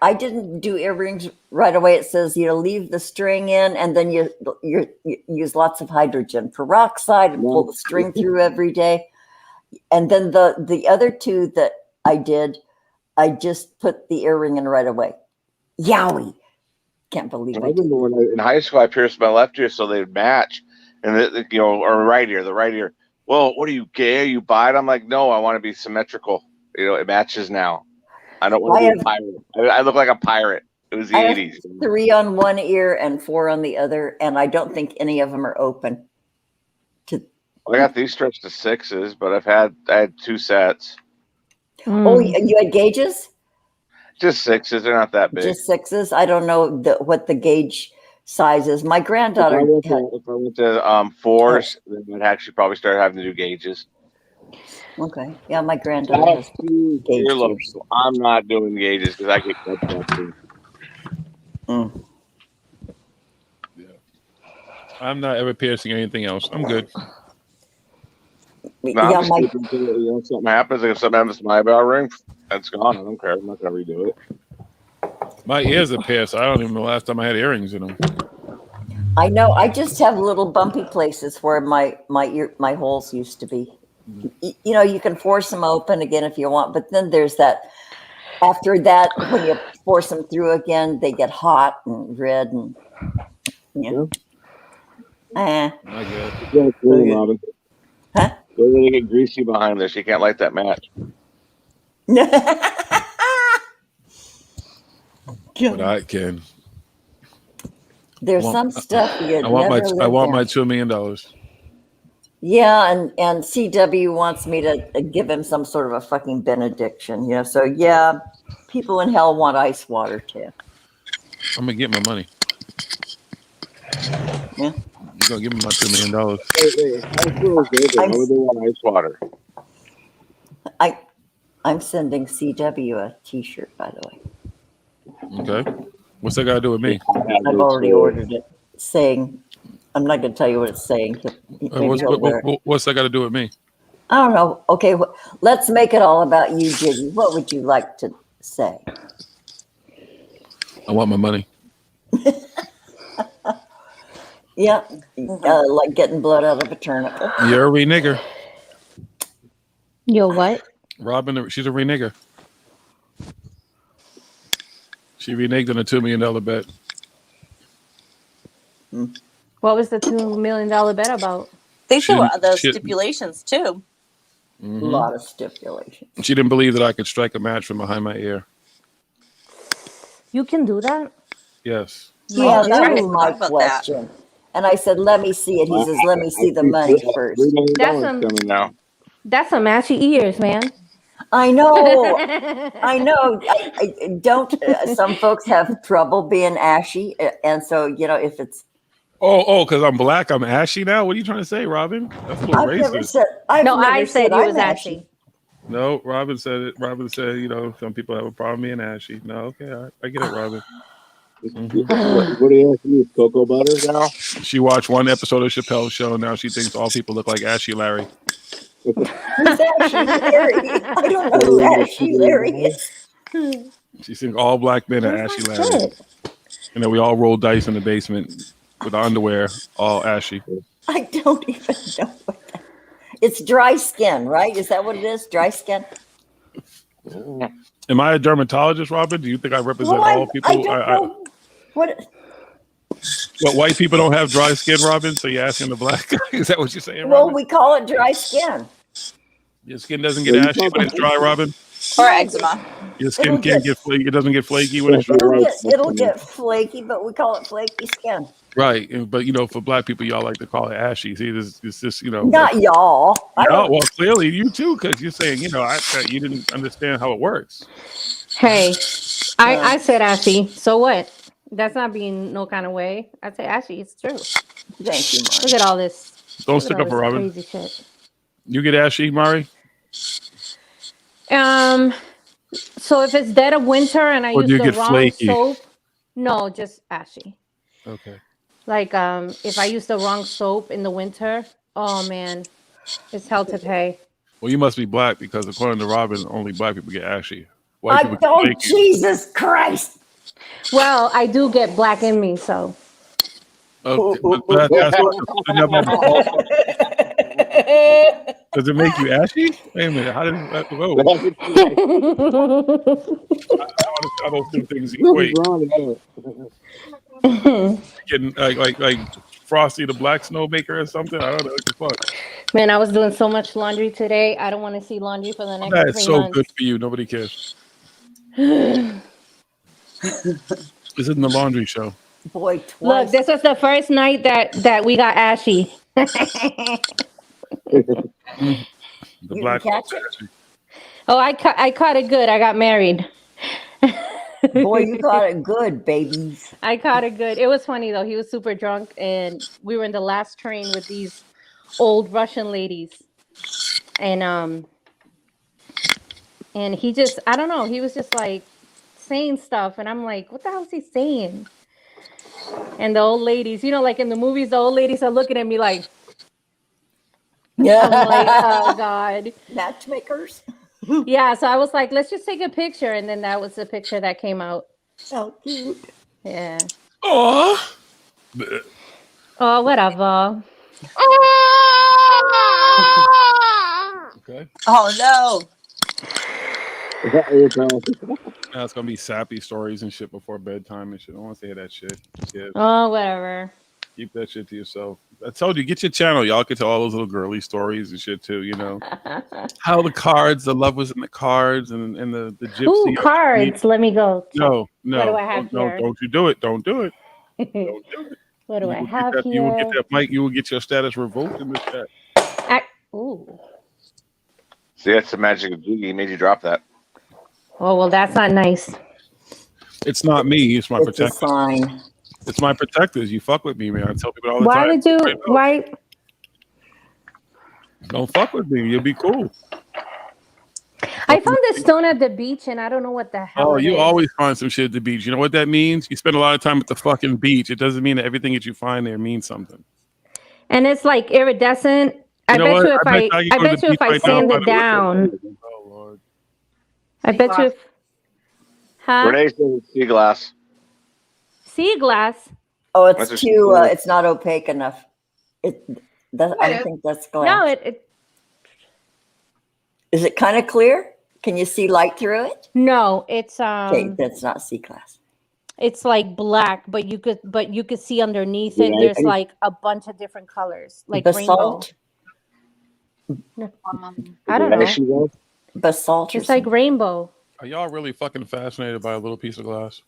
I didn't do earrings right away. It says leave the string in, and then you use lots of hydrogen peroxide and pull the string through every day. And then the other two that I did, I just put the earring in right away. Yowie! Can't believe
I remember when in high school I pierced my left ear so they'd match, and or right ear, the right ear. Well, what are you, gay? Are you bi? I'm like, no, I want to be symmetrical. It matches now. I don't want to be a pirate. I look like a pirate. It was the
I have
80s.
3 on one ear and 4 on the other, and I don't think any of them are open.
I got these stretched to 6s, but I had 2 sets.
Oh, you had gauges?
Just 6s. They're not that big.
Just 6s? I don't know what the gauge size is. My granddaughter.
If I went to 4s, then I'd actually probably start having to do gauges.
Okay. Yeah, my granddaughter has
huge earlobes, so I'm not doing gauges because I get cut too.
I'm not ever piercing anything else. I'm good.
No, I'm just keeping until, something happens. If something happens to my eyebrow ring, that's gone. I don't care. I'm not gonna redo it.
My ears are pierced. I don't even know the last time I had earrings in them.
I know. I just have little bumpy places where my holes used to be. You can force them open again if you want, but then there's that. After that, when you force them through again, they get hot and red and
I guess.
Robin.
Huh?
They're gonna get greasy behind this. You can't light that match.
But I can.
There's some stuff you
I want my $2 million.
Yeah, and CW wants me to give him some sort of a fucking benediction, So yeah, people in hell want ice water too.
I'm gonna get my money.
Yeah.
You're gonna give me my $2 million.
Why would they want ice water?
I'm sending CW a T-shirt, by the way.
Okay. What's that got to do with me?
I've already ordered it, saying, I'm not going to tell you what it's saying.
What's that got to do with me?
I don't know. Okay, let's make it all about you, Jiggy. What would you like to say?
I want my money.
Yeah, like getting blood out of a turnip.
You're a renigger.
Yo, what?
Robin, she's a renigger. She reneged on a $2 million bet.
What was the $2 million bet about?
They said the stipulations too.
Mm-hmm.
A lot of stipulations.
She didn't believe that I could strike a match from behind my ear.
You can do that?
Yes.
Yeah, that was my question. And I said, let me see it. He says, let me see the money first.
That's some ashy ears, man.
I know. I know. I don't. Some folks have trouble being ashy. And so, if it's.
Oh, because I'm black, I'm ashy now? What are you trying to say, Robin? That's a little racist.
I said you was ashy.
No, Robin said it. Robin said, some people have a problem being ashy. No, okay, I get it, Robin.
Mm-hmm. What do you have to use? Cocoa butter now?
She watched one episode of Chappelle's show. Now she thinks all people look like Ashy Larry.
Who's Ashy Larry? I don't know who Ashy Larry is.
She thinks all black men are Ashy Larry. And then we all roll dice in the basement with our underwear all ashy.
I don't even know what that is. It's dry skin, right? Is that what it is? Dry skin?
Am I a dermatologist, Robin? Do you think I represent all people?
I don't know. What
white people don't have dry skin, Robin? So you're asking the black guy? Is that what you're saying, Robin?
Well, we call it dry skin.
Your skin doesn't get ashy when it's dry, Robin?
Or eczema.
Your skin
It'll
can't
get-
get flaky. It doesn't get flaky when it's dry.
It'll get flaky, but we call it flaky skin.
Right, but for black people, y'all like to call it ashy. See, this is just
Not y'all.
No, well, clearly you too, because you're saying you didn't understand how it works.
Hey, I said ashy. So what? That's not being no kind of way. I say ashy. It's true.
Thank you, Mari.
Look at all this.
Don't
look
stick
at all
up for
this
Robin.
Crazy shit.
You get ashy, Mari?
So if it's dead of winter and I
Or do
use
you
the
get
wrong
flaky?
soap, no, just ashy.
Okay.
Like if I use the wrong soap in the winter, oh man, it's hell to pay.
Well, you must be black because according to Robin, only black people get ashy. White people get
Oh,
flaky.
Jesus Christ.
Well, I do get black in me, so.
Okay, but does it make you ashy? Wait a minute. How did that go? How those two things equate? Getting like Frosty the Black Snowmaker or something. I don't know what the fuck.
Man, I was doing so much laundry today. I don't want to see laundry for the next 3
That's so
months.
good for you. Nobody cares. This isn't the laundry show.
Boy,
Look, this was the first night that we got ashy.
The black
catch it?
ashy.
Oh, I caught it good. I got married.
Boy, you caught it good, babies.
I caught it good. It was funny though. He was super drunk, and we were in the last train with these old Russian ladies, and he just, I don't know, he was just like saying stuff, and I'm like, what the hell is he saying? And the old ladies, like in the movies, the old ladies are looking at me like,
Yeah.
I'm like, oh God.
Matchmakers.
Yeah, so I was like, let's just take a picture, and then that was the picture that came out.
So cute.
Yeah.
Oh.
Oh, whatever.
Okay.
Oh no.
Now it's gonna be sappy stories and shit before bedtime and shit. I don't want to hear that shit. Yeah.
Oh, whatever.
Keep that shit to yourself. I told you, get your channel. Y'all can tell all those little girly stories and shit too. How the cards, the love was in the cards, and the gypsy.
Ooh, cards. Let me go.
No.
What do I have here?
Don't you do it. Don't do it. Don't do it.
What do I have here?
You will get that mic. You will get your status revoked in the chat.
Ooh.
See, that's the magic of Jiggy. He made you drop that.
Oh, well, that's not nice.
It's not me. It's my
It's a
protectors.
sign.
It's my protectors. You fuck with me, man. I tell people all the time.
Why?
Don't fuck with me. You'll be cool.
I found this stone at the beach, and I don't know what the hell.
Oh,
it
you
is.
always find some shit at the beach. You know what that means? You spend a lot of time at the fucking beach. It doesn't mean that everything that you find there means something.
And it's like iridescent. I bet you if I sand it down.
Oh Lord.
I bet you if. Huh?
Renee says sea glass.
Sea glass.
Oh,
That's
it's
what she
too.
said.
It's not opaque enough. I don't think that's glass.
No,
Is it kind of clear? Can you see light through it?
No, it's
Okay, that's not sea glass.
It's like black, but you could see underneath it.
Yeah,
There's like a bunch of different colors, like
Basalt?
rainbow. I don't know.
Basalt.
It's like rainbow.
Are y'all really fucking fascinated by a little piece of glass?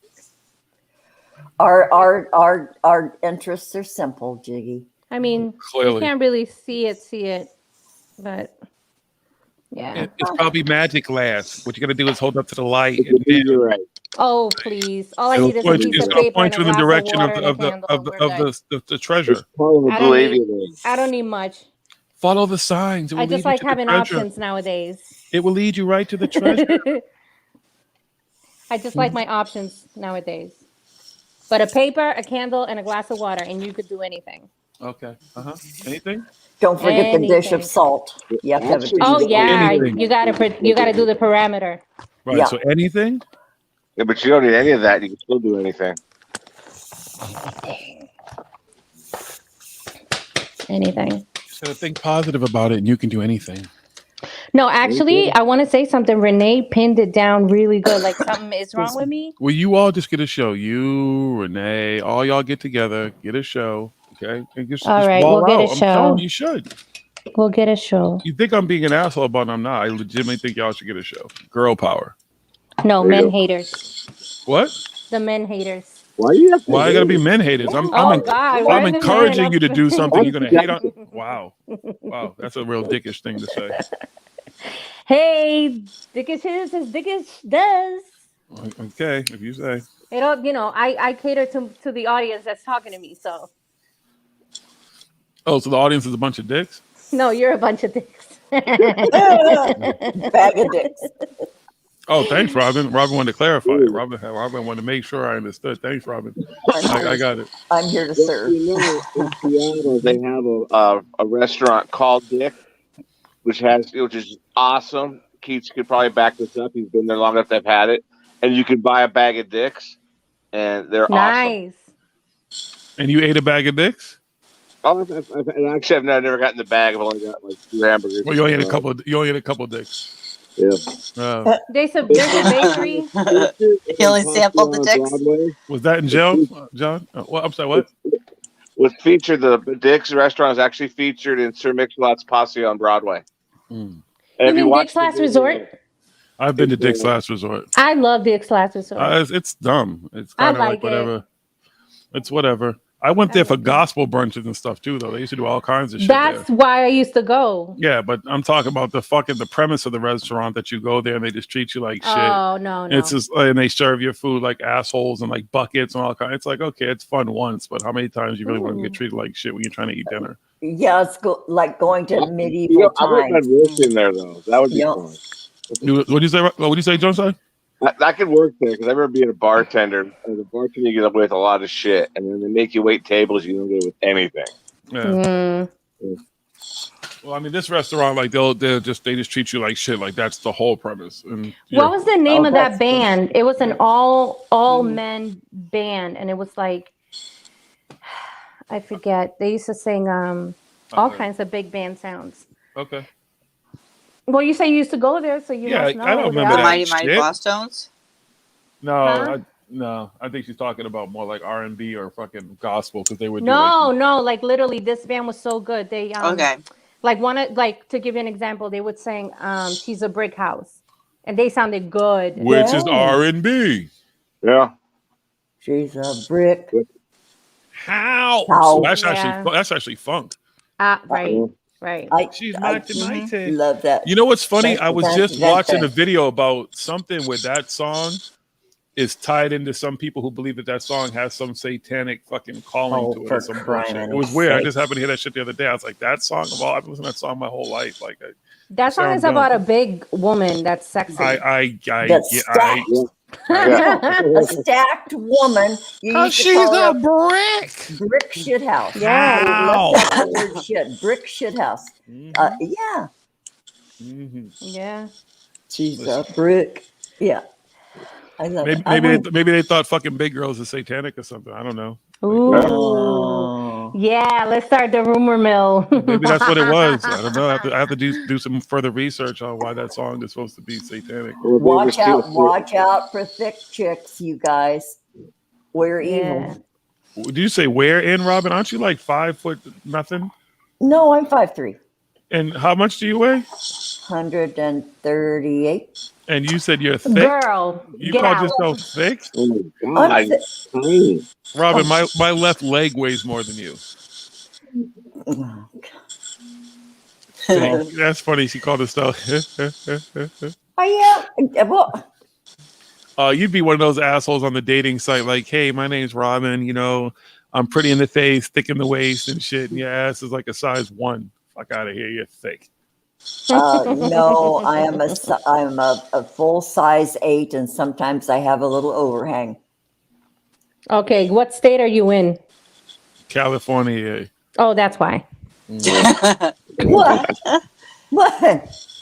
Our interests are simple, Jiggy.
I mean,
Clearly.
you can't really see it, but yeah.
It's probably magic glass. What you gotta do is hold up to the light. And then
You're right.
Oh please! All I
it'll
need is a
point,
piece of
it'll
paper
point
and
you
a
in the
glass
direction
of water and a candle.
the treasure.
I don't need much.
Follow the signs. It will
I
lead
just
you
like
to the
having
treasure.
options nowadays.
It will lead you right to the treasure.
I just like my options nowadays. But a paper, a candle, and a glass of water, and you could do anything.
Okay. Anything?
Don't forget the dish
Anything.
of salt. You have to have a dish
Oh
of salt.
yeah,
Anything.
you gotta do the parameter.
Right.
Yeah.
So anything?
Yeah, but you don't need any of that. You can still do anything.
Anything.
Just gotta think positive about it, and you can do anything.
No, actually, I want to say something. Renee pinned it down really good. Like something is wrong with me.
Well, you all just get a show. You, Renee, all y'all get together, get a show. Okay. And just
All right,
ball
we'll get
out.
a
I'm
show.
telling you should.
We'll get a show.
You think I'm being an asshole about it? I'm not. I legitimately think y'all should get a show. Girl power.
No,
There you
men
go.
haters.
What?
The men haters.
Why do you have to
Why I gotta be
hate?
men haters?
Oh God, why
I'm
are the
encouraging
men
you to do something. You're gonna hate on.
up-
Wow, that's a real dickish thing to say.
Hey, dickish is as dickish does.
Okay, if you say.
It all, I cater to the audience that's talking to me. So
Oh, so the audience is a bunch of dicks?
no, you're a bunch of dicks.
Bag of dicks.
Oh, thanks, Robin. Robin wanted to clarify it. Robin wanted to make sure I understood. Thanks, Robin. I got it.
I'm here to serve.
You know, in Seattle, they have a restaurant called Dick, which is awesome. Keats could probably back this up. He's been there long enough to have had it. And you can buy a bag of dicks, and they're awesome.
And you ate a bag of dicks?
Oh, actually, I've never gotten the bag. I've only got like 2 hamburgers.
Well, you only ate a couple. You only ate a couple of dicks.
Yeah.
There's a bakery.
He only sampled the dicks.
Was that in jail, John? Well, I'm sorry. What?
Was featured the Dick's restaurant is actually featured in Sir Mix-a-Lot's Posse on Broadway.
Mm.
You mean Dick's Last Resort?
I've been to Dick's Last Resort.
I love Dick's Last Resort.
It's dumb. It's
I
kind of
like
like whatever. It's whatever. I went there for gospel brunches and stuff too, though. They used to do all kinds of shit
That's
there.
why I used to go.
Yeah, but I'm talking about the premise of the restaurant that you go there and they just treat you like shit.
Oh no.
It's just and they serve your food like assholes and like buckets and all kinds. It's like okay, it's fun once, but how many times you really want to get treated like shit when you're trying to eat dinner?
Yeah, it's like going to medieval
I would
times.
have roasting there though. That would be fun.
What do you say? What do you say, John? Sorry?
I could work there because I remember being a bartender. As a bartender, you get away with a lot of shit, and then they make you wait tables. You don't get away with anything.
Yeah. Well, I mean, this restaurant, like they just treat you like shit. Like that's the whole premise. And
What was the name of that band? It was an all men band, and it was like I forget. They used to sing all kinds of big band sounds.
Okay.
Well, you say you used to go there, so you must know.
I don't remember that
Mighty
shit.
Boss Tones?
No, no. I think she's talking about more like R&B or fucking gospel because they would.
No, like literally, this band was so good. They
Okay.
Like to give you an example, they would sing "She's a Brick House," and they sounded good.
Which is R&B.
Yeah.
She's a brick
house.
House.
That's actually funk.
Right.
She's mighty.
Love that.
You know what's funny? I was just watching a
that.
video about something where that song is tied into some people who believe that song has some satanic fucking calling to it or some bullshit. It was weird. I just happened to hear that shit the other day. I was like, that song of all, I've listened to that song my whole life. Like
That song is about a big woman that's sexy.
A stacked woman. You used to
she's
call
a
her brick shit house.
Yeah.
Left out the word shit. Brick shit house. Yeah.
Yeah.
She's a brick. Yeah. I love
Maybe they thought fucking big girls is satanic or something. I don't know.
Ooh. Yeah, let's start the rumor mill.
Maybe that's what it was. I don't know. I have to do some further research on why that song is supposed to be satanic.
Watch out for thick chicks, you guys. We're evil.
Did you say where in, Robin? Aren't you like 5 foot nothing?
No, I'm 5'3".
And how much do you weigh?
138.
And you said you're thick?
Girl,
you
get
called
out.
yourself thick?
Oh my god.
Robin, my left leg weighs more than you. That's funny. She called herself. You'd be one of those assholes on the dating site, like, hey, my name's Robin. You know, I'm pretty in the face, thick in the waist, and shit. And your ass is like a size 1. Fuck out of here. You're thick.
No, I'm a full size 8, and sometimes I have a little overhang.
Okay, what state are you in?
California.
Oh, that's why.
What?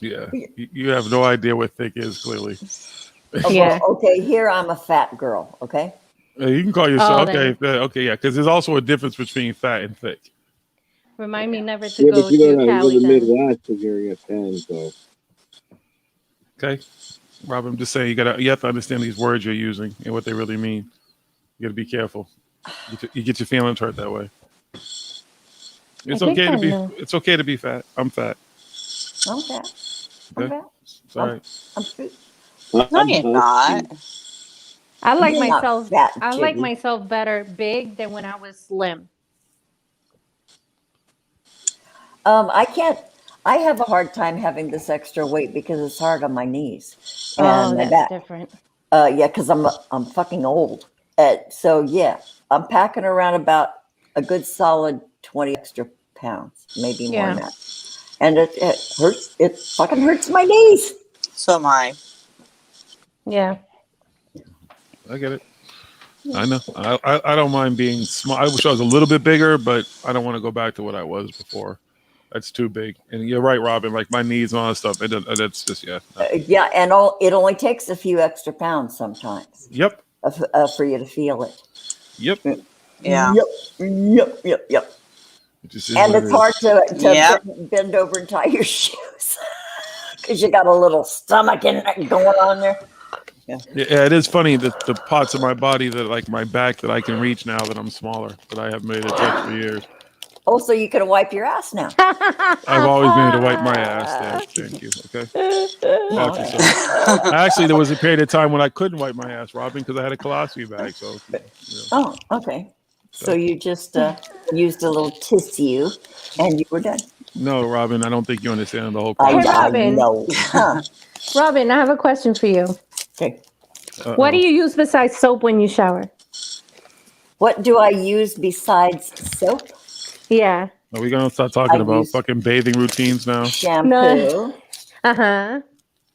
Yeah, you have no idea what thick is, clearly.
Okay, here I'm a fat girl, okay?
You can call yourself, okay, yeah, because there's also a difference between fat and thick.
Remind me never to go to Cali.
The Midwest because you're a 10, so.
Okay, Rob, I'm just saying you have to understand these words you're using and what they really mean. You got to be careful. You get your feelings hurt that way. It's
I think
okay
I
to be.
know.
It's okay to be fat. I'm fat.
I'm fat. I'm
Okay.
fat.
It's all right.
I'm fat.
No, you're not.
I like
You're not
myself.
fat,
I like
Jiggy.
myself better big than when I was slim.
I can't. I have a hard time having this extra weight because it's hard on my knees and
Oh,
my
that's
back.
different.
Yeah, because I'm fucking old. So yeah, I'm packing around about a good solid 20 extra pounds, maybe more than
Yeah.
that. And it hurts. It fucking hurts my knees.
So am I.
Yeah.
I get it. I know. I don't mind being small. I wish I was a little bit bigger, but I don't want to go back to what I was before. That's too big. And you're right, Robin. Like my knees and all that stuff. That's just no.
Yeah, and it only takes a few extra pounds sometimes.
Yep.
For you to feel it.
Yep.
Yeah.
Yep.
It just is
And
what
it's
it is.
hard to
Yep.
bend over and tie your shoes because you got a little stomach going on there. Yeah.
Yeah, it is funny that the parts of my body that like my back that I can reach now that I'm smaller, that I haven't made a touch for years.
Oh, so you can wipe your ass now.
I've always been able to wipe my ass there. Thank you. Okay. Actually, there was a period of time when I couldn't wipe my ass, Robin, because I had a colostomy bag. So.
Oh, okay. So you just used a little tissue, and you were done.
No, Robin, I don't think you understand the whole
Hey,
process.
Robin.
No. Huh.
Robin, I have a question for you.
Okay.
What do you use besides soap when you shower?
What do I use besides soap?
Yeah.
Are we gonna start talking
I
about
use
fucking bathing routines now?
Shampoo.
Uh-huh.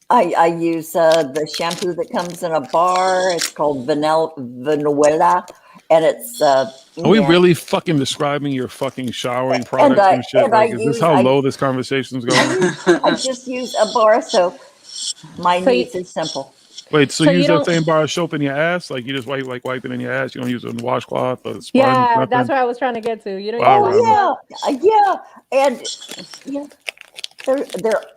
I use the shampoo that comes in a bar. It's called Vanuela, and it's.
Are we really fucking describing your fucking showering products
I-
and shit?
and I
Like, is this
use-
how
I-
low this conversation's going?
I just use a bar soap. My
So
needs are simple.
Wait, so
So
you
you
use that
don't-
same bar of soap in your ass? Like you just wipe it in your ass? You don't use it in washcloth or sponge?
Yeah,
nothing?
that's what I was trying to get to. You don't
Wow,
use
Robin.
Yeah, and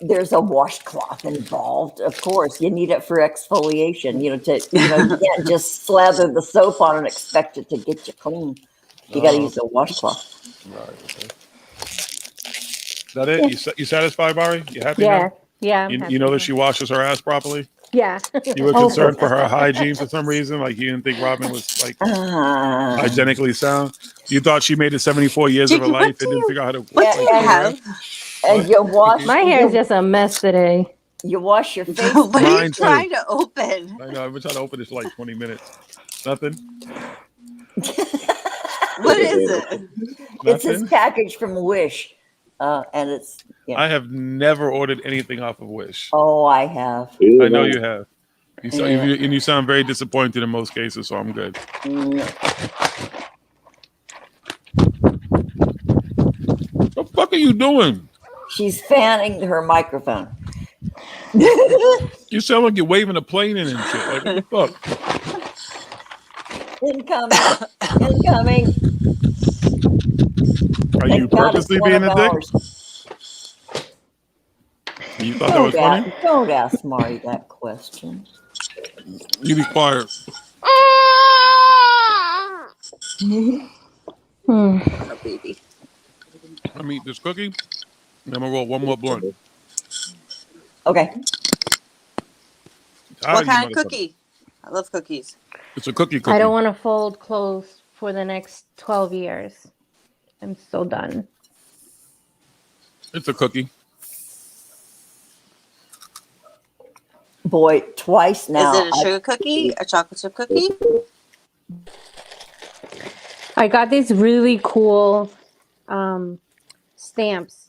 there's a washcloth involved. Of course, you need it for exfoliation. You can't just slather the soap on and expect it to get you clean. You got to use a washcloth.
Right. Okay. Is that it? You satisfied, Barry? You happy
Yeah.
now?
Yeah. I'm
You
happy
know
now.
that she washes her ass properly?
Yeah.
You were concerned for her hygiene for some reason? Like you didn't think Robin was like hygienically sound? You thought she made it 74 years of her life and didn't figure out how to
What do you have?
And you wash.
My hair is just a mess today.
You wash your face.
What are you
Mine too.
trying to open?
I know. I've been trying to open this for like 20 minutes. Nothing.
What is it?
It's his
Nothing.
package from Wish, and it's. Yeah.
I have never ordered anything off of Wish.
Oh, I have.
I know you have. And you sound very disappointed in most cases, so I'm good. What the fuck are you doing?
She's fanning her microphone.
You sound like you're waving a plane in and shit. Like, what the fuck?
Incoming. Incoming.
Are you
Thank God
purposely
it's one
being a
of
dick?
ours.
You thought that was funny?
Don't ask Marty that question.
You be quiet.
Oh, baby.
I'm eat this cookie. Then I'm gonna roll one more blunt.
Okay.
What kind of cookie? I love cookies.
It's a cookie.
I don't want to fold clothes for the next 12 years. I'm so done.
It's a cookie.
Boy, twice now.
Is it a sugar cookie? A chocolate chip cookie?
I got these really cool stamps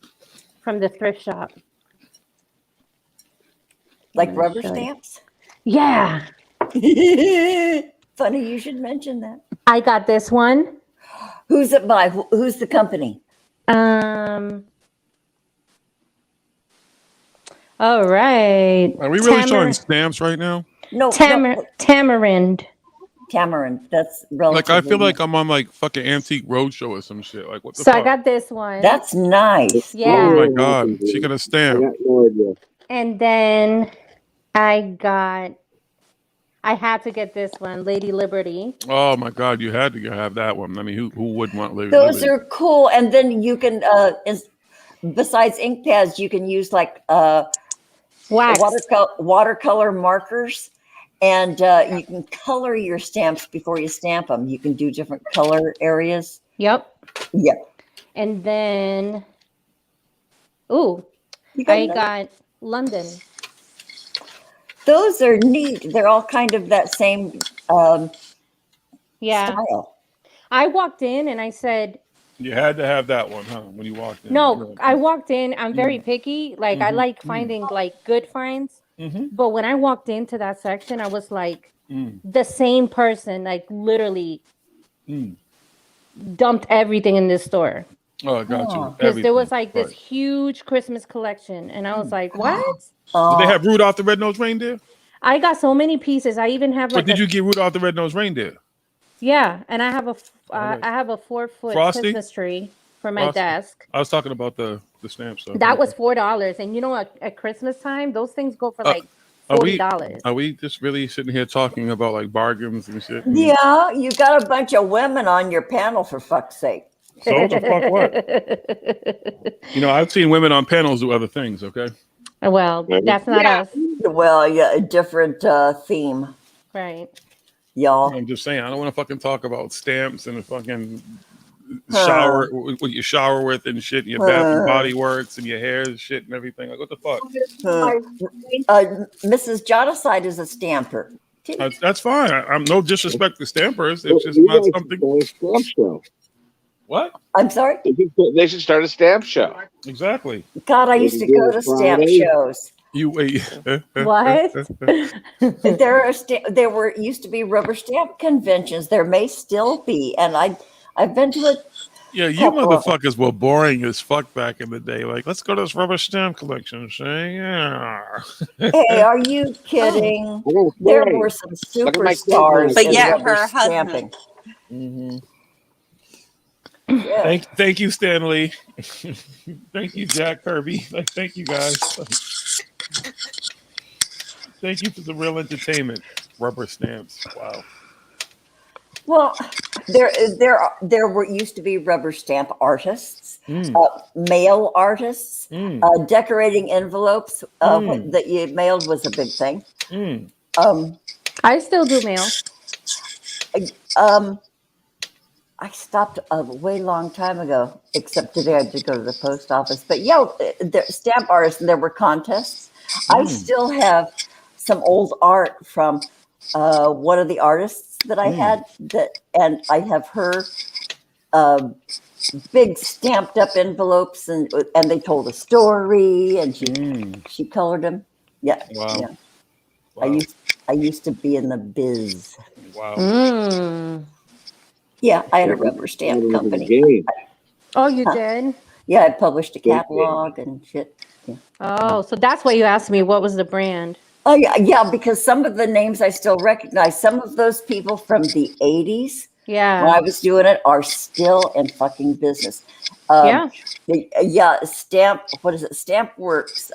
from the thrift shop.
Like rubber stamps?
Yeah.
Funny you should mention that.
I got this one.
Who's it by? Who's the company?
All right.
Are we really showing stamps right now?
No.
Tamarind.
Tamarind. That's relatively.
Like I feel like I'm on like fucking Antique Roadshow or some shit. Like what the
So
fuck?
I got this one.
That's nice.
Yeah.
Oh my god, she got a stamp.
And then I I had to get this one, Lady Liberty.
Oh my God, you had to have that one. I mean, who wouldn't want Lady
Those
Liberty?
are cool. And then you can, besides ink pads, you can use like
wax,
watercolor markers, and you can color your stamps before you stamp them. You can do different color areas.
Yep.
Yep.
And then, ooh, I got London.
Those are neat. They're all kind of that same
Yeah.
style.
I walked in and I said,
You had to have that one, huh? When you walked in.
no, I walked in. I'm very picky. Like I like finding like good finds. But when I walked into that section, I was like, the same person, like literally dumped everything in this store.
Oh, I got you.
Because there was like this huge Christmas collection, and I was like, "What?"
Did they have Rudolph the Red-Nosed Reindeer?
I got so many pieces. I even have like.
But did you get Rudolph the Red-Nosed Reindeer?
Yeah, and I have a I have a 4-foot
Frosty?
Christmas tree for my
Frosty?
desk.
I was talking about the stamp stuff.
That was $4, and you know what? At Christmas time, those things go for like $40.
Are we just really sitting here talking about like bargains and shit?
Yeah, you got a bunch of women on your panel, for fuck's sake.
So what the fuck what? You know, I've seen women on panels do other things, okay?
Well, that's not us.
Well, yeah, a different theme.
Right.
Y'all.
I'm just saying, I don't want to fucking talk about stamps and a fucking shower, what you shower with and shit, and your Bath and Body Works and your hair and shit and everything. Like, what the fuck?
Mrs. Jotacide is a stamper.
That's fine. I'm no disrespect to stampers. It's just not something.
Stamp show.
What?
I'm sorry?
They should start a stamp show.
Exactly.
God, I used to go to stamp shows.
You wait.
What? There were used to be rubber stamp conventions. There may still be, and I've been to it.
Yeah, you motherfuckers were boring as fuck back in the day. Like, let's go to this rubber stamp collection. Say, yeah.
Hey, are you kidding? There were some superstars in rubber stamping. Yeah.
Thank you, Stanley. Thank you, Jack Kirby. Thank you, guys. Thank you for the real entertainment. Rubber stamps. Wow.
Well, there were used to be rubber stamp artists, mail artists, decorating envelopes. That you mailed was a big thing.
I still do mail.
I stopped a way long time ago, except today I had to go to the post office. But yeah, stamp artists, and there were contests. I still have some old art from one of the artists that I had, and I have her big stamped up envelopes, and they told a story, and she colored them. Yeah,
wow.
Yeah. Wow. I used to be in the biz.
Wow.
Yeah, I had a rubber stamp company.
Oh, you did?
Yeah, I published a catalog and shit. Yeah.
Oh, so that's why you asked me what was the brand.
Oh, yeah, because some of the names I still recognize. Some of those people from the 80s, when I was doing it, are still in fucking business. Stamp, what is it? Stamp Works.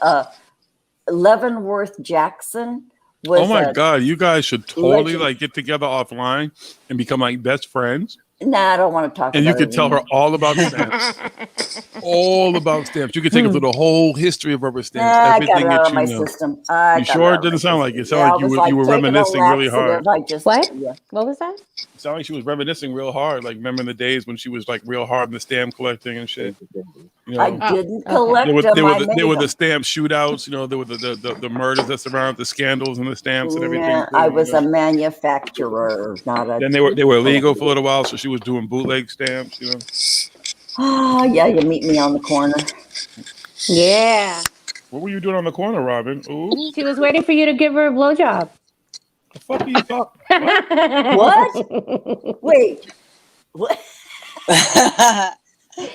Leavenworth Jackson was.
Oh my God, you guys should totally like get together offline and become like best friends.
Nah, I don't want to talk
and
about it.
And you can tell her all about stamps. All about stamps. You can take her through the whole history of rubber stamps.
Everything
I got it
out
that
of my
know.
system.
You sure it didn't sound like it? It sounded like you were reminiscing really hard.
What? Yeah. What was that?
It sounded like she was reminiscing real hard. Like, remember the days when she was like real hard in the stamp collecting and shit? You know,
I didn't collect them.
There were the stamp shootouts. You know, there were the murders that surrounded the scandals and the stamps and everything.
Yeah, I was a manufacturer, not a.
Then they were illegal for a little while, so she was doing bootleg stamps. You know.
Oh yeah, you meet me on the corner.
Yeah.
What were you doing on the corner, Robin? Ooh.
She was waiting for you to give her a blowjob.
The fuck are you talking?
What? Wait. What?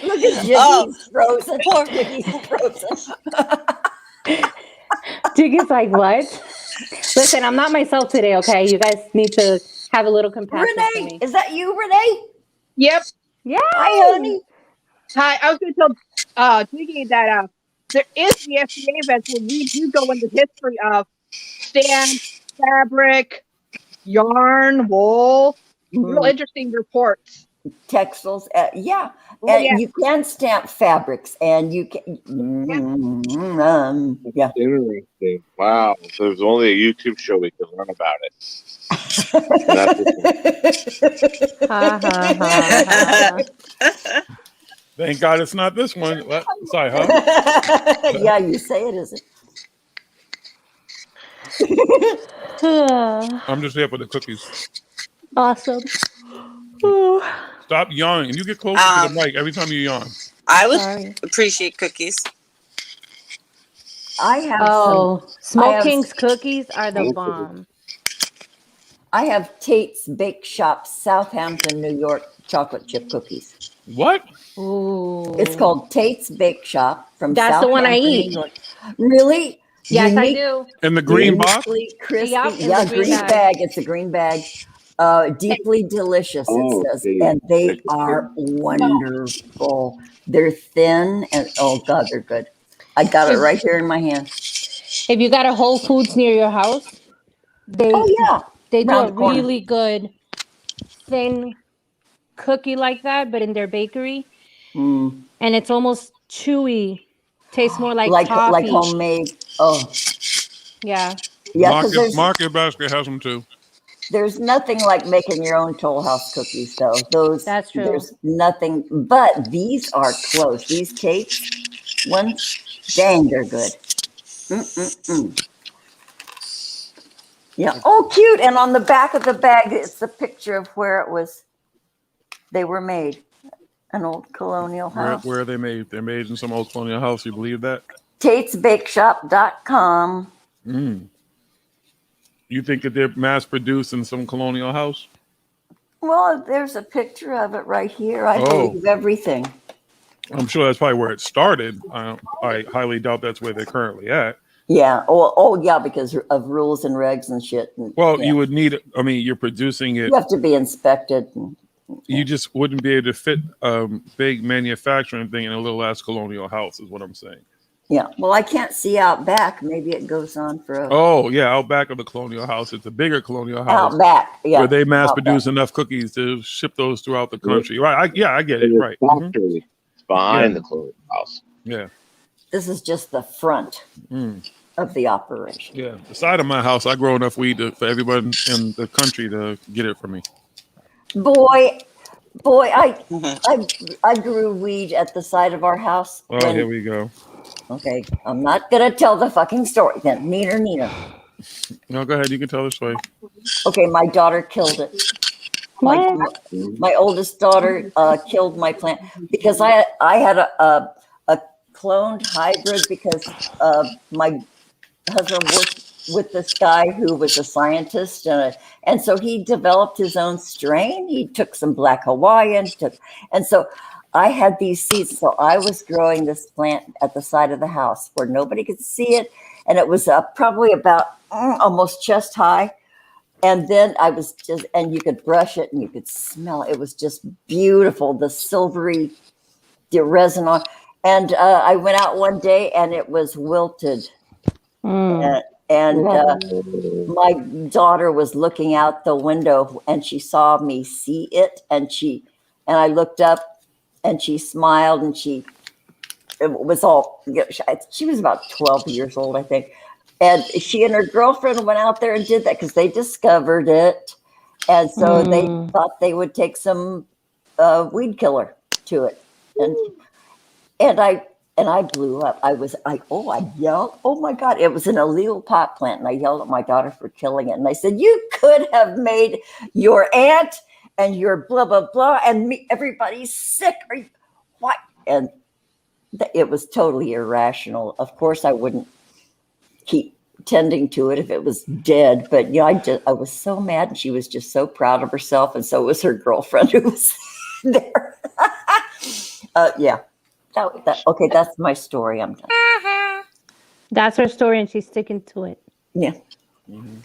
Look at Jiggy's frozen. Jiggy's frozen.
Jiggy's like, what? Listen, I'm not myself today, okay? You guys need to have a little compassion for me.
Renee, is that you, Renee?
Yep.
Yeah.
Hi, honey.
Hi. I was going to tell Jiggy that there is the FDA event where we do go into history of stamp, fabric, yarn, wool, real
Mm,
interesting reports.
textiles, yeah.
Oh,
And
yeah.
you can stamp fabrics, and you can, yeah.
Interesting. Wow. There's only a YouTube show we can learn about it. That's
Ha ha ha ha.
Thank God it's not this one. What? Sorry, huh?
Yeah, you say it isn't.
I'm just here for the cookies.
Awesome.
Stop yawning. And you get closer to the mic every time you yawn.
I would
Sorry.
appreciate cookies.
I have
Oh,
some.
Smoke King's cookies are the bomb.
I have Tate's Bake Shop, Southampton, New York chocolate chip cookies.
What?
Ooh.
It's called Tate's Bake Shop from
That's the one I
Southampton,
eat.
New York. Really?
Yes, I do.
In the green box?
Uniquely crispy.
Yup, in
Yeah,
the green
green
bag.
bag. It's a green bag. Deeply delicious, it says. And they are wonderful. They're thin and oh God, they're good. I got it right here in my hand.
If you got a Whole Foods near your house, they do
Around
a
the corner.
really good thin cookie like that, but in their bakery,
Mm.
and it's almost chewy. Tastes more like
Like
toffee.
homemade. Oh,
Yeah.
yeah, because
Market Basket has them too.
there's nothing like making your own Toll House cookies, though.
That's true.
There's nothing, but these are close. These Tate's ones, dang, they're good. Yeah. Oh, cute. And on the back of the bag, it's a picture of where they were made. An old colonial house.
Where are they made? They're made in some old colonial house. You believe that?
TatesBakeShop.com.
You think that they're mass produced in some colonial house?
Well, there's a picture of it right here. I believe everything.
I'm sure that's probably where it started. I highly doubt that's where they're currently at.
Yeah. Oh, yeah, because of rules and regs and shit. And,
Well,
yeah.
you would need, I mean, you're producing it.
You have to be inspected.
You just wouldn't be able to fit a big manufacturing thing in a little ass colonial house, is what I'm saying.
Yeah. Well, I can't see out back. Maybe it goes on for
Oh, yeah, out back of the colonial house. It's a bigger colonial house.
out back. Yeah.
Where they mass
out
produce
back.
enough cookies to ship those throughout the country. Right. I get it. Right.
Factory behind the colonial house.
Yeah.
This is just the front of the operation.
Yeah. The side of my house, I grow enough weed for everyone in the country to get it from me.
Boy, I grew weed at the side of our house.
Oh, here we go.
Okay, I'm not gonna tell the fucking story then. Neener.
No, go ahead. You can tell the story.
Okay, my daughter killed it. My oldest daughter killed my plant because I had a cloned hybrid because my husband worked with this guy who was a scientist and so he developed his own strain. He took some black Hawaiian, and so I had these seeds. So I was growing this plant at the side of the house where nobody could see it, and it was probably about almost chest high. And then and you could brush it and you could smell it. It was just beautiful, the silvery resin on. And I went out one day and it was wilted. My daughter was looking out the window and she saw me see it. And I looked up and she smiled and it was all, she was about 12 years old, I think. And she and her girlfriend went out there and did that because they discovered it. And so they thought they would take some weed killer to it. And I blew up. I yelled, oh my God, it was an illegal pot plant. And I yelled at my daughter for killing it. And I said, you could have made your aunt and your blah, blah, blah, and everybody's sick. What? And it was totally irrational. Of course, I wouldn't keep tending to it if it was dead. But I was so mad, and she was just so proud of herself, and so was her girlfriend who was there. Yeah. Okay, that's my story. I'm done.
That's her story, and she's sticking to it.
Yeah.
In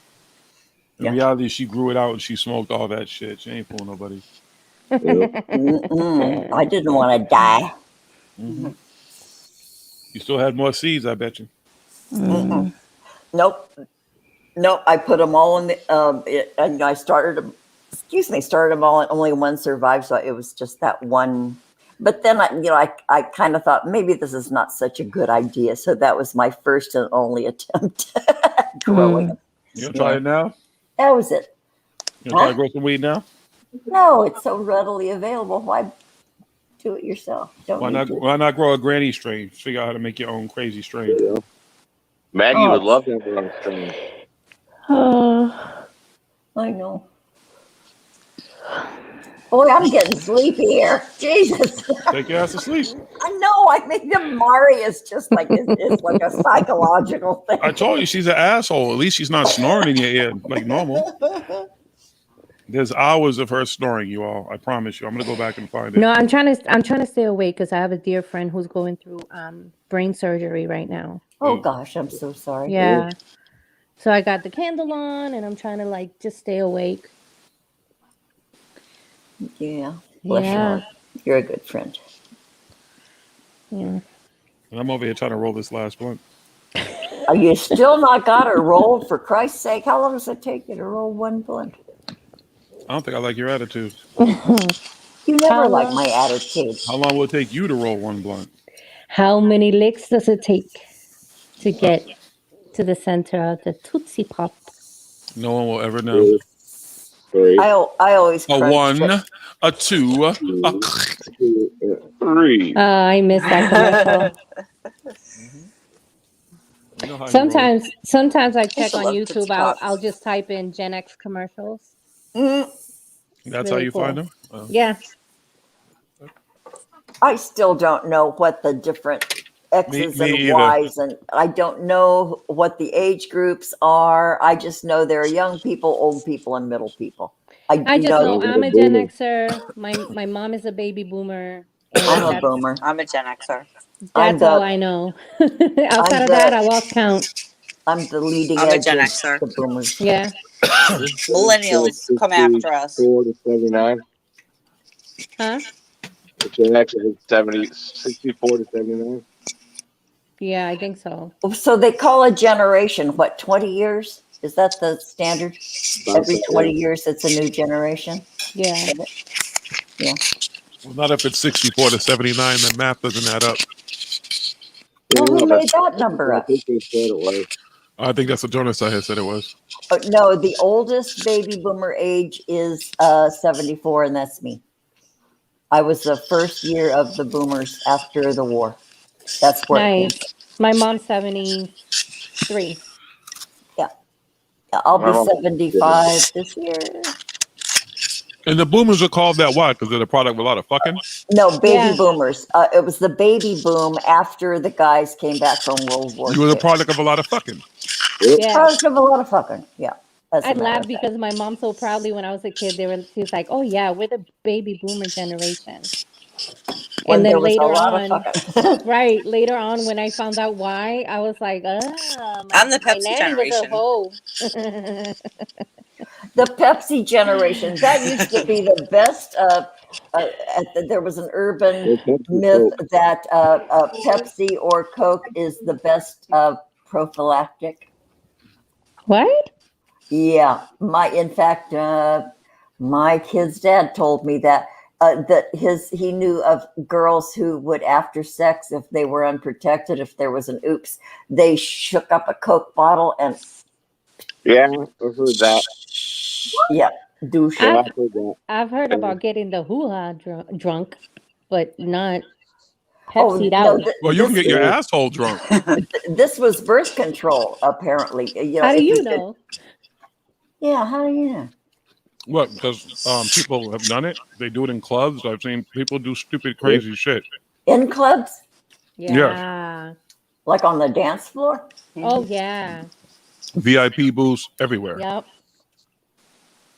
reality, she grew it out and she smoked all that shit. She ain't fooling nobody.
I didn't want to die.
You still had more seeds, I bet you.
Nope. No, I put them all in the. And I started them. Started them all, and only one survived. So it was just that one. But then I kind of thought maybe this is not such a good idea. So that was my first and only attempt at growing them.
You gonna try it now?
That was it.
You gonna try to grow some weed now?
No, it's so readily available. Why do it yourself?
Why not grow a granny strain? Figure out how to make your own crazy strain.
Yeah. Maggie would love to have her own strain.
I know. Boy, I'm getting sleepy here. Jesus.
Take your ass to sleep.
I know. I think the Mari is just like it's like a psychological thing.
I told you she's an asshole. At least she's not snoring in your ear like normal. There's hours of her snoring, you all. I promise you. I'm gonna go back and find it.
No, I'm trying to stay awake because I have a dear friend who's going through brain surgery right now.
Oh gosh, I'm so sorry.
Yeah. So I got the candle on and I'm trying to like just stay awake.
Yeah. Bless your heart. You're a good friend.
Yeah.
And I'm over here trying to roll this last blunt.
Are you still not got it rolled, for Christ's sake? How long does it take you to roll one blunt?
I don't think I like your attitude.
You never like my attitude.
How long will it take you to roll one blunt?
How many licks does it take to get to the center of the Tootsie Pop?
No one will ever know.
I always
A
crunch
one,
it.
a two, a
three.
I miss that commercial. Sometimes I check on YouTube. I'll just type in Gen X commercials.
That's how
really
you
cool.
find them? Oh.
Yeah.
I still don't know what the different X's
Me
and
either.
Y's, and I don't know what the age groups are. I just know there are young people, old people, and middle people.
I just know I'm a Gen
boomer.
Xer. My mom is a baby boomer.
I'm a
And
boomer.
I'm a Gen Xer.
that's all I know. Outside of that, I lost count.
I'm the leading
I'm a
edge
Gen
of
Xer.
the boomers.
Yeah.
Millennials come after us.
64 to 79.
Huh?
Gen X is 64 to 79.
Yeah, I think so.
So they call a generation, what, 20 years? Is that the standard? Every 20 years, it's a new generation?
Yeah.
Yeah.
Well, not if it's 64 to 79. The math doesn't add up.
Well, who made that number up?
I think they said it was.
I think that's what Jonas had said it was.
No, the oldest baby boomer age is 74, and that's me. I was the first year of the boomers after the war. That's where it came
Nice. My mom's 73.
Yeah. I'll be 75 this year.
And the boomers are called that why? Because they're the product of a lot of fucking?
No, baby boomers. It was the baby boom after the guys came back from World War II.
You were the product of a lot of fucking.
Yeah.
Product of a lot of fucking. Yeah.
I'd laugh because my mom so proudly when I was a kid, she was like, "Oh yeah, we're the baby boomer generation."
When
And
there
then
was
later
a lot
on,
of fucking.
right? Later on, when I found out why, I was like,
I'm the
my
Pepsi
nanny was a
generation.
hoe."
The Pepsi generation. That used to be the best. There was an urban myth that Pepsi or Coke is the best prophylactic.
What?
Yeah, in fact, my kid's dad told me that he knew of girls who would, after sex, if they were unprotected, if there was an oops, they shook up a Coke bottle and.
Yeah, I've heard that.
Yeah, douche.
I've heard about getting the hoo-ha drunk, but not Pepsi'd out.
Well, you can get your asshole drunk.
This was birth control, apparently.
How do you know?
Yeah, how do you know?
What? Because people have done it. They do it in clubs. I've seen people do stupid, crazy shit.
In clubs?
Yeah.
Like on the dance floor?
Oh yeah.
VIP booths everywhere.
Yep.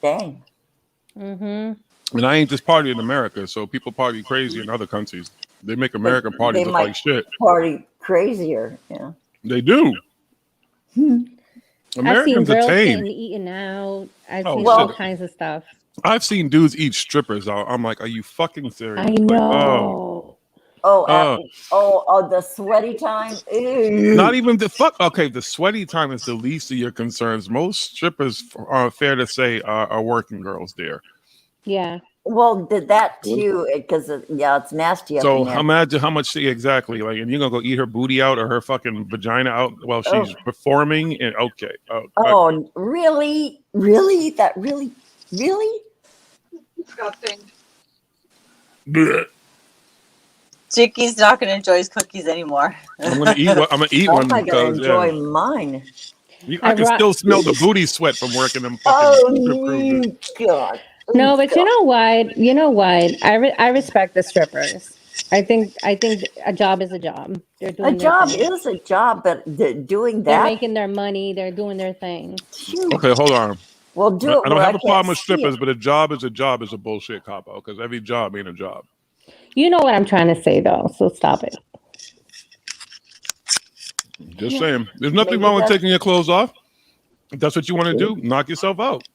Dang.
Mm-hmm.
And I ain't just party in America, so people party crazy in other countries. They make American parties look like shit.
Party crazier, yeah.
They do.
I've seen
Americans are
girls
tame.
getting eaten out. I've
Oh,
seen all
shit.
kinds of stuff.
I've seen dudes eat strippers out. I'm like, are you fucking serious?
I
Like,
know.
The sweaty time. Ew.
Not even the fuck. Okay, the sweaty time is the least of your concerns. Most strippers are fair to say are working girls there.
Yeah.
Well, did that too? Because it's nasty up in
So
there.
imagine how much exactly like, and you're gonna go eat her booty out or her fucking vagina out while she's performing. And okay.
Really? Really? That really?
Disgusting.
Blech.
JiGGY's not going to enjoy his cookies anymore.
I'm gonna eat one. I'm gonna eat one
I'm not gonna
because
enjoy mine.
I can still smell the booty sweat from working them fucking.
Oh God!
No, but you know what? You know what? I respect the strippers. I think a job is a job. They're doing
A job
thing.
is a job, but doing
They're
that.
making their money. They're doing their thing.
Okay, hold on.
Well, do it.
I don't
where
have a
can't
problem with
see
strippers,
it.
but a job is a bullshit cop out because every job ain't a job.
You know what I'm trying to say, though. So stop it.
Just saying. There's nothing wrong with taking your clothes off. If that's what you want to do, knock yourself out.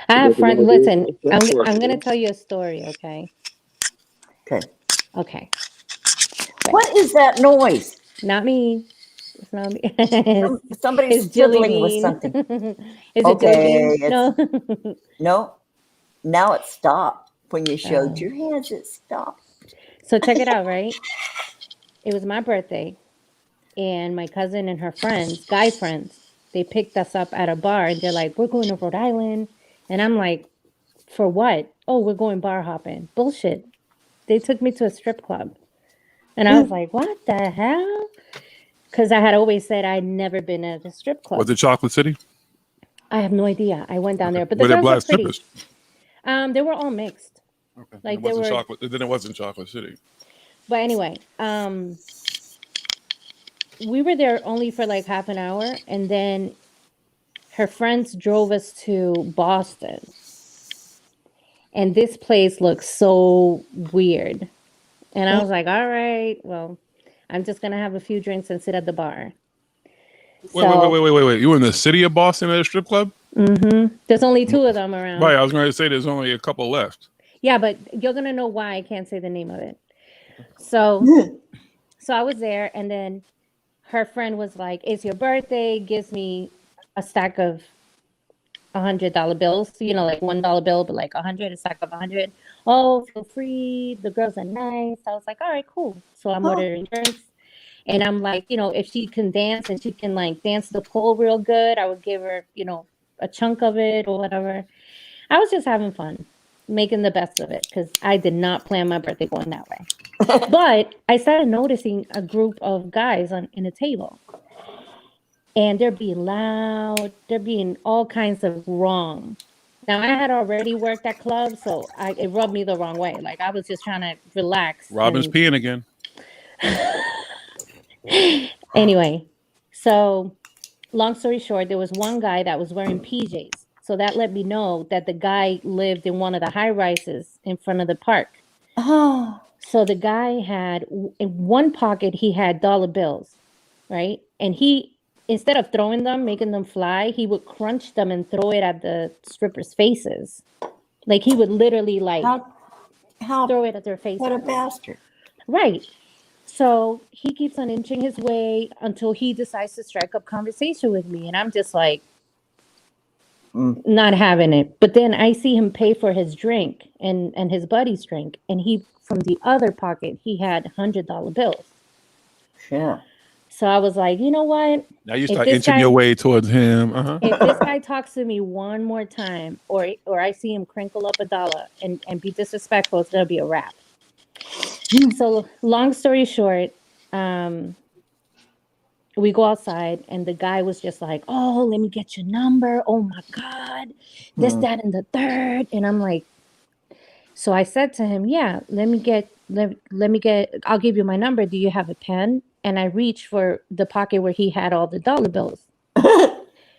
I have friends. Listen, I'm going to tell you a story, okay?
Okay. What is that noise?
Not me. It's not me.
Somebody's
It's Jilly
fiddling with
Bean.
something.
Is
Okay,
it Jilly Bean? No.
No. Now it stopped. When you showed your hands, it stopped.
So check it out, right? It was my birthday, and my cousin and her friends, guy friends, they picked us up at a bar, and they're like, "We're going to Rhode Island," and I'm like, "For what?" "Oh, we're going bar hopping." Bullshit. They took me to a strip club, and I was like, "What the hell?" Because I had always said I'd never been at a strip club.
Was it Chocolate City?
I have no idea. I went down there, but the
Were there
girls were
black
pretty.
strippers?
They were all mixed.
Okay.
Like
It
they
wasn't
were.
chocolate. Then it wasn't Chocolate City.
But anyway, we were there only for like half an hour, and then her friends drove us to Boston. And this place looks so weird. And I was like, all right, well, I'm just going to have a few drinks and sit at the bar.
Wait. You were in the city of Boston at a strip club?
Mm-hmm. There's only 2 of them around.
Right. I was going to say there's only a couple left.
Yeah, but you're going to know why I can't say the name of it. So I was there, and then her friend was like, "It's your birthday," gives me a stack of $100 bills, like $1 bill, but like 100, a stack of 100. Oh, feel free. The girls are nice. I was like, all right, cool. So I'm ordering drinks, and I'm like, if she can dance and she can like dance the pole real good, I would give her, a chunk of it or whatever. I was just having fun, making the best of it, because I did not plan my birthday going that way. But I started noticing a group of guys in a table. And they're being loud. They're being all kinds of wrong. Now, I had already worked at clubs, so it rubbed me the wrong way. Like, I was just trying to relax.
Robin's peeing again.
Anyway, so long story short, there was one guy that was wearing PJs. So that let me know that the guy lived in one of the high rises in front of the park.
Oh.
So the guy had, in one pocket, he had dollar bills, right? And he, instead of throwing them, making them fly, he would crunch them and throw it at the strippers' faces. Like, he would literally, like, throw it at their faces.
What a bastard.
Right. So he keeps on inching his way until he decides to strike up conversation with me. And I'm just like, not having it. But then I see him pay for his drink and his buddy's drink. And he, from the other pocket, he had $100 bills.
Yeah.
So I was like, you know what?
Now you start inching your way towards him.
If this guy talks to me one more time, or I see him crinkle up $1 and be disrespectful, it's gonna be a wrap. So long story short, we go outside, and the guy was just like, "Oh, let me get your number. Oh my God, this, that, and the third." And I'm like, so I said to him, "Yeah, let me get. I'll give you my number. Do you have a pen?" And I reached for the pocket where he had all the dollar bills.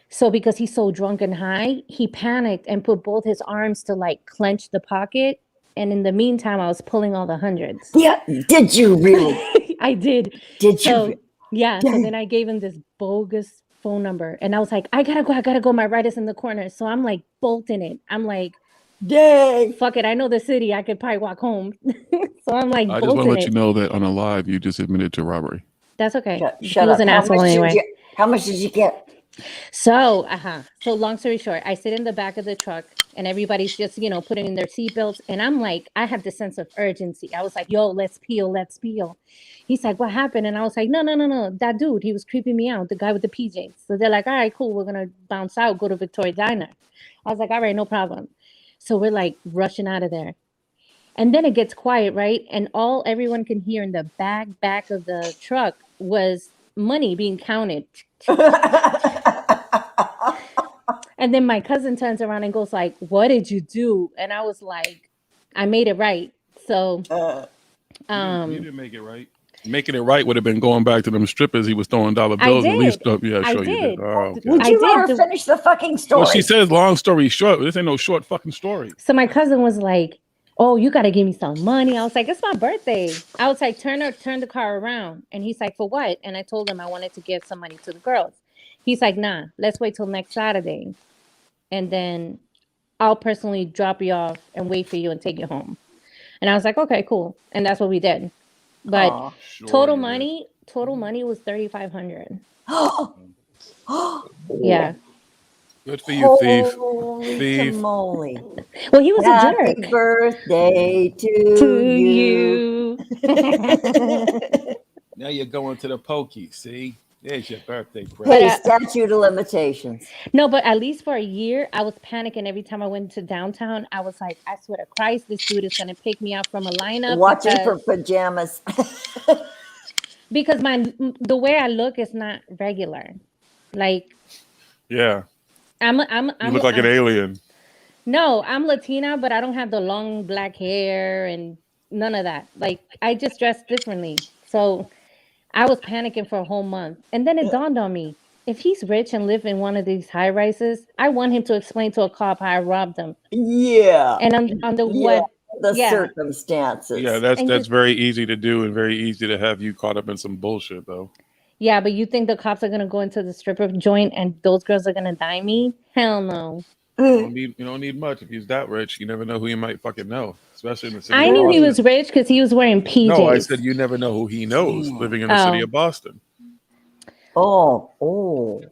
So because he's so drunk and high, he panicked and put both his arms to like clench the pocket. And in the meantime, I was pulling all the hundreds.
Yeah. Did you really?
I did.
Did
so,
you?
Yeah. So then I gave him this bogus phone number, and I was like, I gotta go. My right is in the corner. So I'm like bolting it. I'm like,
dang,
fuck it. I know the city. I could probably walk home. So So I'm like,
I just want to
bolting
let
it.
you know that on a live, you just admitted to robbery.
That's okay.
Shut
he was
up.
an asshole anyway.
How much did you get?
So, So long story short, I sit in the back of the truck and everybody's just, putting in their seatbelts. And I'm like, I have this sense of urgency. I was like, yo, let's peel, let's peel. He's like, what happened? And I was like, no. That dude, he was creeping me out, the guy with the PJs. So they're like, all right, cool. We're going to bounce out, go to Victoria Diner. I was like, all right, no problem. So we're like rushing out of there. And then it gets quiet, right? And all everyone can hear in the back of the truck was money being counted. And then my cousin turns around and goes like, what did you do? And I was like, I made it right. So
you didn't make it right. Making it right would have been going back to them strippers he was throwing dollar bills. At least, yeah,
I
sure you did.
did.
Oh, okay.
Would you let her finish the fucking story?
Well, she says long story short. This ain't no short fucking story.
So my cousin was like, oh, you got to give me some money. I was like, it's my birthday. I was like, turn the car around. And he's like, for what? And I told him I wanted to give some money to the girls. He's like, nah, let's wait till next Saturday. And then I'll personally drop you off and wait for you and take you home. And I was like, okay, cool. And that's what we did. But total money was $3,500. Yeah.
Good for you, thief.
Holy moly.
Well, he was a jerk.
Happy birthday to you.
Now you're going to the pokey. See, there's your birthday present.
Hey, statute of limitations.
No, but at least for a year, I was panicking every time I went to downtown. I was like, I swear to Christ, this dude is gonna pick me up from a lineup.
Watching for pajamas.
Because the way I look is not regular. Like,
yeah,
you
look like an alien.
No, I'm Latina, but I don't have the long black hair and none of that. Like, I just dress differently. So I was panicking for a whole month. And then it dawned on me, if he's rich and live in one of these high rises, I want him to explain to a cop how I robbed him.
Yeah.
And under what
circumstances.
Yeah, that's very easy to do and very easy to have you caught up in some bullshit though.
Yeah, but you think the cops are gonna go into the stripper joint and those girls are gonna dime me? Hell no.
You don't need much. If he's that rich, you never know who you might fucking know. Especially in the city.
I knew he was rich because he was wearing PJs.
No, I said you never know who he knows living in the city of Boston.
Oh
well.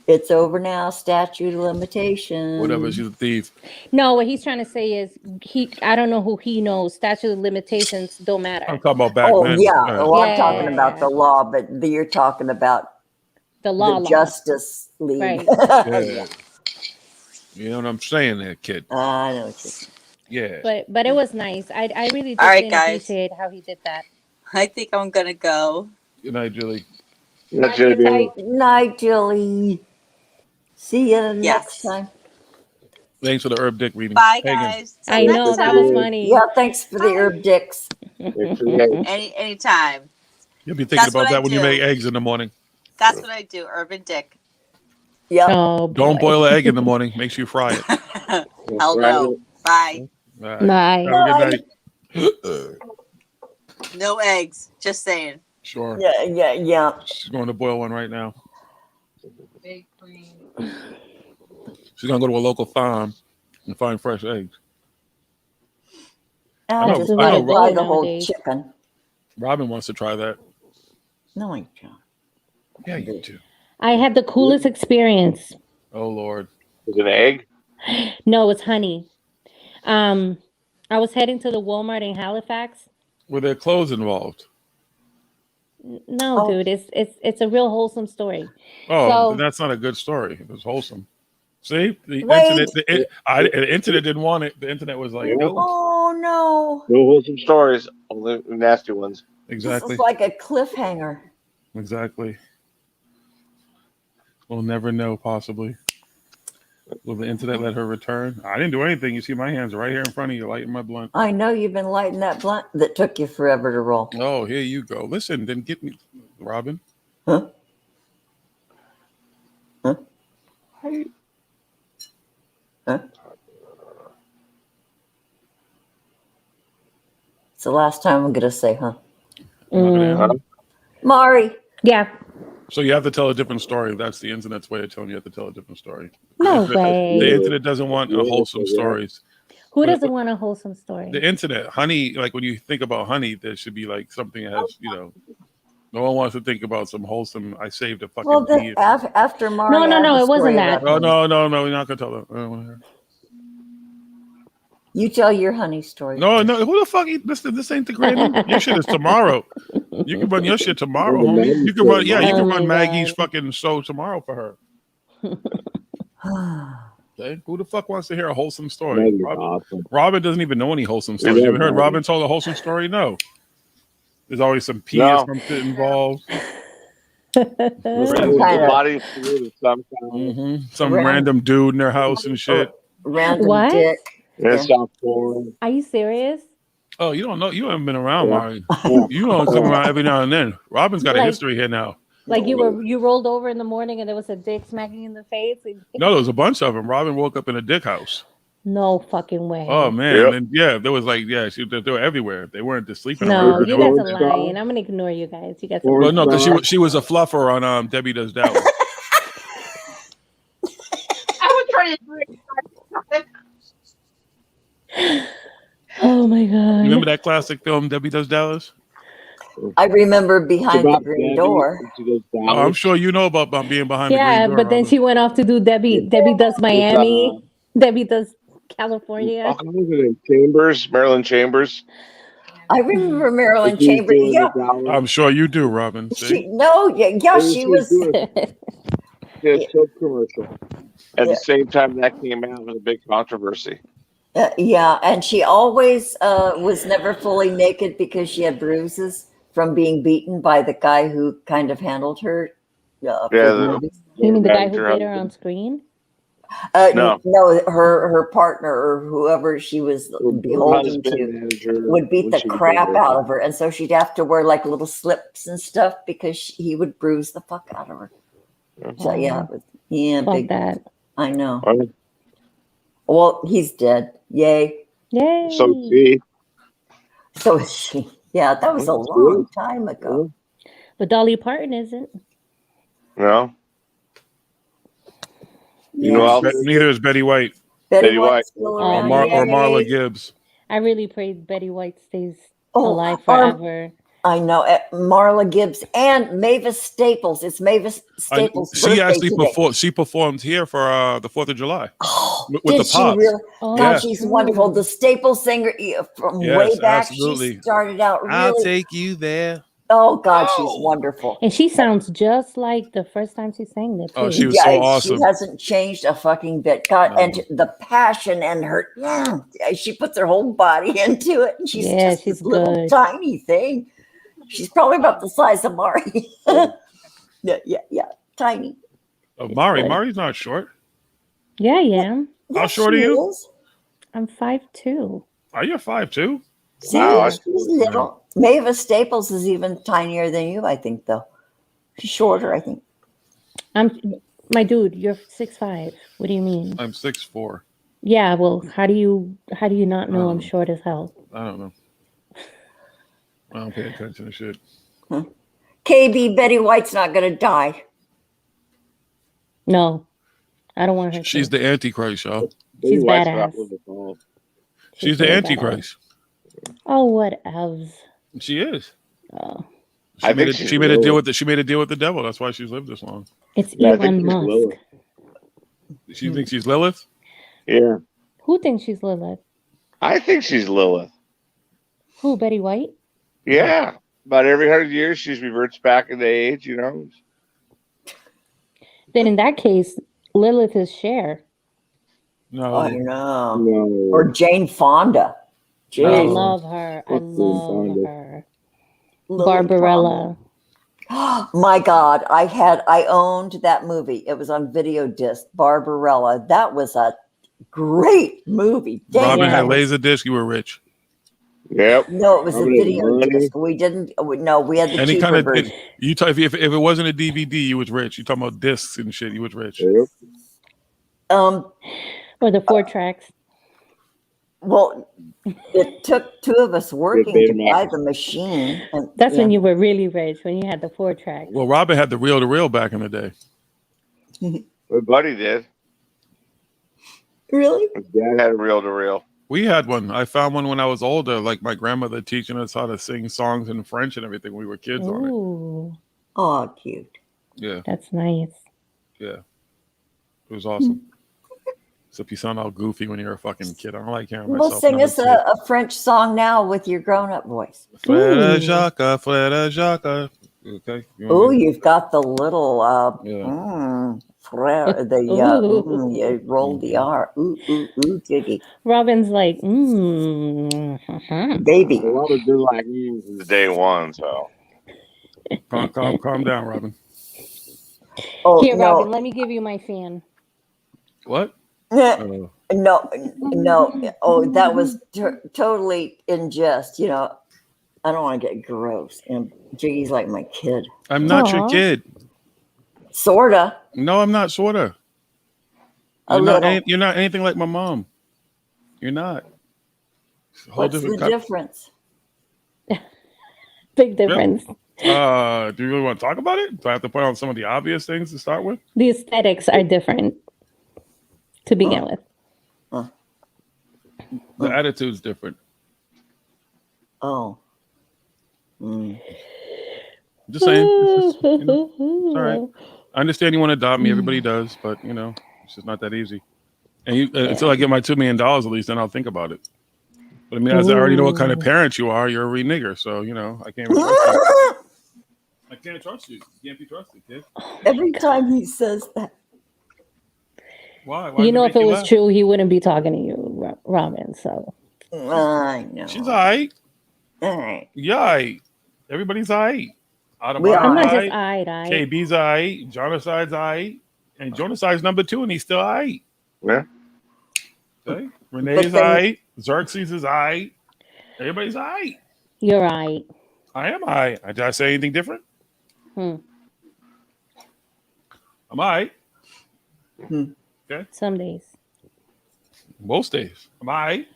It's over now. Statute of limitations.
Whatever, she's a thief.
No, what he's trying to say is I don't know who he knows. Statute of limitations don't matter.
I'm talking about back then.
I'm talking about the law, but you're talking about
the law.
Justice League.
Right.
Yeah. You know what I'm saying there, kid?
I know what you're saying.
Yeah.
But it was nice. I really did
All right, guys.
appreciate how he did that.
I think I'm gonna go.
Good night, Julie.
Good night, Julie. See you next time.
Thanks for the herb dick reading.
Bye, guys.
I know that was funny.
Yeah, thanks for the herb dicks.
Anytime.
You'll be thinking about that when you make eggs in the morning.
That's what I do. Urban Dick.
Yeah.
Oh,
don't boil an egg in the morning. Make sure you fry it.
Hell no. Bye.
Right.
Bye.
Have a good night.
No eggs. Just saying.
Sure.
Yeah.
She's going to boil one right now. She's going to go to a local farm and find fresh eggs.
I just want to buy the whole chicken.
Robin wants to try that.
No, I don't.
Yeah, you do.
I had the coolest experience.
Oh, Lord.
Is it an egg?
No, it's honey. I was heading to the Walmart in Halifax.
Were there clothes involved?
No, dude, it's a real wholesome story.
Oh, then that's not a good story. It was wholesome. See, the internet didn't want it. The internet was like, no.
Oh no!
No wholesome stories, only nasty ones.
Exactly.
This is like a cliffhanger.
Exactly. We'll never know. Possibly. Will the internet let her return? I didn't do anything. You see, my hands are right here in front of you, lighting my blunt.
I know you've been lighting that blunt that took you forever to roll.
Oh, here you go. Listen, then get me, Robin.
Huh? It's the last time I'm gonna say, huh? Mari.
Yeah.
So you have to tell a different story. That's the internet's way of telling you have to tell a different story.
No way.
The internet doesn't want wholesome stories.
Who doesn't want a wholesome story?
The internet, honey. Like when you think about honey, there should be like something that has, no one wants to think about some wholesome. I saved a fucking
Well,
bee.
after Mario,
no, it wasn't that.
Oh no, we're not gonna tell them. I don't wanna hear.
You tell your honey story.
No, who the fuck? This ain't the Grammy. Your shit is tomorrow. You can run your shit tomorrow, homie. You can run. Yeah, you can run Maggie's fucking show tomorrow for her. Okay. Who the fuck wants to hear a wholesome story? Robin doesn't even know any whole,some stories. You ever heard Robin told a wholesome story? No. There's always some pee or something involved. Some random dude in their house and shit.
Random dick.
Are you serious?
Oh, you don't know? You haven't been around, Mari. You don't come around every now and then. Robin's got a history here now.
Like you rolled over in the morning and there was a dick smacking you in the face?
No, there was a bunch of them. Robin woke up in a dick house.
No fucking way.
Oh man, and there was like they were everywhere. They weren't just sleeping.
No, you guys are lying. I'm gonna ignore you guys. You guys.
Well, no, because she was a fluffer on Debbie Does Dallas.
I was trying to.
Oh my god!
You remember that classic film Debbie Does Dallas?
I remember Behind the Green Door.
Oh, I'm sure you know about being behind the green door.
Yeah, but then she went off to do Debbie Does Miami. Debbie Does California.
Maryland Chambers.
I remember Maryland Chambers. Yeah,
I'm sure you do, Robin.
she was.
Soap commercial.
At the same time that came out, it was a big controversy.
Yeah, and she always was never fully naked because she had bruises from being beaten by the guy who kind of handled her.
You mean the guy who beat her on screen?
No, her partner or whoever she was beholden to would beat the crap out of her, and so she'd have to wear like little slips and stuff because he would bruise the fuck out of her. So yeah,
fuck that.
I know. Well, he's dead. Yay!
Yay!
So
is she. Yeah, that was a long time ago.
But Dolly Parton isn't.
No.
Neither is Betty White.
Betty White.
Or Marla Gibbs.
I really pray Betty White stays alive forever.
I know. Marla Gibbs and Mavis Staples. It's Mavis Staples'
She actually
today.
She performed here for the 4th of July. With
Did
the
she
Pops.
really?
Oh,
God, she's wonderful. The Staples singer from way back.
Absolutely.
She started out really.
I'll take you there.
Oh God, she's wonderful.
And she sounds just like the first time she sang it.
Oh, she was so awesome.
She hasn't changed a fucking bit. God, and the passion and her, she puts her whole body into it. And she's just this little tiny thing. She's probably about the size of Mari. yeah, tiny.
Oh, Mari's not short.
Yeah, I am.
How short are you?
I'm 5'2".
Are you 5'2"?
Wow, she's little. Mavis Staples is even tinier than you, I think, though. She's shorter, I think.
My dude, you're 6'5". What do you mean?
I'm 6'4".
Yeah, well, how do you not know I'm short as hell?
I don't know. I don't pay attention to shit.
KB, Betty White's not going to die.
No, I don't want her.
She's the Antichrist, y'all.
She's badass.
She's the Antichrist.
Oh, what else?
She is.
Oh.
She made a deal with the devil. That's why she's lived this long.
It's Elon Musk.
She thinks she's Lilith?
Yeah.
Who thinks she's Lilith?
I think she's Lilith.
Who, Betty White?
Yeah. About every 100 years, she reverts back into age,
Then in that case, Lilith is Cher.
No.
I know. No. Or Jane Fonda.
I love her. I love her. Barbarella.
My God, I owned that movie. It was on video disc. Barbarella. That was a great movie.
Robin had Laserdisc. You were rich.
Yep.
No, it was a video disc. We didn't. No, we had the
any
cheaper
kind of
version.
if it wasn't a DVD, you was rich. You talking about discs and shit. You was rich.
Yep.
Or the 4 tracks.
Well, it took 2 of us working to buy the machine. And,
that's when you were really rich, when you had the 4 tracks.
Well, Robin had the reel-to-reel back in the day.
My buddy did.
Really?
His dad had a reel-to-reel.
We had one. I found one when I was older, like my grandmother teaching us how to sing songs in French and everything when we were kids on it.
Ooh,
Oh, cute.
Yeah,
that's nice.
yeah. It was awesome. Except you sound all goofy when you're a fucking kid. I don't like hearing
Well,
myself.
sing
when I'm
us
a kid.
a French song now with your grown-up voice.
Frère Jacques, Frère Jacques. Okay. You
Oh,
want me
you've got the little frère,
Ooh.
you rolled the R. Ooh, Jiggy.
Robin's like,
Baby.
Well, Robert did like
This is day one, so
calm down, Robin.
Oh,
Here,
no.
Robin, let me give you my fan.
What?
No. Oh, that was totally in jest. You know, I don't want to get gross. And Jiggy's like my kid.
I'm not your kid.
Sorta.
No, I'm not. Sorta. You're not anything like my mom. You're not.
What's the difference?
Big difference.
Do you really want to talk about it? Do I have to point out some of the obvious things to start with?
The aesthetics are different to begin with.
The attitude's different.
Oh.
Just saying. It's just, it's all right. I understand you want to adopt me. Everybody does, but it's just not that easy. And until I get my $2 million, at least, then I'll think about it. But I mean, as I already know what kind of parent you are, you're a renegger. So I can't even trust you. I can't trust you. You can't be trusted, kid.
Every time he says that.
Why?
If it was true, he wouldn't be talking to you, Robin. So
I know.
She's all right.
All right.
Yeah, all right. Everybody's all right.
I'm not just eyed.
KB's all right. Jonaside's all right. And Jonaside's number 2, and he's still all right.
Yeah.
Okay. Renee's all right. Xerxes is all right. Everybody's all right.
You're right.
I am all right. Did I say anything different? I'm all right. Okay.
Some days.
Most days. Am I right?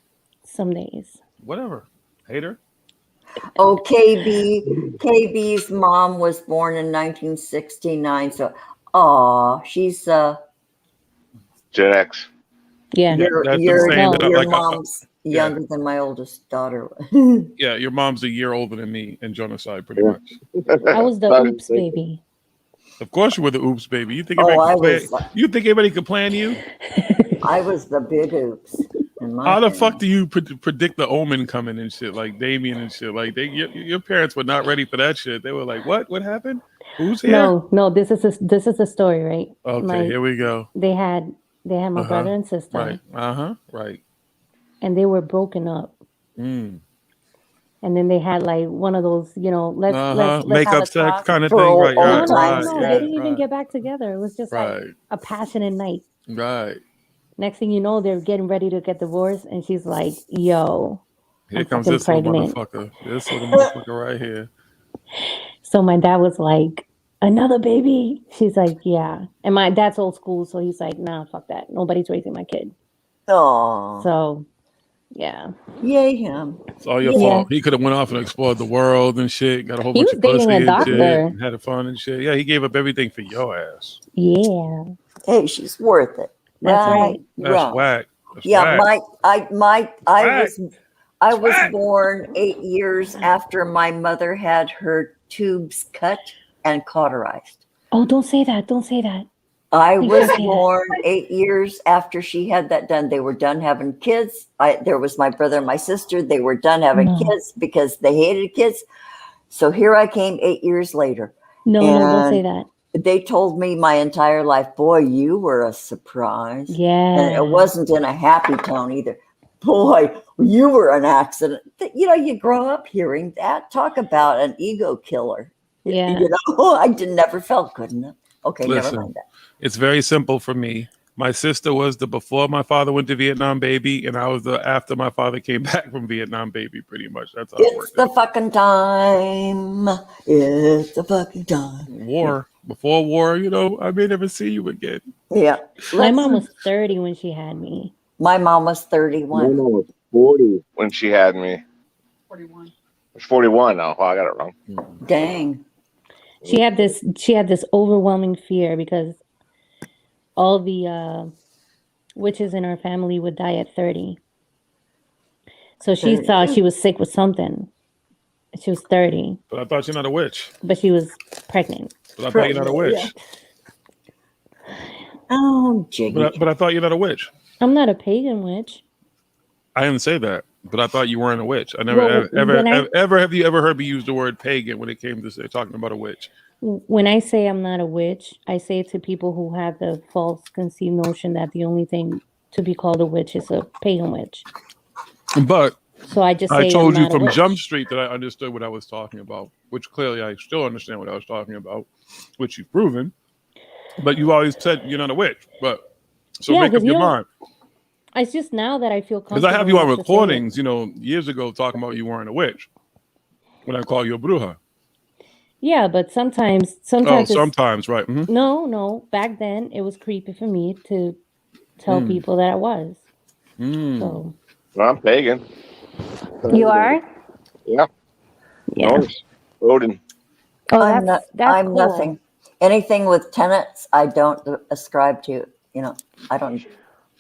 Some days.
Whatever. Hater.
Oh, KB's mom was born in 1969. So, she's
Gen X.
Yeah.
Your mom's younger than my oldest daughter.
Yeah, your mom's a year older than me in Jonaside, pretty much.
I was the oops baby.
Of course you were the oops baby. You think you think anybody could plan you?
I was the big oops.
How the fuck do you predict the omen coming and shit, like Damien and shit? Like your parents were not ready for that shit. They were like, "What happened? Who's here?"
No. This is the story, right?
Okay, here we go.
They had my brother and sister,
right? Right.
And they were broken up. And then they had like one of those, let's
make
have
up
a
sex
talk.
kind of thing, right?
No, they didn't even get back together. It was just like a passionate night.
Right.
Next thing you know, they're getting ready to get divorced, and she's like, "Yo,
here comes this little motherfucker. This little motherfucker right here."
So my dad was like, "Another baby?" She's like, "Yeah." And my dad's old school, so he's like, "Nah, fuck that. Nobody's raising my kid."
Oh.
So, yeah.
Yay him.
It's all your fault. He could have went off and explored the world and shit. Got a whole bunch of
dating
pussy
a
and
doctor.
shit. Had fun and shit. Yeah, he gave up everything for your ass.
Yeah.
Hey, she's worth it.
That's right.
That's whack. That's
whack.
Whack.
I was born 8 years after my mother had her tubes cut and cauterized.
Oh, don't say that. Don't say that.
I was born 8 years after she had that done. They were done having kids. There was my brother and my sister. They were done having kids because they hated kids. So here I came 8 years later.
No, don't say that.
They told me my entire life, boy, you were a surprise.
Yeah.
And it wasn't in a happy tone either. Boy, you were an accident. You grow up hearing that. Talk about an ego killer.
Yeah.
I never felt good enough. Okay,
Listen,
never mind that.
It's very simple for me. My sister was the before my father went to Vietnam baby, and I was the after my father came back from Vietnam baby, pretty much. That's how it worked.
It's the fucking time. It's the fucking time.
War. Before war, I may never see you again.
Yeah.
My mom was 30 when she had me.
My mom was 31.
My mom was 40
when she had me.
41.
It's 41 now. Oh, I got it wrong.
Dang.
She had this overwhelming fear because all the witches in our family would die at 30. So she thought she was sick with something. She was 30,
But I thought you're not a witch.
but she was pregnant.
But I thought you're not a witch.
Yeah. Oh, Jiggy.
But I thought you're not a witch.
I'm not a pagan witch.
I didn't say that, but I thought you weren't a witch. I never
Well,
ever have you ever heard me use the word pagan when it came to talking about a witch?
When I say I'm not a witch, I say it to people who have the false conceived notion that the only thing to be called a witch is a pagan witch.
But
so I just
I
say
told
I'm
you
not a
from
witch.
Jump Street that I understood what I was talking about, which clearly I still understand what I was talking about, which you've proven. But you've always said you're not a witch. But so make up your mind.
It's just now that I feel comfortable.
Because I have you on
enough to say
recordings, years ago talking about you weren't a witch. When I call you a bruja.
it. Yeah, but sometimes
sometimes, right? Mm-hmm.
No. Back then, it was creepy for me to tell people that I was. So
Well, I'm pagan.
you are?
Yeah.
Yeah.
Norse. Odin.
Oh,
I'm
that's
I'm
cool.
nothing. Anything with tenants, I don't ascribe to. I don't.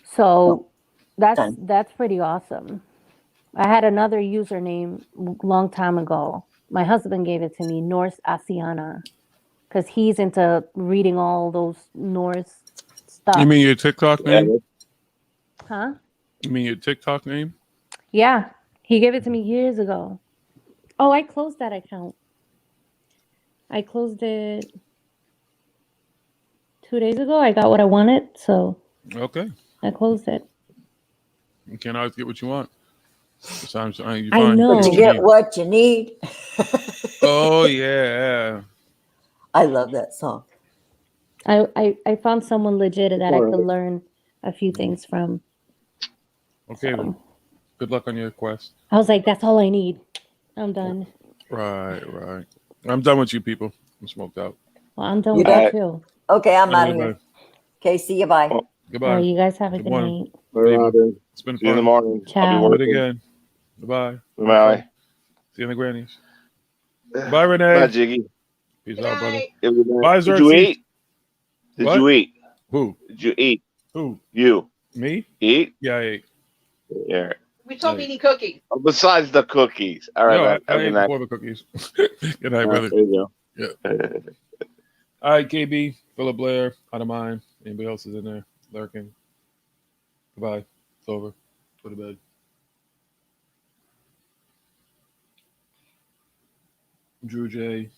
So that's
Done.
that's pretty awesome. I had another username long time ago. My husband gave it to me, Norse Asiana, because he's into reading all those Norse stuff.
You mean your TikTok name?
Huh?
You mean your TikTok name?
Yeah, he gave it to me years ago. Oh, I closed that account. I closed it 2 days ago. I got what I wanted, so
Okay.
I closed it.
You can't always get what you want. Sometimes you
I
find
know.
But you get what you need.
Oh yeah.
I love that song.
I found someone legit that I
All
could
right.
learn a few things from.
Okay. Then. Good luck on your quest.
I was like, that's all I need. I'm done.
Right. I'm done with you people. I'm smoked out.
Well, I'm done
You
with
done?
you too.
Okay, I'm out of
Everybody.
here. Okay, see you. Bye.
Goodbye.
All right, you guys have a
Good
good
morning.
night.
Baby. It's been
See you in the
fun.
morning. I'll
Ciao.
be
Do it
working.
again. Goodbye.
Bye.
See you in the grannies. Bye, Renee.
Bye, Jiggy.
Peace out, brother.
Bye,
Bye,
Did you
Xerxes.
eat? Did
What?
you eat?
Who?
Did you eat?
Who?
You.
Me?
Eat?
Yeah, I ate.
Yeah.
We told eating cookies.
Oh, besides the cookies. All right,
No,
man.
I
Have a
ate
good night.
before the cookies. Good night,
All
brother.
right, there you
Yeah.
go.
All right, KB, Philip Blair, out of mine. Anybody else is in there lurking? Goodbye. It's over. Go to bed. Drew J.